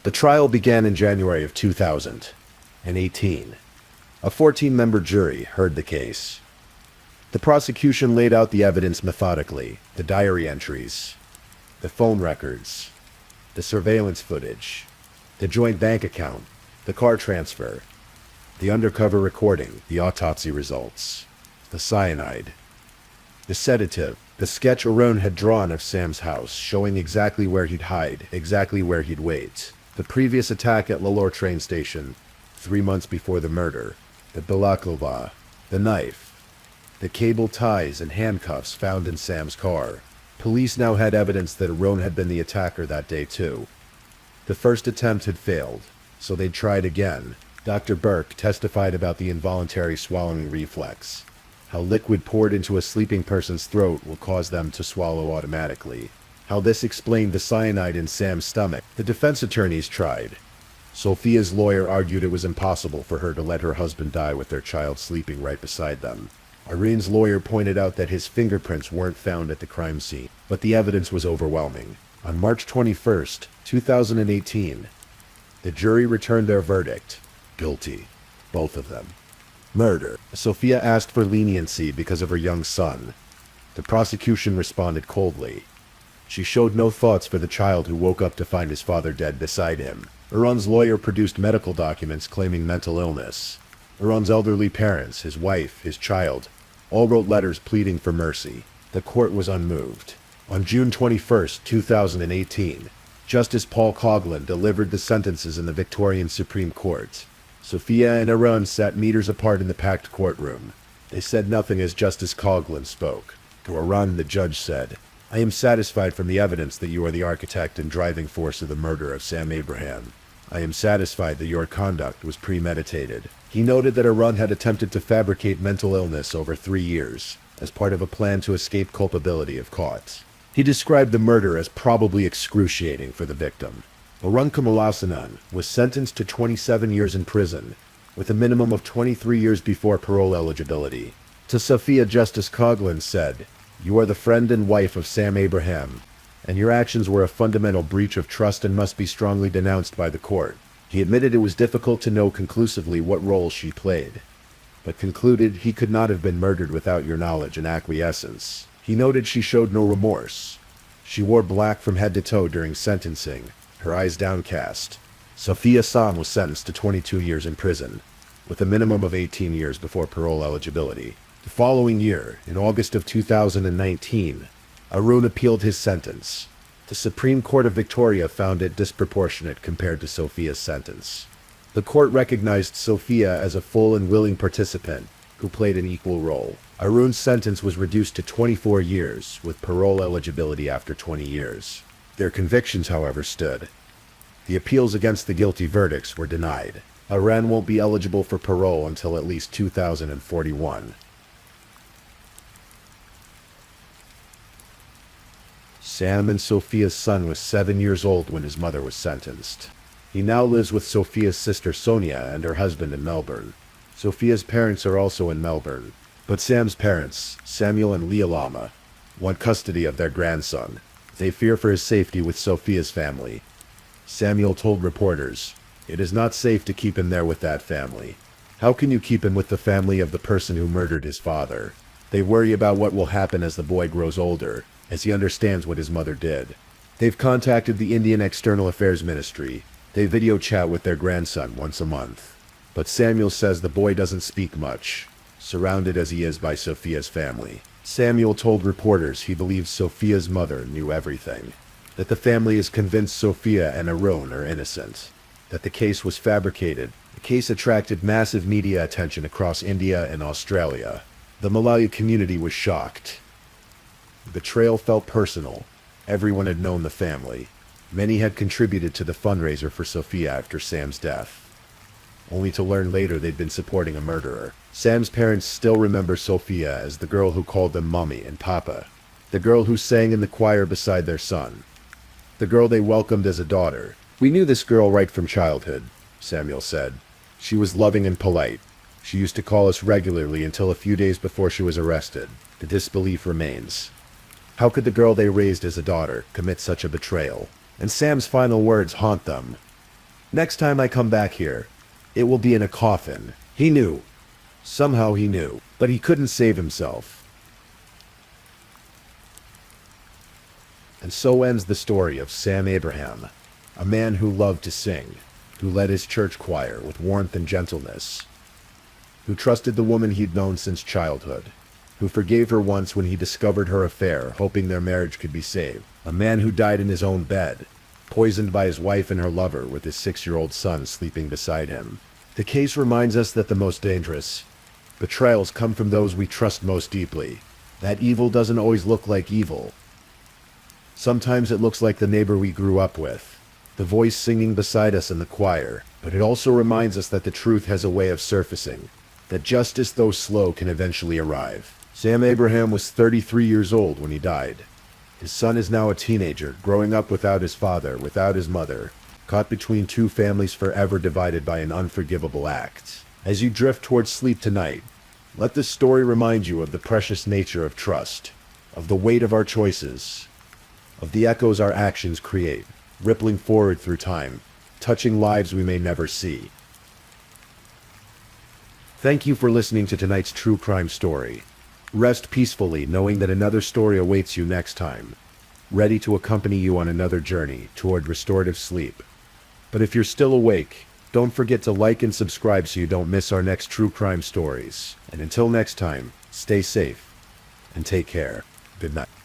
The trial began in January of 2018. A 14-member jury heard the case. The prosecution laid out the evidence methodically, the diary entries, the phone records, the surveillance footage, the joint bank account, the car transfer, the undercover recording, the autopsy results, the cyanide, the sedative, the sketch Arun had drawn of Sam's house, showing exactly where he'd hide, exactly where he'd wait, the previous attack at Lalore train station, 3 months before the murder, the balaclava, the knife, the cable ties and handcuffs found in Sam's car. Police now had evidence that Arun had been the attacker that day too. The first attempt had failed, so they'd tried again. Dr. Burke testified about the involuntary swallowing reflex, how liquid poured into a sleeping person's throat will cause them to swallow automatically, how this explained the cyanide in Sam's stomach. The defense attorneys tried. Sophia's lawyer argued it was impossible for her to let her husband die with their child sleeping right beside them. Arun's lawyer pointed out that his fingerprints weren't found at the crime scene, but the evidence was overwhelming. On March 21st, 2018, the jury returned their verdict. Guilty. Both of them. Murder. Sophia asked for leniency because of her young son. The prosecution responded coldly. She showed no thoughts for the child who woke up to find his father dead beside him. Arun's lawyer produced medical documents claiming mental illness. Arun's elderly parents, his wife, his child, all wrote letters pleading for mercy. The court was unmoved. On June 21st, 2018, Justice Paul Coughlin delivered the sentences in the Victorian Supreme Court. Sophia and Arun sat meters apart in the packed courtroom. They said nothing as Justice Coughlin spoke. To Arun, the judge said, "I am satisfied from the evidence that you are the architect and driving force of the murder of Sam Abraham. I am satisfied that your conduct was premeditated." He noted that Arun had attempted to fabricate mental illness over 3 years, as part of a plan to escape culpability if caught. He described the murder as probably excruciating for the victim. Arun Kamalasanan was sentenced to 27 years in prison, with a minimum of 23 years before parole eligibility. To Sophia, Justice Coughlin said, "You are the friend and wife of Sam Abraham, and your actions were a fundamental breach of trust and must be strongly denounced by the court." He admitted it was difficult to know conclusively what role she played, but concluded he could not have been murdered without your knowledge and acquiescence. He noted she showed no remorse. She wore black from head to toe during sentencing, her eyes downcast. Sophia Sam was sentenced to 22 years in prison, with a minimum of 18 years before parole eligibility. The following year, in August of 2019, Arun appealed his sentence. The Supreme Court of Victoria found it disproportionate compared to Sophia's sentence. The court recognized Sophia as a full and willing participant who played an equal role. Arun's sentence was reduced to 24 years, with parole eligibility after 20 years. Their convictions, however, stood. The appeals against the guilty verdicts were denied. Arun won't be eligible for parole until at least 2041. Sam and Sophia's son was 7 years old when his mother was sentenced. He now lives with Sophia's sister Sonia and her husband in Melbourne. Sophia's parents are also in Melbourne, but Sam's parents, Samuel and Leah Lama, want custody of their grandson. They fear for his safety with Sophia's family. Samuel told reporters, "It is not safe to keep him there with that family. How can you keep him with the family of the person who murdered his father? They worry about what will happen as the boy grows older, as he understands what his mother did." They've contacted the Indian External Affairs Ministry. They video chat with their grandson once a month. But Samuel says the boy doesn't speak much, surrounded as he is by Sophia's family. Samuel told reporters he believes Sophia's mother knew everything, that the family is convinced Sophia and Aaron are innocent, that the case was fabricated. The case attracted massive media attention across India and Australia. The Malawi community was shocked. The betrayal felt personal. Everyone had known the family. Many had contributed to the fundraiser for Sophia after Sam's death, only to learn later they'd been supporting a murderer. Sam's parents still remember Sophia as the girl who called them Mommy and Papa, the girl who sang in the choir beside their son, the girl they welcomed as a daughter. "We knew this girl right from childhood," Samuel said. "She was loving and polite. She used to call us regularly until a few days before she was arrested." The disbelief remains. How could the girl they raised as a daughter commit such a betrayal? And Sam's final words haunt them. "Next time I come back here, it will be in a coffin." He knew. Somehow he knew. But he couldn't save himself. And so ends the story of Sam Abraham, a man who loved to sing, who led his church choir with warmth and gentleness, who trusted the woman he'd known since childhood, who forgave her once when he discovered her affair, hoping their marriage could be saved. A man who died in his own bed, poisoned by his wife and her lover, with his 6-year-old son sleeping beside him. The case reminds us that the most dangerous betrayals come from those we trust most deeply. That evil doesn't always look like evil. Sometimes it looks like the neighbor we grew up with, the voice singing beside us in the choir. But it also reminds us that the truth has a way of surfacing, that justice, though slow, can eventually arrive. Sam Abraham was 33 years old when he died. His son is now a teenager, growing up without his father, without his mother, caught between two families forever divided by an unforgivable act. As you drift towards sleep tonight, let this story remind you of the precious nature of trust, of the weight of our choices, of the echoes our actions create, rippling forward through time, touching lives we may never see. Thank you for listening to tonight's true crime story. Rest peacefully knowing that another story awaits you next time, ready to accompany you on another journey toward restorative sleep. But if you're still awake, don't forget to like and subscribe so you don't miss our next true crime stories. And until next time, stay safe and take care. Good night.